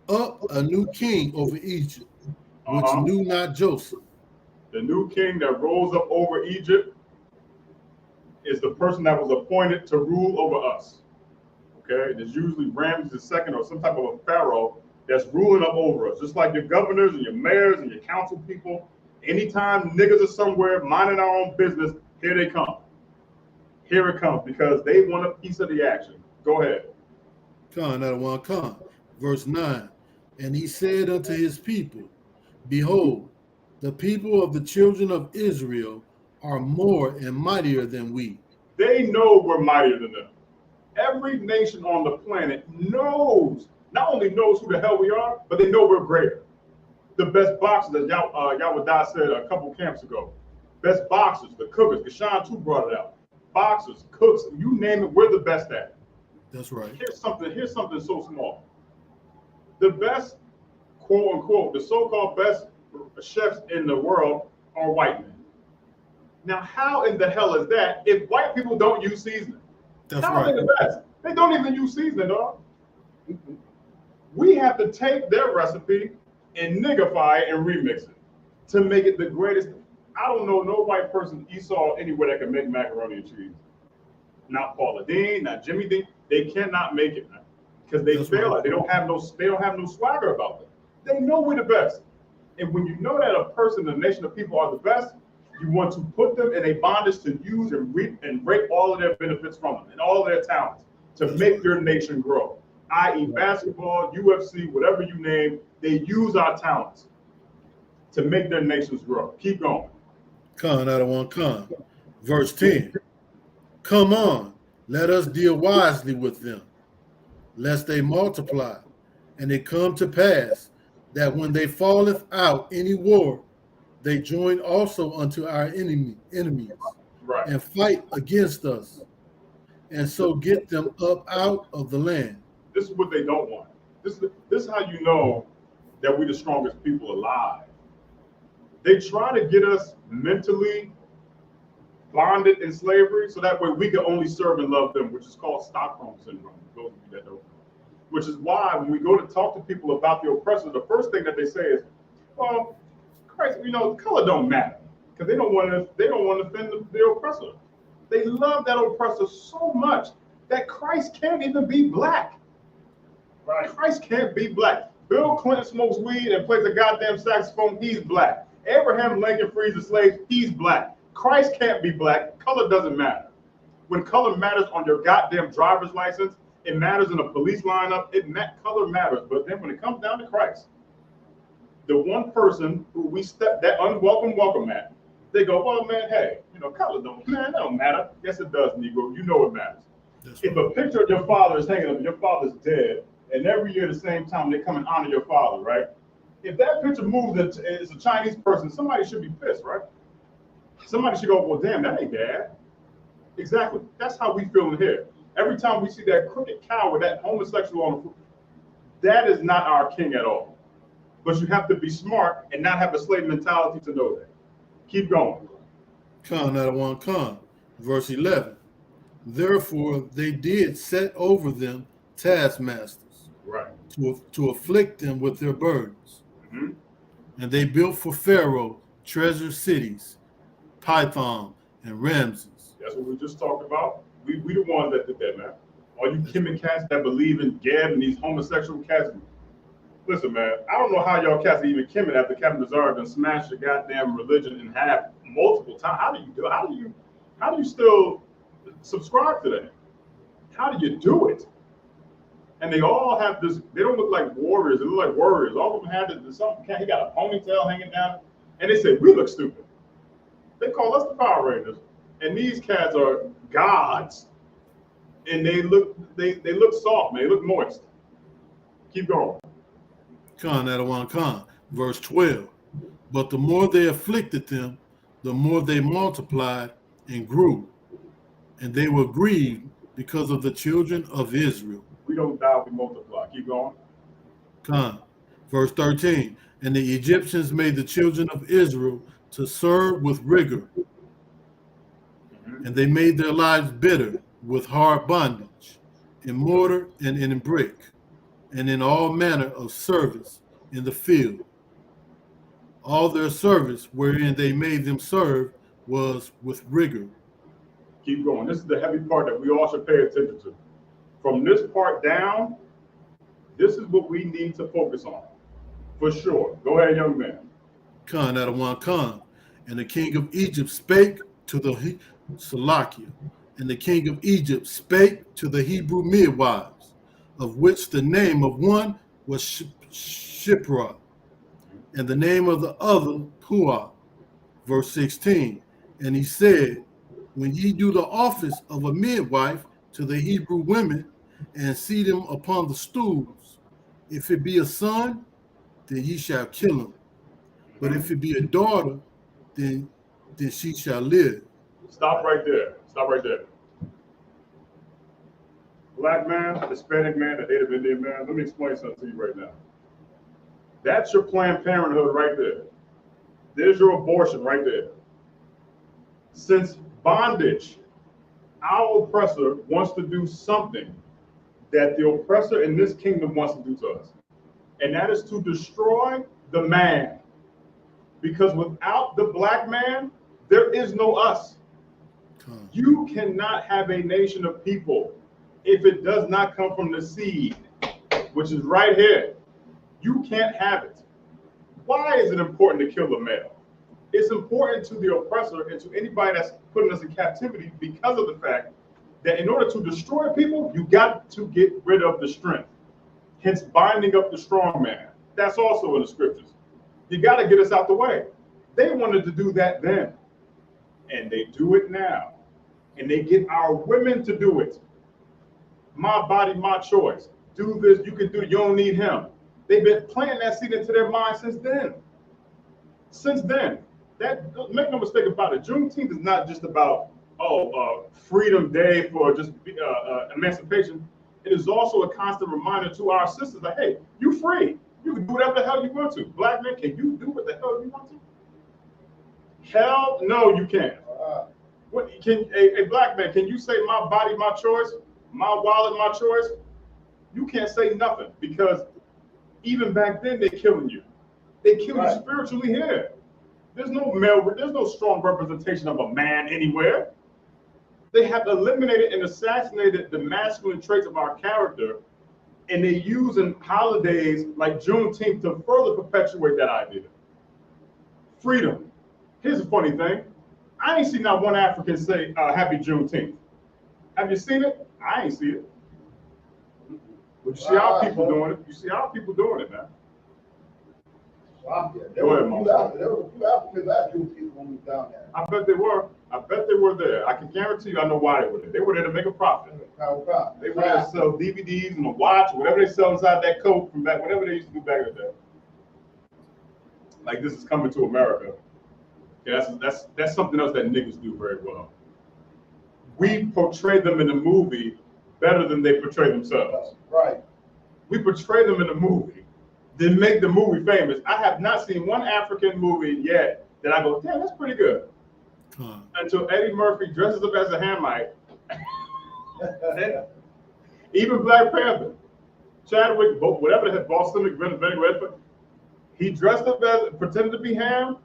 up a new king over Egypt, which knew not Joseph. The new king that rose up over Egypt is the person that was appointed to rule over us. Okay, it's usually Ramses II or some type of a pharaoh that's ruling up over us. Just like your governors and your mayors and your council people. Anytime niggas are somewhere minding our own business, here they come. Here it comes, because they want a piece of the action. Go ahead. Verse 9. And he said unto his people, behold, the people of the children of Israel are more and mightier than we. They know we're mightier than them. Every nation on the planet knows, not only knows who the hell we are, but they know we're greater. The best boxers, as Yahweh said a couple camps ago, best boxers, the cookers, Gashan too brought it out. Boxers, cooks, you name it, we're the best at it. That's right. Here's something so small. The best, quote unquote, the so-called best chefs in the world are white men. Now, how in the hell is that if white people don't use seasoning? That's how right. are they the best? They don't even use seasoning, dog. We have to take their recipe and niggify it and remix it to make it the greatest. I don't know no white person Esau anywhere that can make macaroni and cheese. Not Paula Dean, not Jimmy Dean. They cannot make it, man, because they fail. Right. They don't have no swagger about them. They know we're the best. And when you know that a person, a nation of people are the best, you want to put them in a bondage to use and reap and break all of their benefits from them and all of their talents to make your nation grow. I.e. basketball, UFC, whatever you name, they use our talents to make their nations grow. Keep going. Verse 10. Come on, let us deal wisely with them, lest they multiply. And it come to pass that when they falleth out any war, they join also unto our enemies, right, and fight against us, and so get them up out of the land. This is what they don't want. This is how you know that we're the strongest people alive. They try to get us mentally bonded in slavery, so that way we can only serve and love them, which is called Stockholm syndrome. Those of you that know. Which is why when we go to talk to people about the oppressor, the first thing that they say is, "Well, Christ, color don't matter," because they don't want to offend the oppressor. They love that oppressor so much that Christ can't even be black. Right? Christ can't be black. Bill Clinton smokes weed and plays a goddamn saxophone. He's black. Abraham Lincoln frees the slaves. He's black. Christ can't be black. Color doesn't matter. When color matters on your goddamn driver's license, it matters in a police lineup. Color matters. But then when it comes down to Christ, the one person who we step that unwelcome welcome at, they go, "Well, man, hey, color don't matter." Yes, it does, Negro. You know it matters. If a picture of your father is hanging up and your father's dead, and every year at the same time they come and honor your father, right? If that picture moves and it's a Chinese person, somebody should be pissed, right? Somebody should go, "Well, damn, that ain't Dad." Exactly. That's how we feel in here. Every time we see that crooked cow with that homosexual on the foot, that is not our king at all. But you have to be smart and not have a slave mentality to know that. Keep going. Verse 11. Therefore they did set over them taskmasters, right, to afflict them with their burdens. Mm-hmm. And they built for Pharaoh treasure cities, Python and Ramses. That's what we just talked about. We the ones that did that, man. All you Kemet cats that believe in Geb and these homosexual cats. Listen, man, I don't know how y'all cats are even Kemet after Captain Bizarre done smashed the goddamn religion in half multiple times. How do you do it? How do you still subscribe to that? How do you do it? And they all have this, they don't look like warriors, they look like warriors. All of them had this, he got a ponytail hanging down, and they say, "We look stupid." They call us the Power Rangers. And these cats are gods. And they look soft, man. They look moist. Keep going. Verse 12. But the more they afflicted them, the more they multiplied and grew. And they were grieved because of the children of Israel. We don't die, we multiply. Keep going. Verse 13. And the Egyptians made the children of Israel to serve with rigor. And they made their lives bitter with hard bondage, in mortar and in brick, and in all manner of service in the field. All their service wherein they made them serve was with rigor. Keep going. This is the heavy part that we all should pay attention to. From this part down, This is what we need to focus on, for sure. Go ahead, young man. Khan Adawan Khan. And the king of Egypt spake to the Salakia. And the king of Egypt spake to the Hebrew midwives, of which the name of one was Shipra, and the name of the other Puah. Verse 16. And he said, when ye do the office of a midwife to the Hebrew women, and see them upon the stools, if it be a son, then ye shall kill him. But if it be a daughter, then she shall live. Stop right there. Stop right there. Black man, Hispanic man, the Native Indian man, let me explain something to you right now. That's your Planned Parenthood right there. There's your abortion right there. Since bondage, our oppressor wants to do something that the oppressor in this kingdom wants to do to us. And that is to destroy the man. Because without the black man, there is no us. You cannot have a nation of people if it does not come from the seed, which is right here. You can't have it. Why is it important to kill the male? It's important to the oppressor and to anybody that's putting us in captivity because of the fact that in order to destroy people, you got to get rid of the strength. Hence binding up the strong man. That's also in the scriptures. You got to get us out the way. They wanted to do that then, and they do it now. And they get our women to do it. My body, my choice. Do this, you can do it, you don't need him. They've been planting that seed into their mind since then. Since then. Make no mistake about it. Juneteenth is not just about, Freedom Day for just emancipation. It is also a constant reminder to our sisters, like, hey, you free. You can do whatever the hell you want to. Black men, can you do what the hell you want to? Hell no, you can't. What can a black man, can you say my body, my choice, my wallet, my choice? You can't say nothing, because even back then they're killing you. They kill you spiritually here. There's no strong representation of a man anywhere. They have eliminated and assassinated the masculine traits of our character, and they use in holidays like Juneteenth to further perpetuate that idea. Freedom. Here's a funny thing. I ain't seen not one African say Happy Juneteenth. Have you seen it? I ain't see it. But you see our people doing it. You see our people doing it, man. There were a few Africans at Juneteenth when we was down there. I bet they were. I bet they were there. I can guarantee you I know why they were there. They were there to make a profit. They were there to sell DVDs and a watch, or whatever they sell inside that coat from back, whatever they used to do back in the day. Like, this is coming to America. Yeah, that's something else that niggas do very well. We portray them in the movie better than they portray themselves. Right. We portray them in the movie, then make the movie famous. I have not seen one African movie yet that I go, damn, that's pretty good. Until Eddie Murphy dresses up as a Hamite. Even Black Panther, Chadwick, whatever the heck, Boston, Redford, he dressed up as, pretended to be Ham.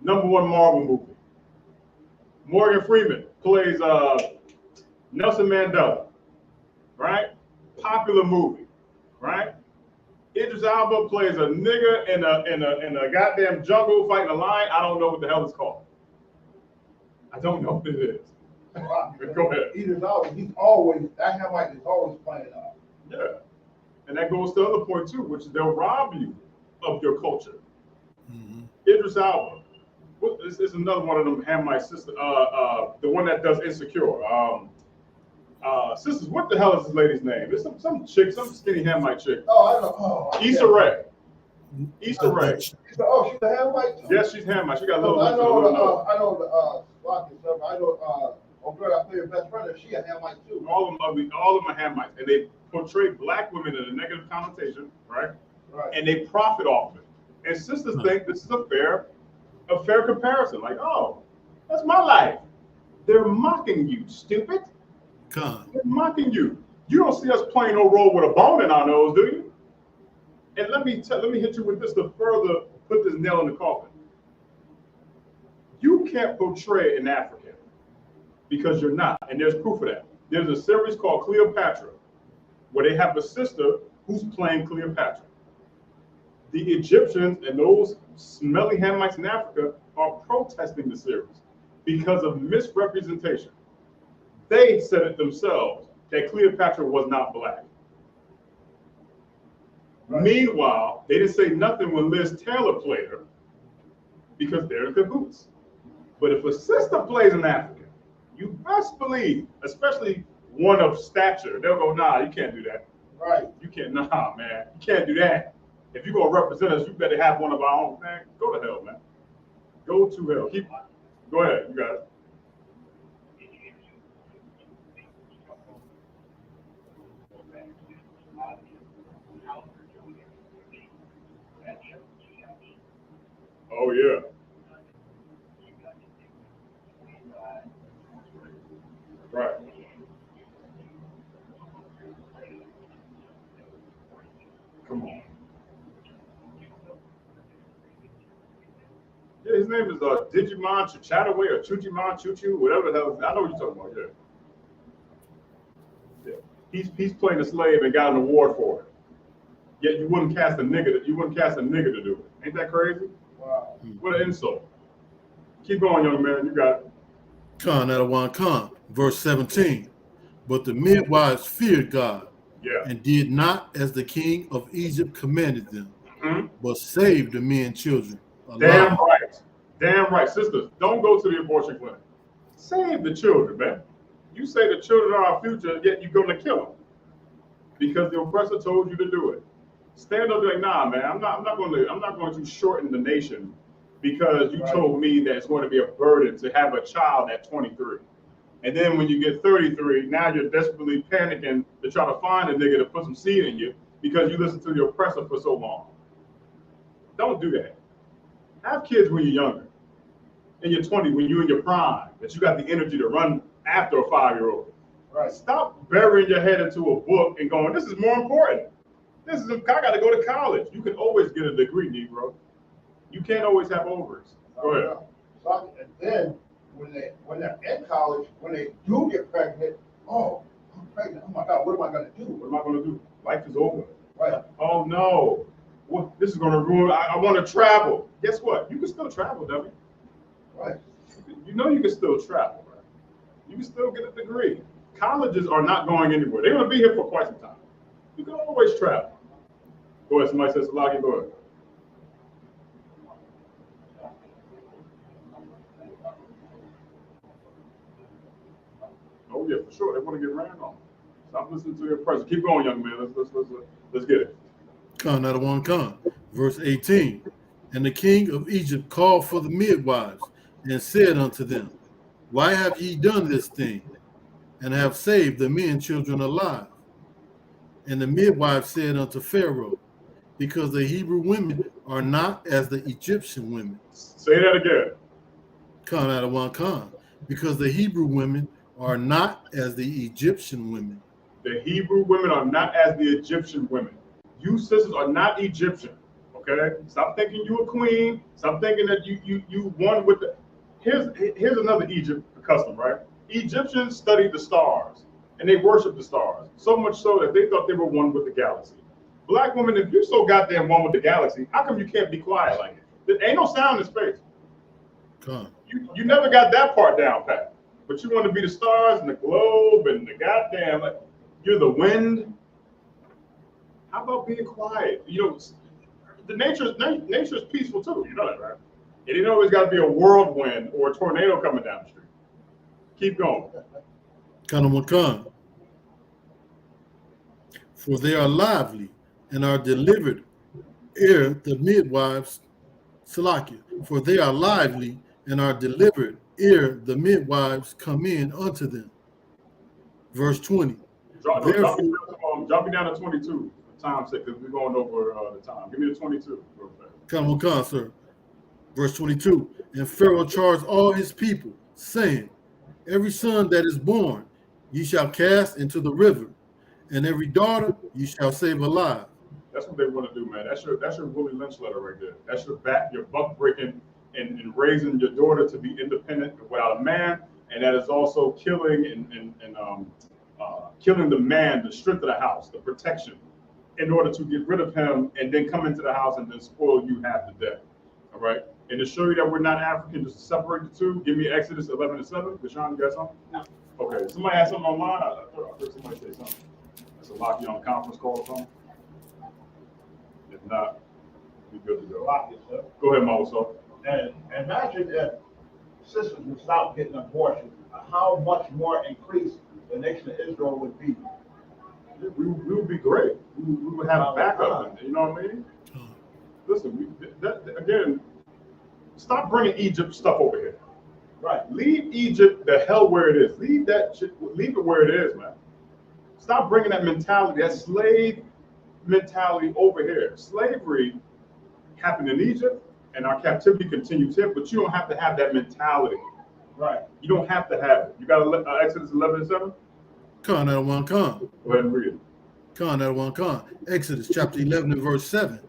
#1 Marvel movie. Morgan Freeman plays Nelson Mandela, right? Popular movie, right? Idris Elba plays a nigger in a goddamn jungle fighting a lion. I don't know what the hell it's called. I don't know what it is. Go ahead. Idris Elba, that Hamite is always playing up. Yeah, and that goes to the other point too, which is they'll rob you of your culture. Idris Elba. This is another one of them Hamite sisters. The one that does Insecure. Sisters, what the hell is this lady's name? It's some chick, some skinny Hamite chick. Oh, I know. Oh, Issa Rae. Issa Rae. She's a Hamite too? Yes, she's Hamite. She got a little. I know girl I play her best friend. She a Hamite too. All of them are Hamites, and they portray black women in a negative connotation, right? Right. And they profit off of it. And sisters think this is a fair comparison. Like, oh, that's my life. They're mocking you, stupid. They're mocking you. You don't see us playing no role with a bone in our nose, do you? And let me hit you with this to further put this nail in the coffin. You can't portray an African because you're not, and there's proof of that. There's a series called Cleopatra, where they have a sister Who's playing Cleopatra? The Egyptians and those smelly Hamites in Africa are protesting the series because of misrepresentation. They said it themselves that Cleopatra was not black. Right. Meanwhile, they didn't say nothing when Liz Taylor played her because they're in cahoots. But if a sister plays an African, you best believe, especially one of stature, they'll go, nah, you can't do that. Right. You can't, nah, man, you can't do that. If you're going to represent us, you better have one of our own. Man, go to hell, man. Go to hell. Go ahead, you got it. Oh, yeah. Right. Come on. Yeah, his name is Digimon Chataway or Chuchimon Chuchu, whatever the hell. I know what you're talking about, yeah. He's playing a slave and got an award for it. Yet you wouldn't cast a nigga to do it. Ain't that crazy? Wow. What an insult. Keep going, young man. You got it. Khan Adawan Khan, verse 17. But the midwives feared God, and did not as the king of Egypt commanded them, but saved the men and children alive. Damn right. Damn right. Sisters, don't go to the abortion clinic. Save the children, man. You say the children are our future, yet you're going to kill them because the oppressor told you to do it. Stand up like, nah, man, I'm not going to shorten the nation because you told me that it's going to be a burden to have a child at 23. And then when you get 33, now you're desperately panicking to try to find a nigga to put some seed in you because you listened to the oppressor for so long. Don't do that. Have kids when you're younger. In your 20s, when you're in your prime, that you got the energy to run after a 5-year-old. Right. Stop burying your head into a book and going, this is more important. I got to go to college. You can always get a degree, Negro. You can't always have ovaries. Go ahead. So, and then when they're in college, when they do get pregnant, oh, I'm pregnant. Oh my God, what am I going to do? What am I going to do? Life is over. Right. Oh no. What? This is going to ruin. I want to travel. Guess what? You can still travel, dummy. Right. You know you can still travel, right? You can still get a degree. Colleges are not going anywhere. They're going to be here for quite some time. You can always travel. Go ahead. Somebody says Salaki. Go ahead. Oh yeah, for sure. They want to get ran on. Stop listening to your person. Keep going, young man. Let's get it. Khan Adawan Khan, verse 18. And the king of Egypt called for the midwives and said unto them, why have ye done this thing, and have saved the men and children alive? And the midwives said unto Pharaoh, because the Hebrew women are not as the Egyptian women. Say that again. Khan Adawan Khan, because the Hebrew women are not as the Egyptian women. The Hebrew women are not as the Egyptian women. You sisters are not Egyptian, okay? Stop thinking you a queen. Stop thinking that you won with the. Here's another Egypt custom, right? Egyptians studied the stars and they worshiped the stars so much so that they thought they were one with the galaxy. Black women, if you're so goddamn one with the galaxy, how come you can't be quiet like it? There ain't no sound in space. You never got that part down pat. But you want to be the stars and the globe and the goddamn, like, you're the wind. How about being quiet? You know, the nature is peaceful too. You know that, right? It ain't always got to be a whirlwind or a tornado coming down the street. Keep going. Khan. For they are lively and are delivered ere the midwives, Salakia, for they are lively and are delivered ere the midwives come in unto them. Verse 20. Drop me down to 22. For time's sake, because we're going over the time. Give me the 22. Khan, sir. Verse 22. And Pharaoh charged all his people, saying, every son that is born ye shall cast into the river, and every daughter ye shall save alive. That's what they want to do, man. That's your Willie Lynch letter right there. That's your buck breaking and raising your daughter to be independent without a man, and that is also killing and killing the man, the strength of the house, the protection. in order to get rid of him and then come into the house and then spoil you half to death. All right? And to show you that we're not African, just to separate the two, give me Exodus 11:7. Deshaun, you got something? No. Okay, somebody had something online? I heard somebody say something. That's a lock you on a conference call or something? If not, we good to go. Lock yourself. Go ahead, Mawso. And imagine if sisters would stop getting abortions, how much more increased the nation of Israel would be. We would be great. We would have a backup. You know what I mean? Listen, again, stop bringing Egypt stuff over here. Right. Leave Egypt the hell where it is. Leave that shit. Leave it where it is, man. Stop bringing that mentality, that slave mentality over here. Slavery happened in Egypt, and our captivity continues here. But you don't have to have that mentality. Right. You don't have to have it. You got Exodus 11:7. Con that one con. Go ahead and read it. Con that one con. Exodus chapter 11 and verse 7.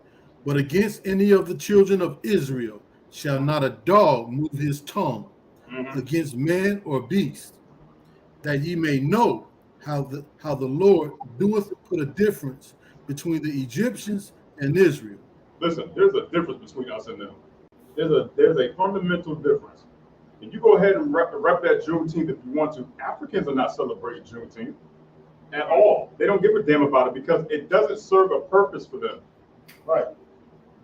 But against any of the children of Israel shall not a dog move his tongue against man or beast, that ye may know how the Lord doeth put a difference between the Egyptians and Israel. Listen, there's a difference between us and them. There's a fundamental difference. And you go ahead and rep that Juneteenth if you want to. Africans are not celebrating Juneteenth at all. They don't give a damn about it because it doesn't serve a purpose for them. Right.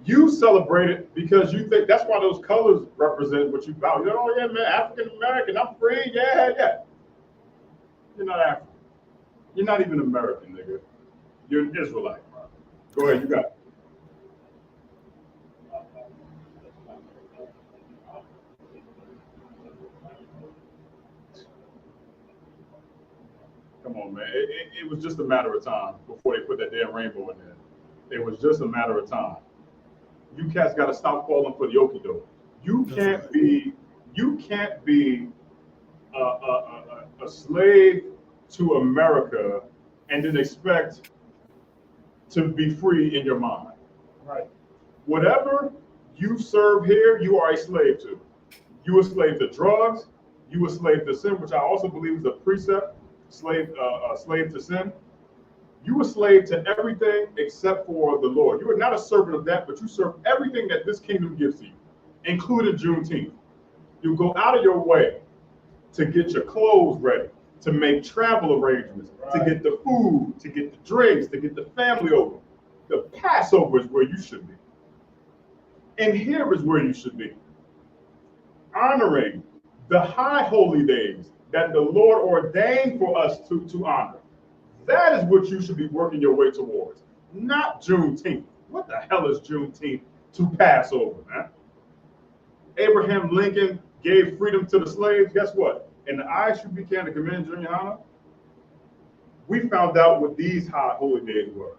You celebrate it because you think that's why those colors represent what you value. You're like, oh yeah, man, African American, I'm free, yeah. You're not African. You're not even American, nigga. You're an Israelite. Go ahead, you got it. Come on, man. It was just a matter of time before they put that damn rainbow in there. It was just a matter of time. You cats got to stop falling for the okie doke. You can't be a slave to America and then expect to be free in your mind. Right. Whatever you serve here, you are a slave to. You a slave to drugs. You a slave to sin, which I also believe is a precept. Slave to sin. You a slave to everything except for the Lord. You are not a servant of that, but you serve everything that this kingdom gives to you, including Juneteenth. You go out of your way to get your clothes ready, to make travel arrangements, to get the food, to get the drinks, to get the family over. The Passover is where you should be. And here is where you should be. Honoring the high holy days that the Lord ordained for us to honor. That is what you should be working your way towards, not Juneteenth. What the hell is Juneteenth to Passover, man? Abraham Lincoln gave freedom to the slaves. Guess what? In the I.S.U.P.K and the Convention of YAHANNA, we found out what these high holy days were.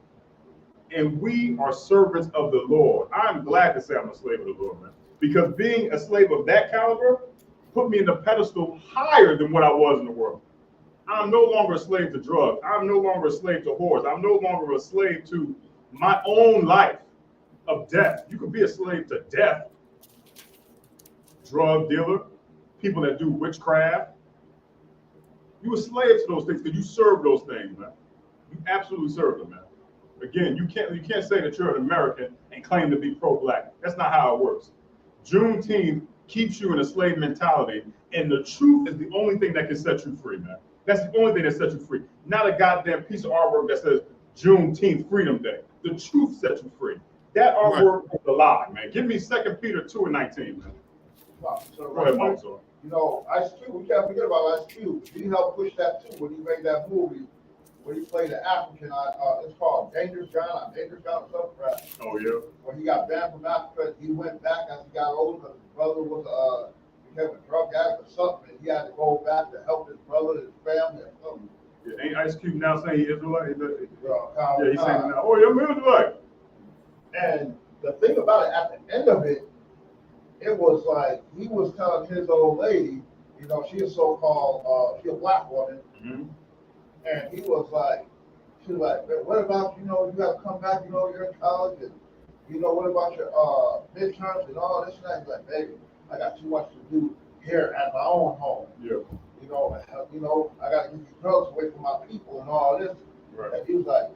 And we are servants of the Lord. I'm glad to say I'm a slave of the Lord, man. Because being a slave of that caliber put me in the pedestal higher than what I was in the world. I'm no longer a slave to drugs. I'm no longer a slave to whores. I'm no longer a slave to my own life of death. You could be a slave to death. Drug dealer, people that do witchcraft. You a slave to those things because you serve those things, man. You absolutely serve them, man. Again, you can't say that you're an American and claim to be pro-black. That's not how it works. Juneteenth keeps you in a slave mentality, and the truth is the only thing that can set you free, man. That's the only thing that sets you free. Not a goddamn piece of artwork that says Juneteenth Freedom Day. The truth sets you free. That artwork is a lie, man. Give me 2 Peter 2:19, man. Wow. So Go ahead, Mike. Sorry. You know, I.S.U.P.K, we can't forget about I.S.U.P.K. He helped push that too when he made that movie where he played the African. It's called Dangerous John or something, right? Oh yeah. When he got banned from Africa, he went back as he got older because his brother was became a drug addict or something. And he had to go back to help his brother, his family, or something. Yeah, ain't Ice-Cube now saying he's Israelite? Yeah, he's saying now, oh, you're Israelite. And the thing about it, at the end of it, it was like he was telling his old lady, you know, she is so-called, she a black woman, and he was like, she was like, what about, you know, you got to come back, you know, you're in college, and, you know, what about your midterms and all this and that? He's like, baby, I got too much to do here at my own home. Yeah. You know, I got to get these drugs away from my people and all this. Right. And he was like,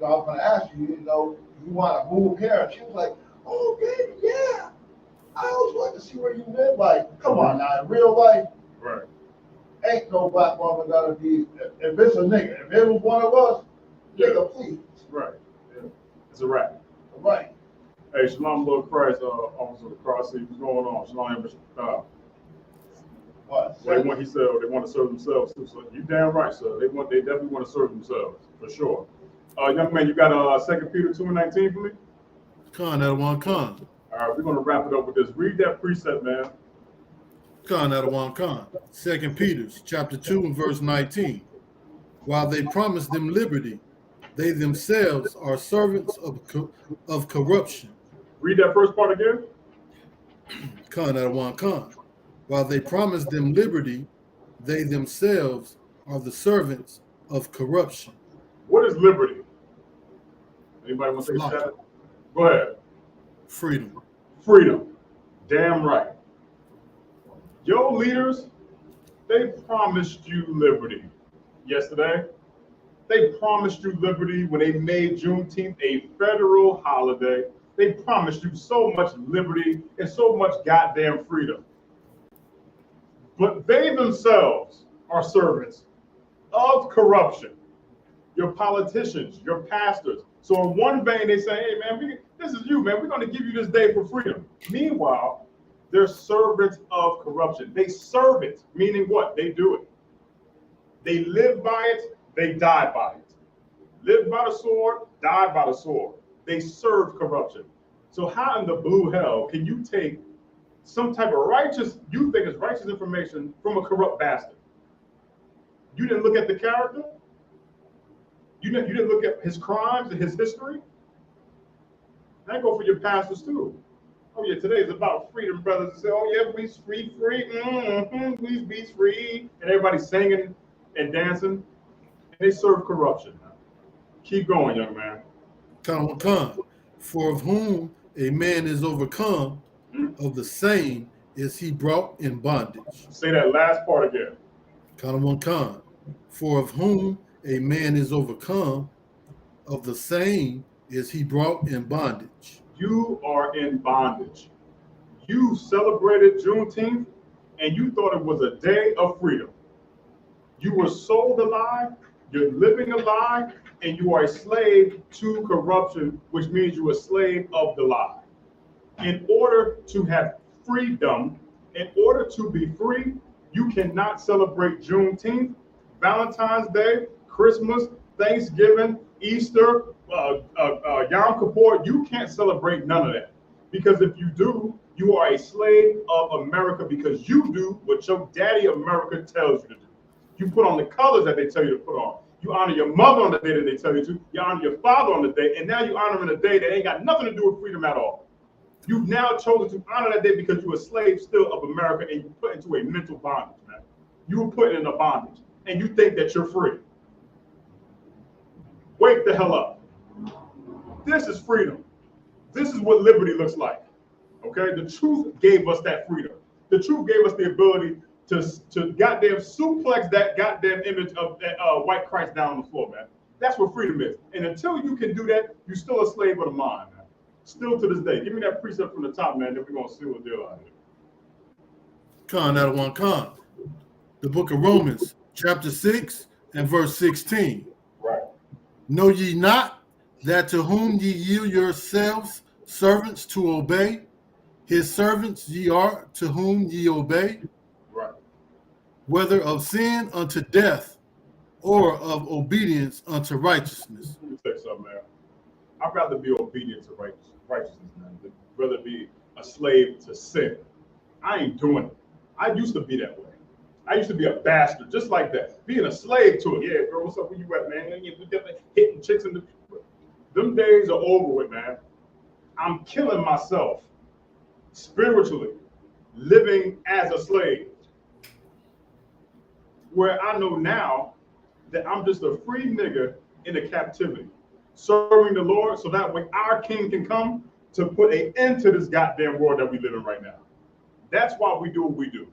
I was gonna ask you, you know, you want to move here? And she was like, oh, baby, yeah. I always want to see where you live. Like, come on now, in real life, Right. ain't no black woman gonna be. If it's a nigga, if it was one of us, nigga, please. Right. Yeah. It's a wrap. Right. Hey, Shalom, Lord Christ, officer of the cross. What's going on? Shalom, What? well, he said they want to serve themselves too. So you damn right, sir. They definitely want to serve themselves for sure. Young man, you got 2 Peter 2:19 for me? Con out of one con. All right, we're gonna wrap it up with this. Read that precept, man. Con out of one con. 2 Peter chapter 2 and verse 19. While they promise them liberty, they themselves are servants of corruption. Read that first part again. Con out of one con. While they promise them liberty, they themselves are the servants of corruption. What is liberty? Anybody want to say that? Go ahead. Freedom. Freedom. Damn right. Your leaders, they promised you liberty yesterday. They promised you liberty when they made Juneteenth a federal holiday. They promised you so much liberty and so much goddamn freedom. But they themselves are servants of corruption. Your politicians, your pastors. So in one vein, they say, hey, man, this is you, man. We're going to give you this day for freedom. Meanwhile, they're servants of corruption. They serve it, meaning what? They do it. They live by it. They die by it. Live by the sword, die by the sword. They serve corruption. So how in the blue hell can you take some type of you think it's righteous information from a corrupt bastard? You didn't look at the character? You didn't look at his crimes and his history? That go for your pastors too. Oh yeah, today is about freedom, brothers. And say, oh yeah, we free, please be free. And everybody's singing and dancing. And they serve corruption. Keep going, young man. Con. For of whom a man is overcome, of the same is he brought in bondage. Say that last part again. Con. For of whom a man is overcome, of the same is he brought in bondage. You are in bondage. You celebrated Juneteenth and you thought it was a day of freedom. You were sold a lie, you're living a lie, and you are a slave to corruption, which means you're a slave of the lie. In order to have freedom, in order to be free, you cannot celebrate Juneteenth, Valentine's Day, Christmas, Thanksgiving, Easter, Yom Kippur. You can't celebrate none of that. Because if you do, you are a slave of America because you do what your daddy America tells you to do. You put on the colors that they tell you to put on. You honor your mother on the day that they tell you to. You honor your father on the day. And now you honor him in a day that ain't got nothing to do with freedom at all. You've now chosen to honor that day because you're a slave still of America and you put into a mental bondage, man. You were put in a bondage and you think that you're free. Wake the hell up. This is freedom. This is what liberty looks like. Okay? The truth gave us that freedom. The truth gave us the ability to goddamn suplex that goddamn image of that white Christ down on the floor, man. That's what freedom is. And until you can do that, you're still a slave of the mind, man. Still to this day. Give me that precept from the top, man, then we're going to see what deal out here. Con out of one con. The book of Romans, chapter 6 and verse 16. Right. Know ye not that to whom ye yield yourselves servants to obey, his servants ye are to whom ye obey? Right. Whether of sin unto death or of obedience unto righteousness. Let me tell you something, man. I'd rather be obedient to righteousness, man, than rather be a slave to sin. I ain't doing it. I used to be that way. I used to be a bastard, just like that. Being a slave to it. Yeah, girl, what's up? Where you at, man? You hitting chicks in the... Them days are over with, man. I'm killing myself spiritually, living as a slave. Where I know now that I'm just a free nigga in a captivity, serving the Lord so that way our king can come to put an end to this goddamn world that we live in right now. That's why we do what we do.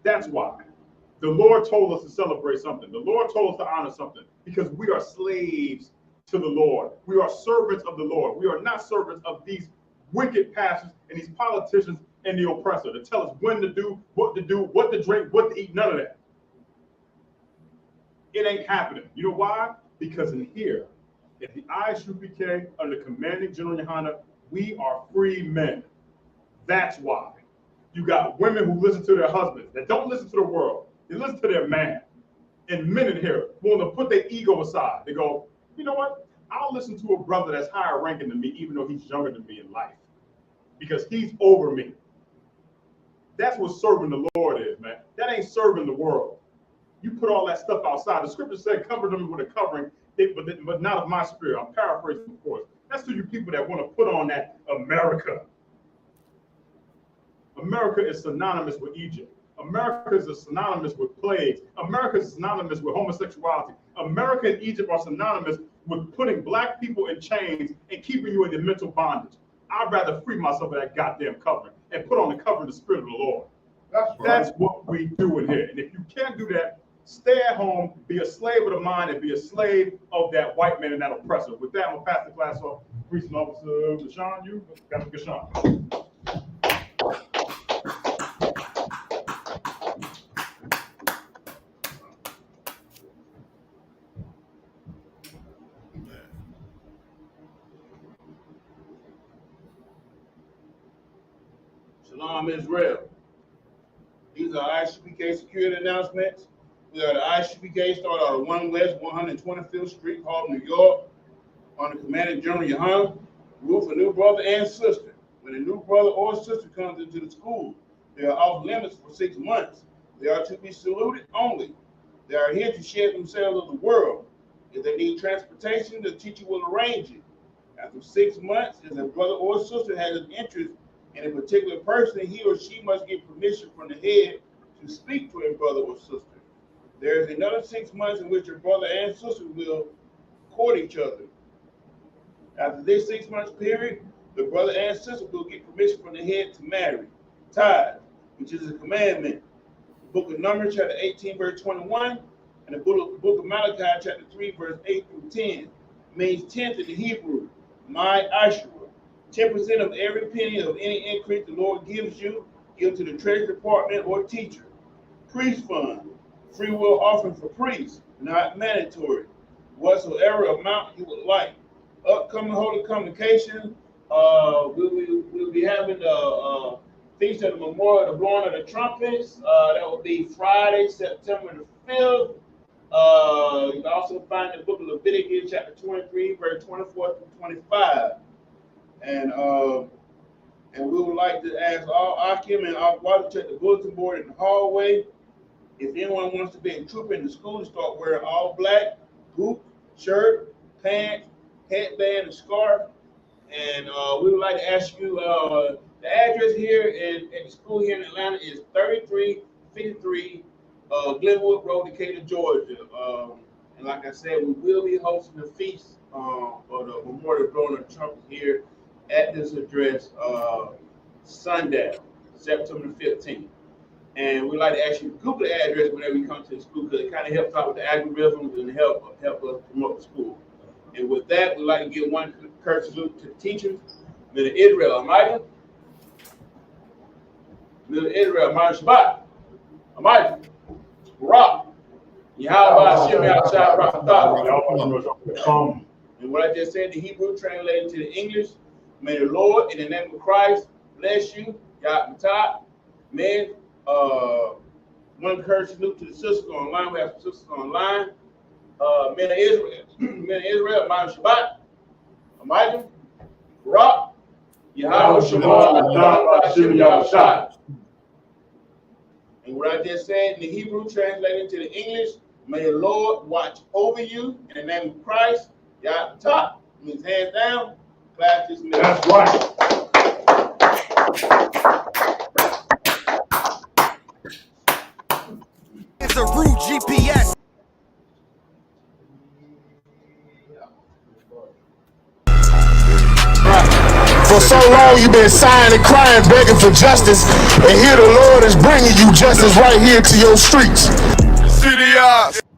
That's why. The Lord told us to celebrate something. The Lord told us to honor something because we are slaves to the Lord. We are servants of the Lord. We are not servants of these wicked pastors and these politicians and the oppressor to tell us when to do, what to drink, what to eat, none of that. It ain't happening. You know why? Because in here, at the I.S.U.P.K, under commanding General YAHANNA, we are free men. That's why. You got women who listen to their husbands, that don't listen to the world. They listen to their man. And men in here willing to put their ego aside. They go, you know what? I'll listen to a brother that's higher ranking than me, even though he's younger than me in life. Because he's over me. That's what serving the Lord is, man. That ain't serving the world. You put all that stuff outside. The scripture said, cover them with a covering, but not of my spirit. I'm paraphrasing, of course. That's to you people that want to put on that America. America is synonymous with Egypt. America is synonymous with plagues. America is synonymous with homosexuality. America and Egypt are synonymous with putting black people in chains and keeping you in the mental bondage. I'd rather free myself of that goddamn covering and put on the covering of the Spirit of the Lord. That's what we do in here. And if you can't do that, stay at home, be a slave of the mind, and be a slave of that white man and that oppressor. With that, I'm going to pass the class off. Police Officer Deshaun, you got to Deshaun. Shalom, Israel. These are I.S.U.P.K security announcements. We are the I.S.U.P.K started out of 1 West 125th Street, Harlem, New York, under commanding General YAHANNA, rule for new brother and sister. When a new brother or sister comes into the school, they are off limits for 6 months. They are to be saluted only. They are here to share themselves with the world. If they need transportation, the teacher will arrange it. After 6 months, if a brother or sister has an interest in a particular person, he or she must get permission from the head to speak to a brother or sister. There is another 6 months in which a brother and sister will court each other. After this 6 months period, the brother and sister will get permission from the head to marry. Tithes, which is a commandment. The book of Numbers, chapter 18, verse 21, and the book of Malachi, chapter 3, verse 8 through 10, means tenth in the Hebrew, my Ashura. 10% of every penny of any increase the Lord gives you, give to the treasury department or teacher. Priest fund, free will offering for priests, not mandatory. Whatsoever amount you would like. Upcoming holy convocation, we'll be having the Feast of the Memorial, the blowing of the trumpets. That will be Friday, September the 5th. You can also find the book of Leviticus, chapter 23, verse 24 through 25. And we would like to ask all Akim and our water check the bulletin board in the hallway. If anyone wants to be a trooper in the school, to start wearing all black, boot, shirt, pants, headband, and scarf. And we would like to ask you, the address here at the school here in Atlanta is 3353 Glenwood Road, Decatur, Georgia. And like I said, we will be hosting the feast for the Memorial blowing of the trumpets here at this address Sunday, September 15th. And we'd like to ask you to Google the address whenever you come to the school, because it kind of helps out with the algorithms and help us promote the school. And with that, we'd like to give one courtesy salute to the teachers. Middle Israel Almighty. Middle Israel Almighty Shabbat. Almighty. Rock. Yahweh Hashem Yahweh. And what I just said, the Hebrew translated to the English. May the Lord, in the name of Christ, bless you. Yahweh. Men, one courtesy salute to the sisters online. We have some sisters online. Men of Israel, Mount Shabbat, Amijah, Rock, Yahweh Shabbat. And what I just said in the Hebrew translated to the English, may the Lord watch over you in the name of Christ. Yah top, means hands down. Class is made. That's right. It's a rude GPS. For so long you've been sighing and crying, begging for justice, and here the Lord is bringing you justice right here to your streets. City eyes.